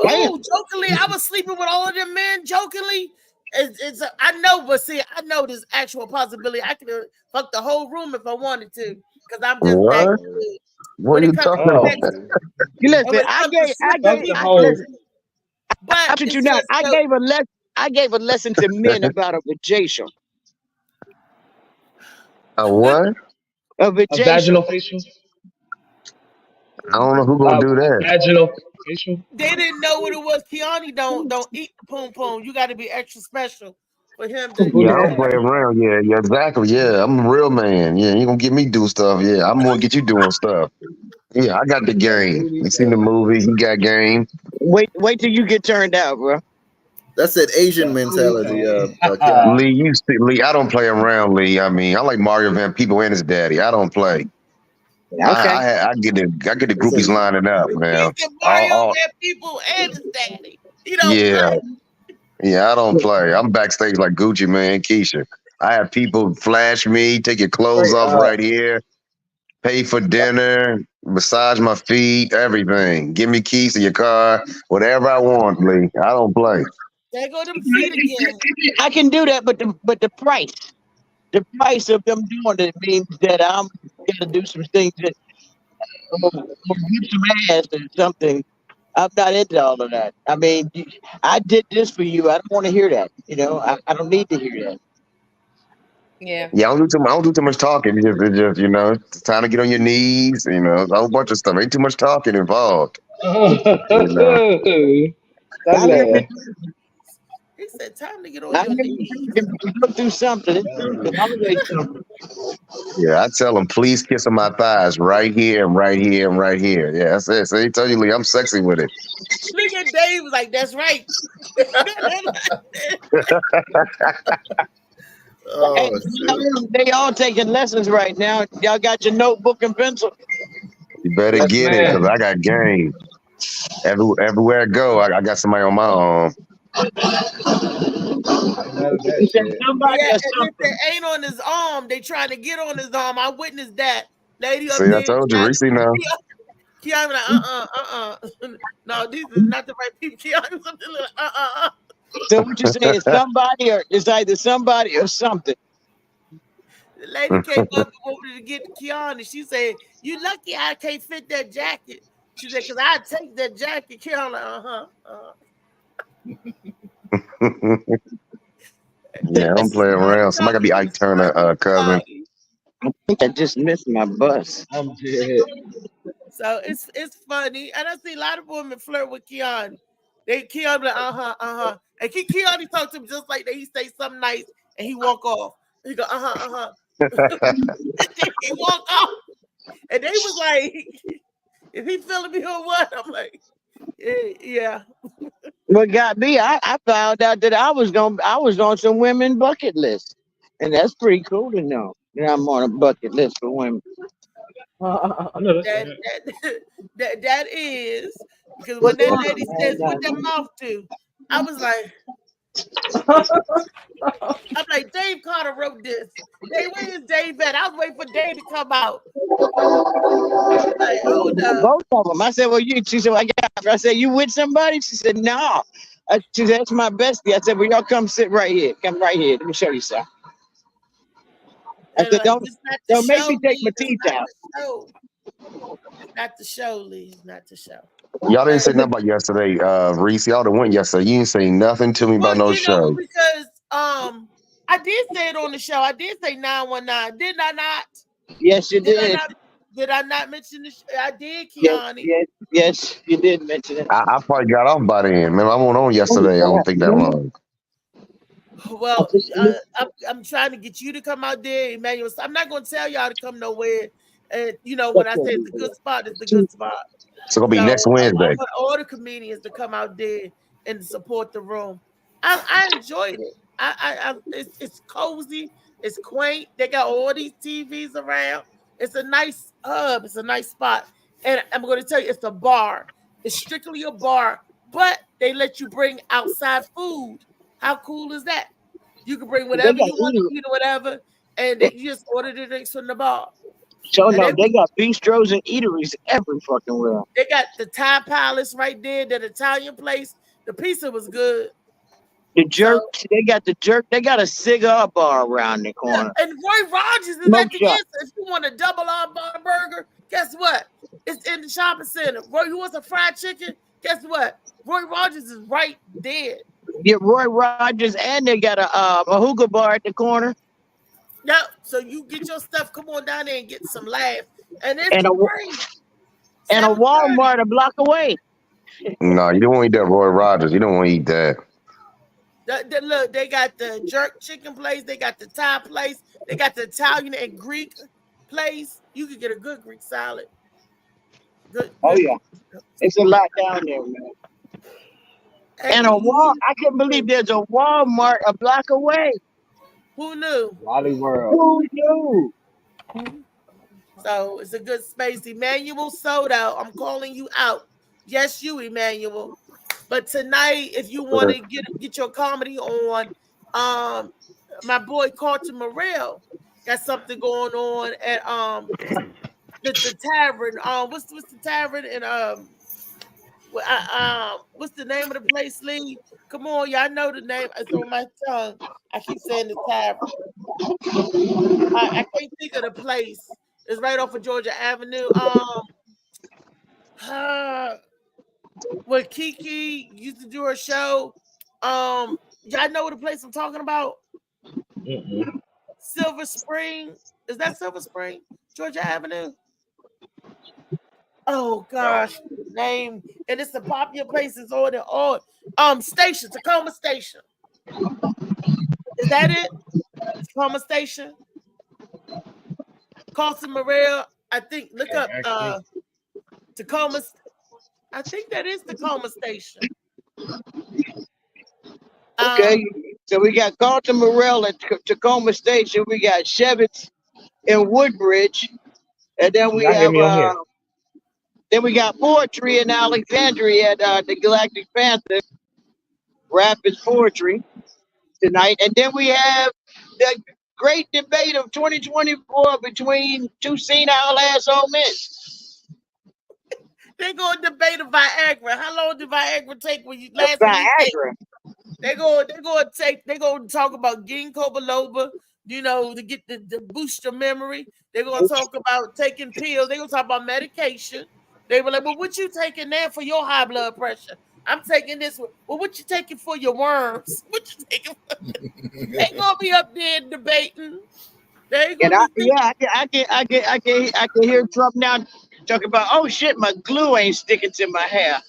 Damn! Oh, jokingly, I was sleeping with all of them men. Jokingly, I know, but see, I know there's actual possibility. I could have fucked the whole room if I wanted to, because I'm just that What? good. What are When you it comes talking to about? sex, Listen, when it I comes to gave sleeping the people, whole. listen. but I shit you it's not. just I gave a lesson to men about a vacation. A what? A A vacation. vaginal facial. I don't know who gonna do that. Vaginal facial. they didn't know what it was. Kiani don't eat the poom poom. You got to be extra special for him to. Who Yeah, I did don't play that? around. Yeah, exactly. Yeah, I'm a real man. Yeah, you gonna get me do stuff. Yeah, I'm gonna get you doing stuff. Yeah, I got the game. You seen the movie? He got game. Wait till you get turned out, bro. That's that Asian mentality. Lee, I don't play around, Lee. I mean, I like Mario Van Peebles and his daddy. I don't play. Okay. I get the groupies lining up, man. He's the Mario Van People and his daddy. You don't play. Yeah, I don't play. I'm backstage like Gucci Man, Keisha. I have people flash me, take your clothes off right here, pay for dinner, massage my feet, everything. Give me keys to your car, whatever I want, Lee. I don't play. There go them feet again. I can do that, but the price of them doing it means that I'm gonna do some things that get some ass or something. I'm not into all of that. I mean, I did this for you. I don't want to hear that. You know, I don't need to hear that. Yeah. Yeah, I don't do too much talking. It's just it's time to get on your knees. You know, a whole bunch of stuff. Ain't too much talking involved. He said, "Time to get on your knees." Go do something. Yeah, I tell them, please kiss on my thighs right here and right here and right here. Yeah, that's it. So they tell you, Lee, I'm sexy with it. Look at Dave was like, "That's right." Hey, they all taking lessons right now. Y'all got your notebook and pencil. You better get it because I got game. Everywhere I go, I got somebody on my arm. Somebody and if they ain't on his arm, they trying to get on his arm. I witnessed that. Lady up See, there. I told you, Reese now. Kiana like, no, these is not the right people. Kiana something like, So what you saying? Somebody or it's either somebody or something. The lady came up and wanted to get Kiana. She said, "You lucky I can't fit that jacket." She said, "Cause I take that jacket." Kiana, Yeah, I don't play around. Somebody gotta be Ike Turner, cousin. I think I just missed my bus. I'm dead. So it's funny, and I see a lot of women flirt with Keon. Keon like and Keon talk to him just like that. He say something nice and he walk off. He go and he walk off, and they was like, "Is he feeling me or what?" I'm like, "Yeah." What got me? I found out that I was on some women bucket list, and that's pretty cool to know that I'm on a bucket list for women. That is because when that lady says what that mouth do, I was like, I'm like, Dave Carter wrote this. Dave, where is Dave at? I was waiting for Dave to come out. Like, hold up. Both of them. I said, well, she said, I said, you with somebody? She said, no. She said, that's my bestie. I said, well, y'all come sit right here. Come right here. Let me show you something. I And said, it's not the don't make show, me take my Lee. It's teeth not out. the show. It's not the show, Lee. It's not the show. Y'all didn't say But, nothing about yesterday, Reese. Y'all done went yesterday. You didn't say nothing to me about no show. because I did say it on the show. I did say 919. Did I not? Yes, you did. Did I not mention the I did, Kiani. Yes, you did mention it. I probably got off by then. Man, I went on yesterday. I don't think that long. Well, I'm trying to get you to come out there, Emmanuel. I'm not going to tell y'all to come nowhere. And when I say it's a good spot, it's a good spot. It's gonna be next Wednesday. I want all the comedians to come out there and support the room. I enjoyed it. It's cozy. It's quaint. They got all these TVs around. It's a nice hub. It's a nice spot. And I'm going to tell you, it's a bar. It's strictly a bar, but they let you bring outside food. How cool is that? You can bring whatever you want to eat or whatever, and you just order the drinks from the bar. So no, they got bistros and eateries every fucking where. They got the Thai Palace right there, that Italian place. The pizza was good. The jerk, they got the jerk. They got a cigar bar around the corner. And Roy Rogers is at the answer. If you want a double R-bar burger, guess what? It's in the shopping center. Roy, you want some fried chicken? Guess what? Roy Rogers is right there. Yeah, Roy Rogers, and they got a hookah bar at the corner. Yep. So you get your stuff. Come on down there and get some laughs. And it's great. And a Walmart a block away. No, you don't want to eat that Roy Rogers. You don't want to eat that. Look, they got the jerk chicken place. They got the Thai place. They got the Italian and Greek place. You could get a good Greek salad. Good. Oh yeah, it's a lot down there, man. And I can't believe there's a Walmart a block away. Who knew? Wally World. Who knew? So it's a good space. Emmanuel Soto, I'm calling you out. Yes, you, Emmanuel. But tonight, if you want to get your comedy on, my boy Carlton Morrell got something going on at the tavern. What's the tavern and what's the name of the place, Lee? Come on, y'all know the name. It's on my tongue. I keep saying the tavern. I can't think of the place. It's right off of Georgia Avenue. Where Kiki used to do her show. Y'all know the place I'm talking about? Silver Spring. Is that Silver Spring? Georgia Avenue? Oh gosh, name. And it's a popular place. It's on the station, Tacoma Station. Is that it? Tacoma Station? Carlton Morrell. I think look up Tacoma. I think that is Tacoma Station. Okay, so we got Carlton Morrell at Tacoma Station. We got Shevitz in Woodbridge, and then we got Poetry in Alexandria at the Galactic Panther Rapids Poetry tonight, and then we have the great debate of 2024 between two senile ass old men. They're going to debate a Viagra. How long did Viagra take when you last Viagra? They're going to talk about ginkgo biloba, to boost your memory. They're going to talk about taking pills. They're going to talk about medication. They were like, well, what you taking there for your high blood pressure? I'm taking this one. Well, what you taking for your worms? What you taking for? They gonna be up there debating. I can hear Trump now talking about, oh shit, my glue ain't sticking to my hair.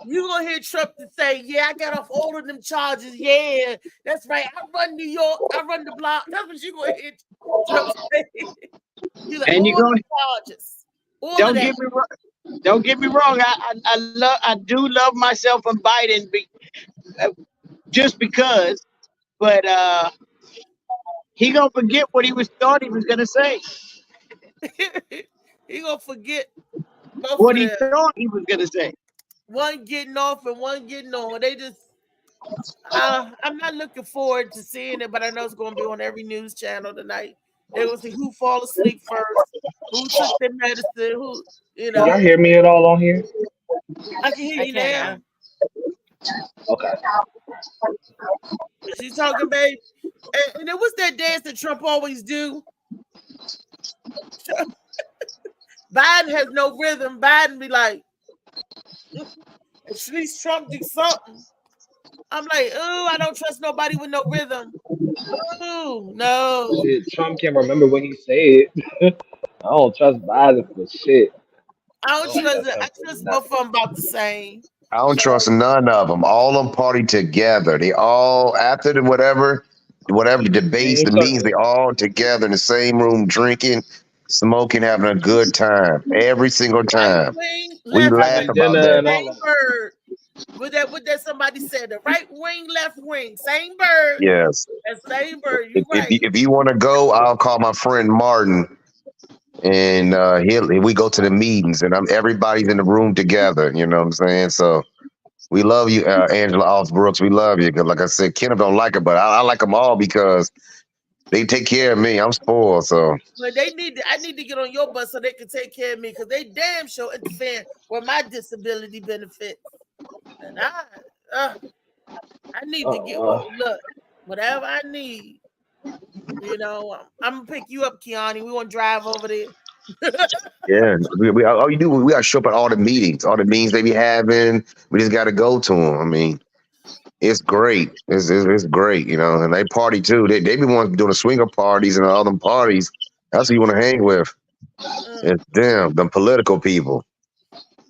You gonna hear Trump to say, yeah, I got off all of them charges. Yeah, that's right. I run New York. I run the block. That's what you gonna hear Trump say. You're like, and you're going charges. Don't get me wrong. I do love myself and Biden just because, but he gonna forget what thought he was gonna say. He gonna forget what he thought he was gonna say. One getting off and one getting on. They just I'm not looking forward to seeing it, but I know it's gonna be on every news channel tonight. They're gonna see who fall asleep first, who took their medicine, who Can y'all hear me at all on here? I can hear you now. Okay. She's talking, babe. And it was that dance that Trump always do. Biden has no rhythm. Biden be like, at least Trump do something. I'm like, oh, I don't trust nobody with no rhythm. Oh, no. Shit, Trump can't remember what he said. I don't trust Biden for shit. I don't trust it. I trust both of them about the same. I don't trust none of them. All of them party together. They all after the whatever the debates, the meetings, they all together in the same room, drinking, smoking, having a good time every single time. We laugh about that. Same bird. With that somebody said the right wing, left wing, same bird. Yes. That same bird. You right. If you want to go, I'll call my friend Martin, and we go to the meetings, and everybody's in the room together. You know what I'm saying? So we love you, Angela Alls-Brooks. We love you. Cause like I said, Kenneth don't like it, but I like them all because they take care of me. I'm spoiled, so. But I need to get on your bus so they can take care of me because they damn sure interfere with my disability benefits. And I need to get look, whatever I need. You know, I'm gonna pick you up, Kiani. We want to drive over there. Yeah, we all you do. We got to show up at all the meetings they be having. We just got to go to them. I mean, it's great. It's great, you know. And they party too. They be wanting to do the swinger parties and all them parties. That's who you want to hang with. It's them political people.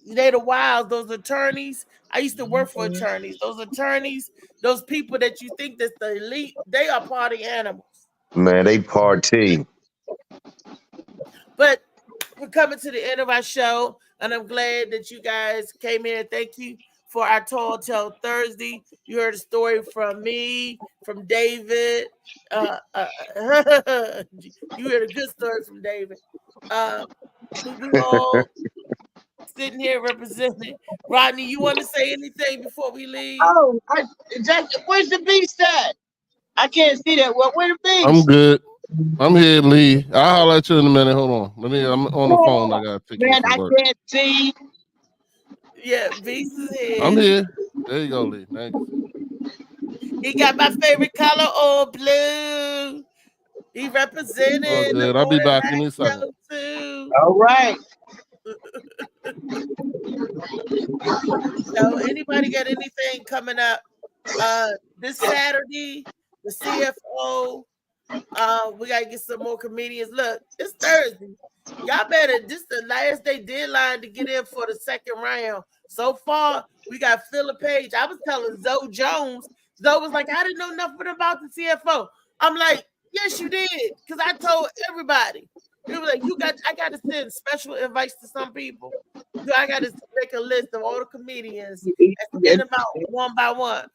They the wild. Those attorneys. I used to work for attorneys. Those attorneys, those people that you think that's the elite, they are party animals. Man, they party. But we're coming to the end of our show, and I'm glad that you guys came in. Thank you for our Tall Tale Thursday. You heard a story from me, from David. You heard a good story from David. We all sitting here representing. Rodney, you want to say anything before we leave? Oh, where's the beast at? I can't see that. Well, where's the beast? I'm good. I'm here, Lee. I'll holler at you in a minute. Hold on. I'm on the phone. I gotta take Man, I can't see. Yeah, Beast is here. I'm here. There you go, Lee. Thank you. He got my favorite color, all blue. He represented. Oh, good. I'll be back in a second. All right. So, anybody got anything coming up this Saturday? The CFO. We gotta get some more comedians. Look, it's Thursday. Y'all better. This is the last day deadline to get in for the second round. So far, we got Philip Page. I was telling Zoe Jones. Zoe was like, I didn't know nothing about the CFO. I'm like, yes, you did, because I told everybody. It was like, I got to send special invites to some people. So I got to make a list of all the comedians and send them out one by one.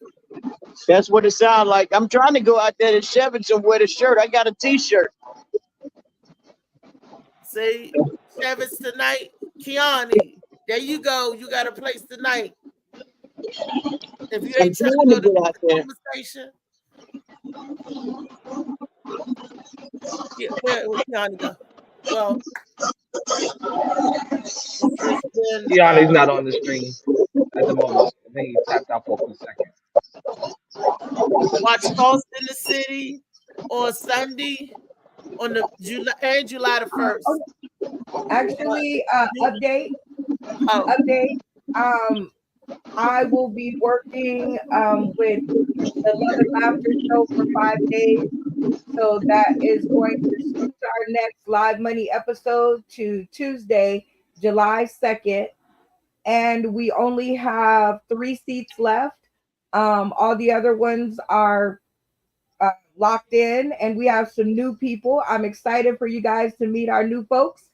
That's what it sounds like. I'm trying to go out there to Shevitz and wear the shirt. I got a T-shirt. See, Shevitz tonight. Kiani, there you go. You got a place tonight. If you ain't trying to go to the conversation. Yeah, where Kiani go? Well, Kiani's not on the screen at the moment. I think he tapped out for a few seconds. Watch Lost in the City on Sunday on the July the 1st. Actually, update. I will be working with the Love and Laughter Show for 5 days. So that is going to switch our next Live Money episode to Tuesday, July 2nd. And we only have 3 seats left. All the other ones are locked in, and we have some new people. I'm excited for you guys to meet our new folks.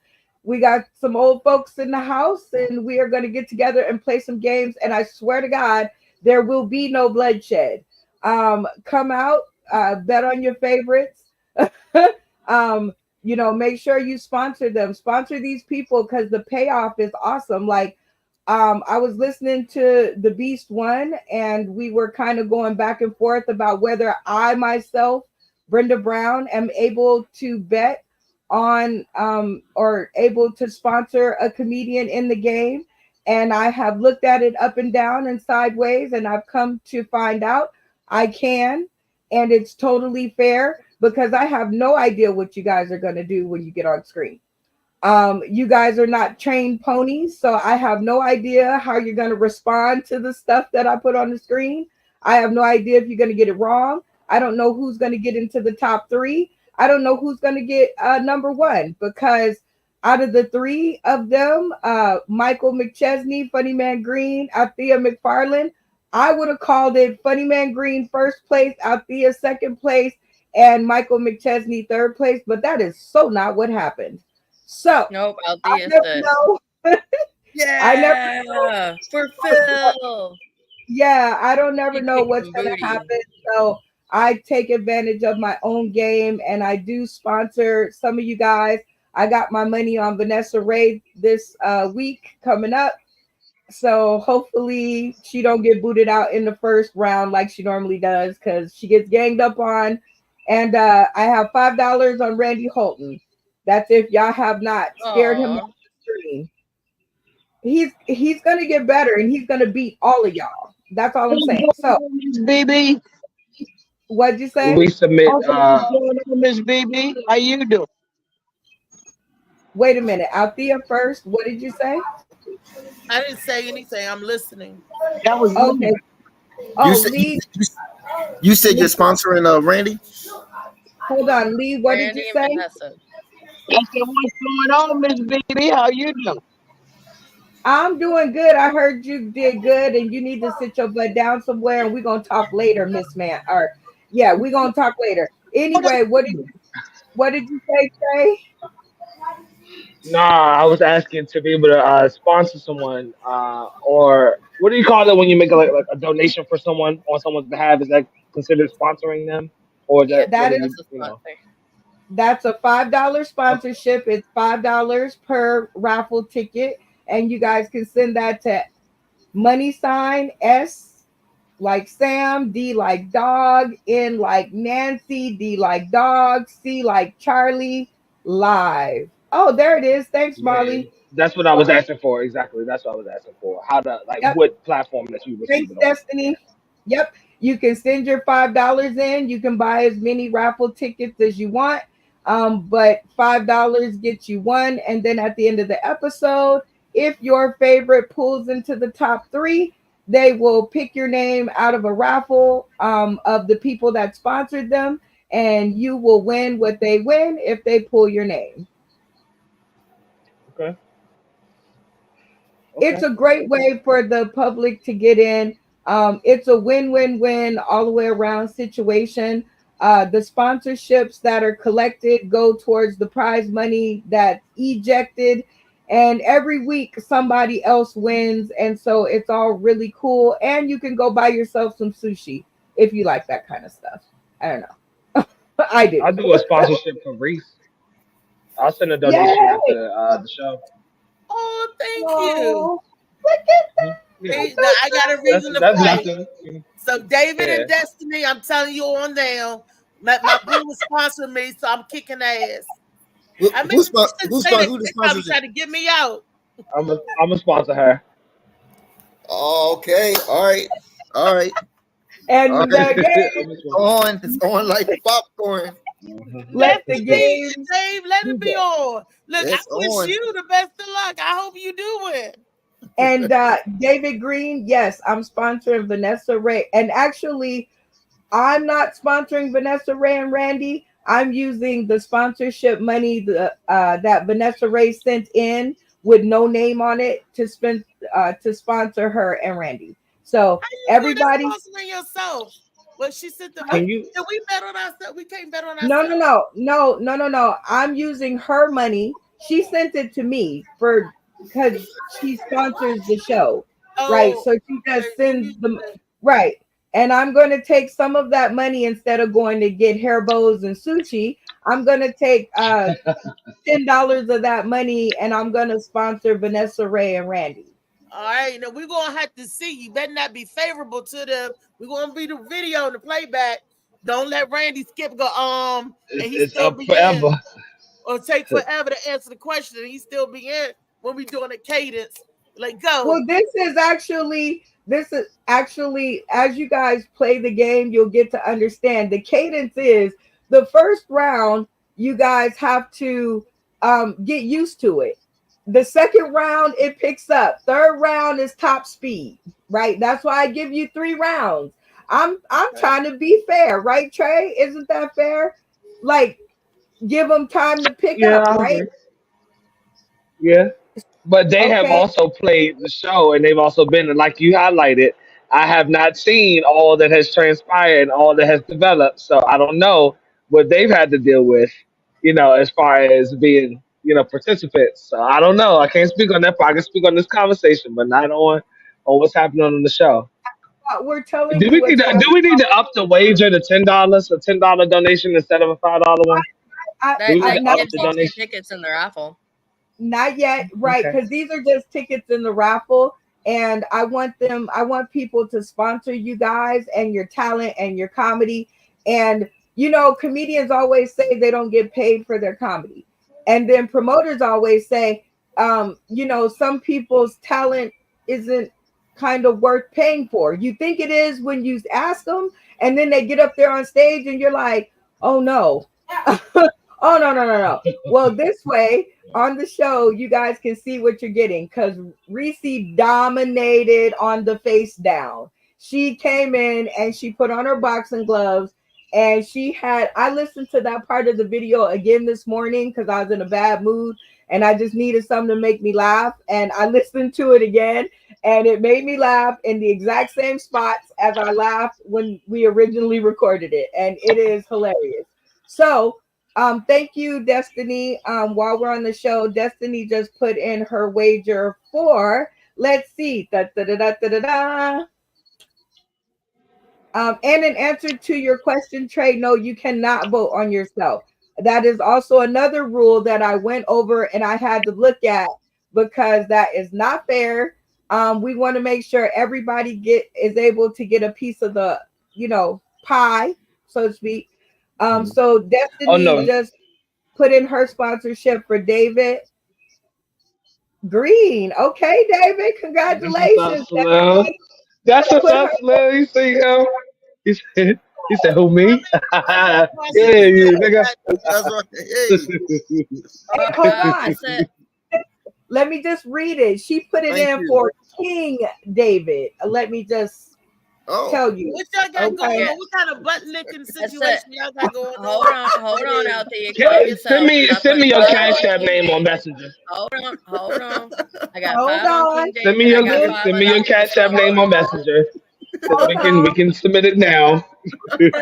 We got some old folks in the house, and we are going to get together and play some games. And I swear to God, there will be no bloodshed. Come out, bet on your favorites. Make sure you sponsor them. Sponsor these people because the payoff is awesome. Like, I was listening to The Beast One, and we were kind of going back and forth about whether I myself, Brenda Brown, am able to bet on or able to sponsor a comedian in the game. And I have looked at it up and down and sideways, and I've come to find out I can. and it's totally fair because I have no idea what you guys are going to do when you get on screen. You guys are not trained ponies, so I have no idea how you're going to respond to the stuff that I put on the screen. I have no idea if you're going to get it wrong. I don't know who's going to get into the top 3. I don't know who's going to get number 1, because out of the 3 of them, Michael McChesney, Funny Man Green, Althea McFarland, I would have called it Funny Man Green first place, Althea second place, and Michael McChesney third place, but that is so not what happened. So nope, I never know. Yeah, I never know. For Phil. Yeah, I don't never know what's going to happen. So I take advantage of my own game, and I do sponsor some of you guys. I got my money on Vanessa Ray this week coming up. So hopefully she don't get booted out in the first round like she normally does, because she gets ganged up on. And I have $5 on Randy Holton. That's if y'all have not scared him off the stream. He's gonna get better, and he's gonna beat all of y'all. That's all I'm saying. So, BB, what'd you say? We submit. Miss BB, how you doing? Wait a minute, Althea first. What did you say? I didn't say anything. I'm listening. That was okay. You said you're sponsoring Randy? Hold on, Lee. What did you say? I said, what's going on, Miss BB? How you doing? I'm doing good. I heard you did good, and you need to sit your butt down somewhere, and we're gonna talk later, Miss Man. Or yeah, we're gonna talk later. Anyway, what did you say, Trey? Nah, I was asking to be able to sponsor someone, or what do you call it when you make like a donation for someone on someone's behalf? Is that considered sponsoring them, or That is that's a $5 sponsorship. It's $5 per raffle ticket, and you guys can send that to $S like Sam, D like dog, N like Nancy, D like dog, C like Charlie, live. Oh, there it is. Thanks, Molly. That's what I was asking for. Exactly. That's what I was asking for. How to what platform that you receive Thanks, it on. Destiny. Yep. You can send your $5 in. You can buy as many raffle tickets as you want. But $5 gets you one. And then at the end of the episode, if your favorite pulls into the top 3, they will pick your name out of a raffle of the people that sponsored them, and you will win what they win if they pull your name. Okay. It's a great way for the public to get in. It's a win-win-win all the way around situation. The sponsorships that are collected go towards the prize money that's ejected, and every week somebody else wins, and so it's all really cool. And you can go buy yourself some sushi if you like that kind of stuff. I don't know. I do. I'll do a sponsorship for Reese. I'll send a donation after the show. Oh, thank you. Look at that. Hey, now I got a reason to play. So David and Destiny, I'm telling you on down. My boo was sponsoring me, so I'm kicking ass. Who sponsors trying to get me out. I'm gonna sponsor her. Okay, all right. And all the right. game it's on like popcorn. Let the game, Dave, let it be on. Look, It's I wish on. you the best of luck. I hope you do it. And David Green, yes, I'm sponsoring Vanessa Ray. And actually, I'm not sponsoring Vanessa Ray and Randy. I'm using the sponsorship money that Vanessa Ray sent in with no name on it to sponsor her and Randy. So everybody, sponsoring yourself. Well, she said the Can money. Can we bet on ourselves? We can't bet on ourselves. No. I'm using her money. She sent it to me because she sponsors the show, right? So she just sends them right. And I'm going to take some of that money instead of going to get hair bows and sushi. I'm going to take $10 of that money, and I'm going to sponsor Vanessa Ray and Randy. All right, now we're going to have to see. You better not be favorable to them. We're going to be the video and the playback. Don't let Randy skip and he's still be forever. In. Or take forever to answer the question, and he still be in when we doing a cadence. Like, go. Well, this is actually, as you guys play the game, you'll get to understand. The cadence is the first round, you guys have to get used to it. The second round, it picks up. Third round is top speed, right? That's why I give you 3 rounds. I'm trying to be fair, right, Trey? Isn't that fair? Like, give them time to pick Yeah, up, I right? agree. Yeah. But they have Okay. also played the show, and they've also been, like you highlighted, I have not seen all that has transpired and all that has developed. So I don't know what they've had to deal with, as far as being, participants. So I don't know. I can't speak on that part. I can speak on this conversation, but not on what's happening on the show. We're telling Do you we need what's to going do we need to up the wager to $10, a $10 donation instead of a $5 one? Do we need to That up gives the you 2 donation? tickets in the raffle. Not yet, right? Okay. Because these are just tickets in the raffle, and I want people to sponsor you guys and your talent and your comedy. And comedians always say they don't get paid for their comedy, and then promoters always say, some people's talent isn't kind of worth paying for. You think it is when you ask them, and then they get up there on stage, and you're like, oh no. Oh, no. Well, this way on the show, you guys can see what you're getting because Reese dominated on the face down. She came in and she put on her boxing gloves, and I listened to that part of the video again this morning because I was in a bad mood and I just needed something to make me laugh. And I listened to it again, and it made me laugh in the exact same spots as I laughed when we originally recorded it. And it is hilarious. So, thank you, Destiny. While we're on the show, Destiny just put in her wager for, let's see, and in answer to your question, Trey, no, you cannot vote on yourself. That is also another rule that I went over and I had to look at because that is not fair. We want to make sure everybody is able to get a piece of the, pie, so to speak. So Destiny just put in her sponsorship for David Green. Okay, David, congratulations. That's what's up, Slim. You see him? He said, who, me? Yeah, nigga. That's right. Hey. Hold on. Let me just read it. She put it Thank in you. for King David. Let me just tell you. What y'all got going on? What kind of butt licking situation y'all got going on? Hold on out there. Send me your Cash App name on Messenger. Hold on. I got Hold 5 on on. King Send David. me your Cash App name on Messenger. We can submit it now. Then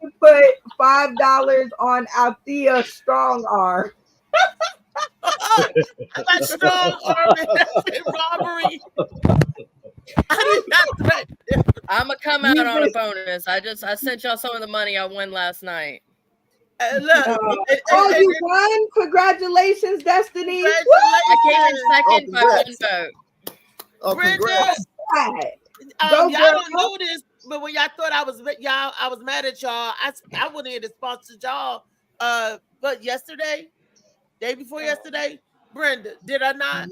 we put $5 on Althea Strong Arm. About strong arm and robbery. I'm gonna come out on a bonus. I sent y'all some of the money I won last night. Look, you won! Congratulations, Destiny! I came in second by 1 vote. Oh, congrats! Y'all don't know this, but when y'all thought I was mad at y'all. I went in and sponsored y'all. But yesterday, day before yesterday, Brenda, did I not?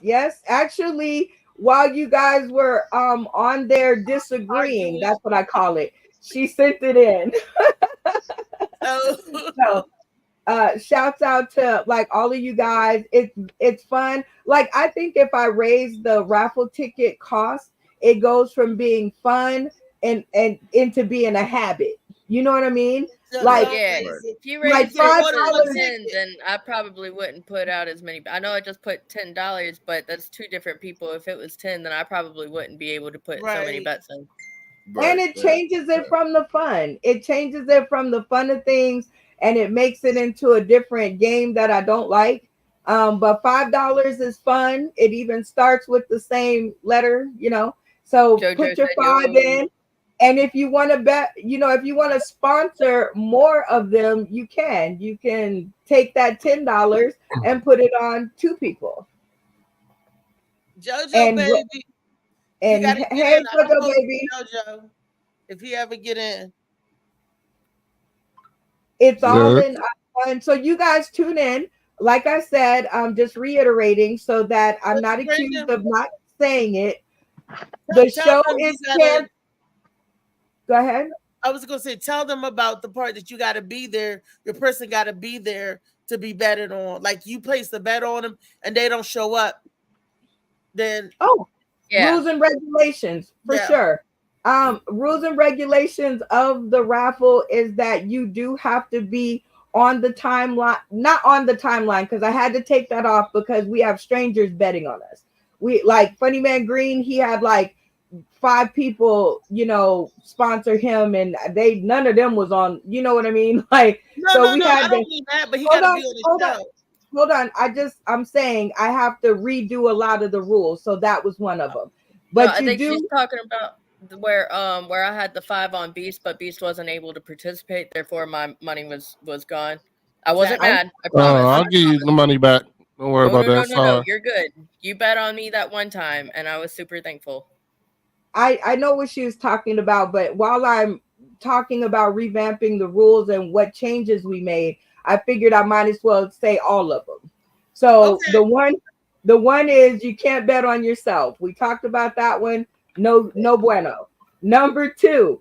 Yes. Actually, while you guys were on there disagreeing, that's what I call it. She sent it in. So, shouts out to like all of you guys. It's fun. Like I think if I raise the raffle ticket cost, it goes from being fun and into being a habit. You know what I mean? Like if you raise like $5, then I probably wouldn't put out as many. I know I just put $10, but that's 2 different people. If it was 10, then I probably wouldn't be able to put so many bets in. And it changes it from the fun. It changes it from the fun of things, and it makes it into a different game that I don't like. But $5 is fun. It even starts with the same letter, So put your 5 in. And if you want to bet, if you want to sponsor more of them, you can. You can take that $10 and put it on 2 people. JoJo, baby. And hey, JoJo, baby. JoJo, if he ever get in. It's all in fun. So you guys tune in. like I said, I'm just reiterating so that I'm not accused Brenda, of not saying it. The show is canceled. Go ahead. I was gonna say, tell them about the part that you got to be there. Your person got to be there to be betted on. Like you place the bet on them and they don't show up, then rules and regulations for sure. Rules and regulations of the raffle is that you do have to be on the timeline, not on the timeline, because I had to take that off because we have strangers betting on us. We like Funny Man Green, he had like 5 people, sponsor him, and none of them was on, you know what I mean? Like, I don't mean that, but he got to be on the show. Hold on. I'm saying I have to redo a lot of the rules, so that was one of them. But I think she's talking about where I had the 5 on Beast, but Beast wasn't able to participate, therefore my money was gone. I wasn't mad. I promise. I'll give you the money back. Don't worry about that. No, you're good. You bet on me that one time, and I was super thankful. I know what she was talking about, but while I'm talking about revamping the rules and what changes we made, I figured I might as well say all of them. So the one is you can't bet on yourself. We talked about that one. No bueno. Number 2,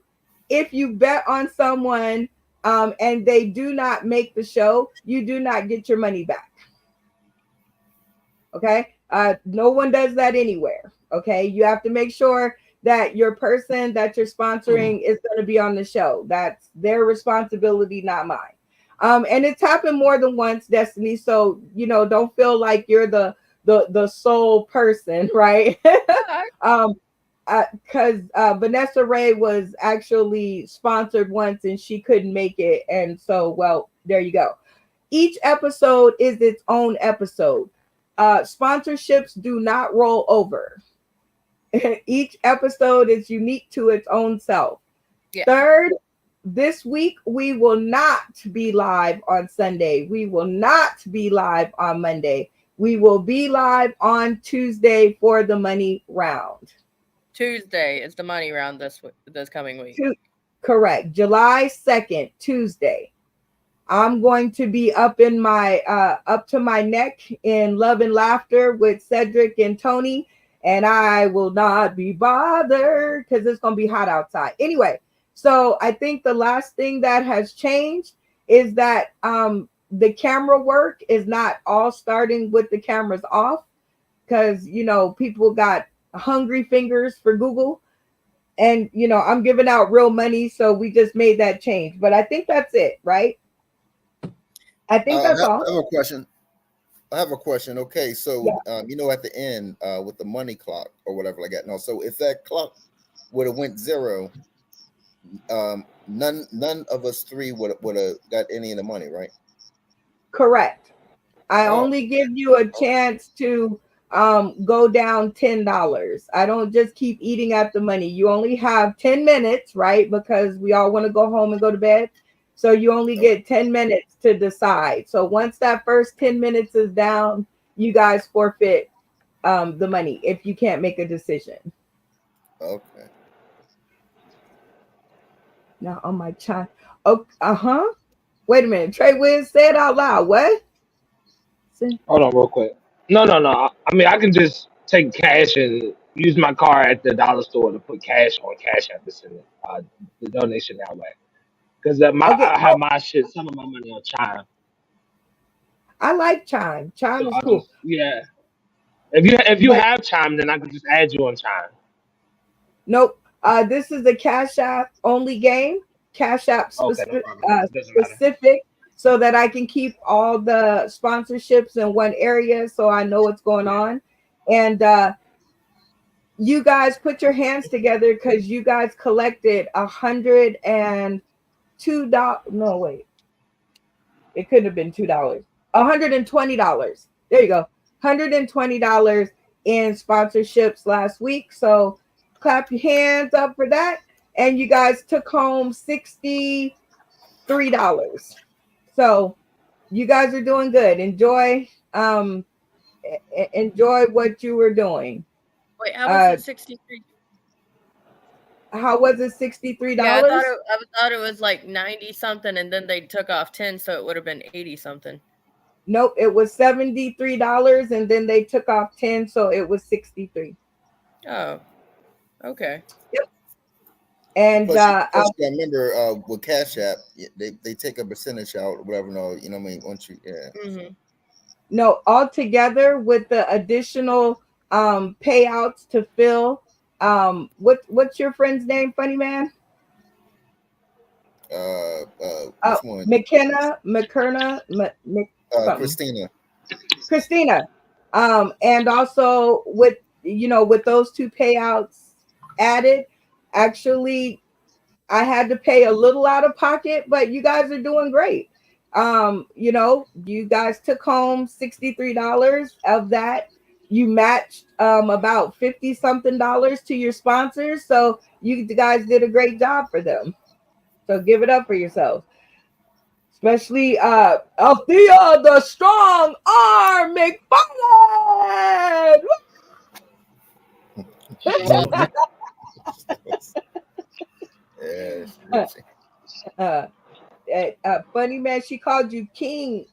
if you bet on someone and they do not make the show, you do not get your money back. Okay. No one does that anywhere. Okay. You have to make sure that your person that you're sponsoring is going to be on the show. That's their responsibility, not mine. And it's happened more than once, Destiny. So, don't feel like you're the sole person, right? Because Vanessa Ray was actually sponsored once and she couldn't make it. And so, well, there you go. Each episode is its own episode. Sponsorships do not roll over. Each episode is unique to its own self. Yeah. Third, this week we will not be live on Sunday. We will not be live on Monday. We will be live on Tuesday for the money round. Tuesday is the money round this coming week. Correct. July 2nd, Tuesday. I'm going to be up to my neck in love and laughter with Cedric and Tony. And I will not be bothered because it's going to be hot outside. Anyway, so I think the last thing that has changed is that the camera work is not all starting with the cameras off because, people got hungry fingers for Google. And, I'm giving out real money. So we just made that change. But I think that's it, right? I think that's all. I have a question. Okay, so at the end with the money clock or whatever like that. No, so if that clock would have went 0, none of us 3 would have got any of the money, right? Correct. I only give you a chance to go down $10. I don't just keep eating at the money. You only have 10 minutes, right? Because we all want to go home and go to bed. So you only get 10 minutes to decide. So once that first 10 minutes is down, you guys forfeit the money if you can't make a decision. Okay. Now on my chart. Oh, Wait a minute. Trey Wiz, say it out loud. What? Hold on real quick. No. I mean, I can just take cash and use my card at the dollar store to put cash on Cash App to send the donation that way. Because I have my shit, some of my money on Chime. I like Chime. Chime is cool. Yeah. If you have Chime, then I can just add you on Chime. Nope. This is a Cash App only game. Cash App specific, so that I can keep all the sponsorships in one area so I know what's going on. And you guys put your hands together because you guys collected $102. No, wait. It couldn't have been $2. $120. There you go. $120 in sponsorships last week. So clap your hands up for that. And you guys took home $63. So you guys are doing good. Enjoy what you were doing. Wait, how was it 63? How was it $63? Yeah, I thought it was like 90 something, and then they took off 10, so it would have been 80 something. Nope, it was $73, and then they took off 10, so it was 63. Oh, okay. Yep. And Plus, I remember with Cash App, they take a percentage out or whatever. No, you know what I mean. Once you, No, altogether with the additional payouts to Phil. What's your friend's name, Funny Man? McKenna, Christina. And also with those two payouts added, actually I had to pay a little out of pocket, but you guys are doing great. You guys took home $63 of that. You matched about $50 something to your sponsors. So you guys did a great job for them. So give it up for yourself. Especially Althea the Strong Arm McFarland. Funny Man, she called you King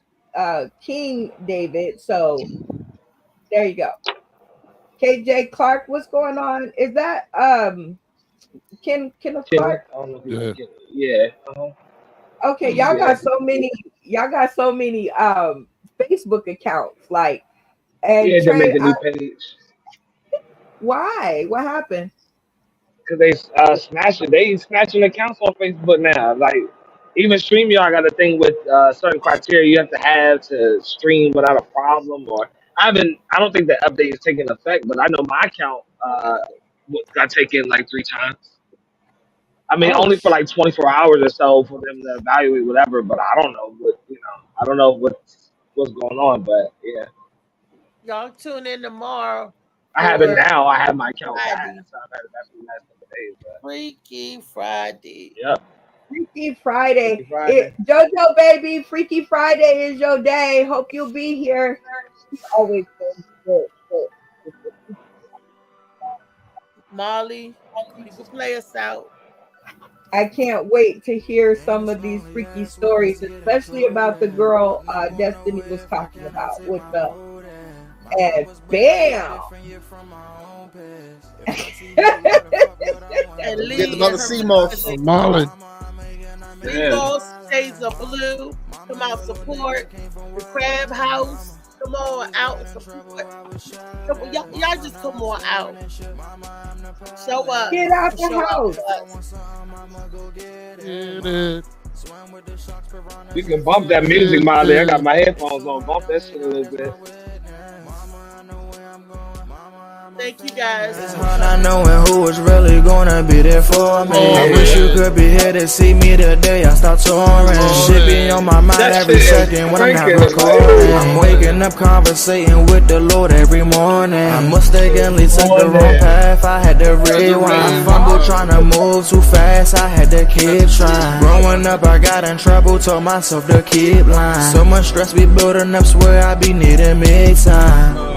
David. So there you go. KJ Clark, what's going on? Is that Kenneth Clark? Yeah. Okay, y'all got so many Facebook accounts, like, and yeah, to make a new page. Why? What happened? Because they smashed it. They smashing accounts on Facebook now. Like, even StreamYard got a thing with certain criteria you have to stream without a problem. Or I don't think that update is taking effect, but I know my account got taken like 3 times. I mean, only for like 24 hours or so for them to evaluate whatever. But I don't know I don't know what's going on. But yeah, y'all tune in tomorrow. I have it now. I have my account back. So I've had it back for the last couple of days. But. Freaky Friday. Yep. Freaky Friday. JoJo baby, Freaky Friday is your day. Hope you'll be here. Always good. Molly, you can play us out. I can't wait to hear some of these freaky stories, especially about the girl Destiny was talking about with the and bam. And Lee get another CMOS. Molly. Regal Shades of Blue. Come out, support the Crab House. Come on out, support. Y'all just come on out. Show up. Get out the house. You can bump that music, Molly. I got my headphones on. Bump that shit a little bit. Thank you guys. It's hard not knowing who is really gonna be there for me. I wish you could be here to see me today. I start touring. Shit be on my mind every second when I'm not recording. I'm waking up conversating with the Lord every morning. I mistakenly took the wrong path. I had to rewind. I fumbled trying to move too fast. I had to keep trying. Growing up, I got in trouble. Told myself to keep lying. So much stress be building up. Swear I be needing me time.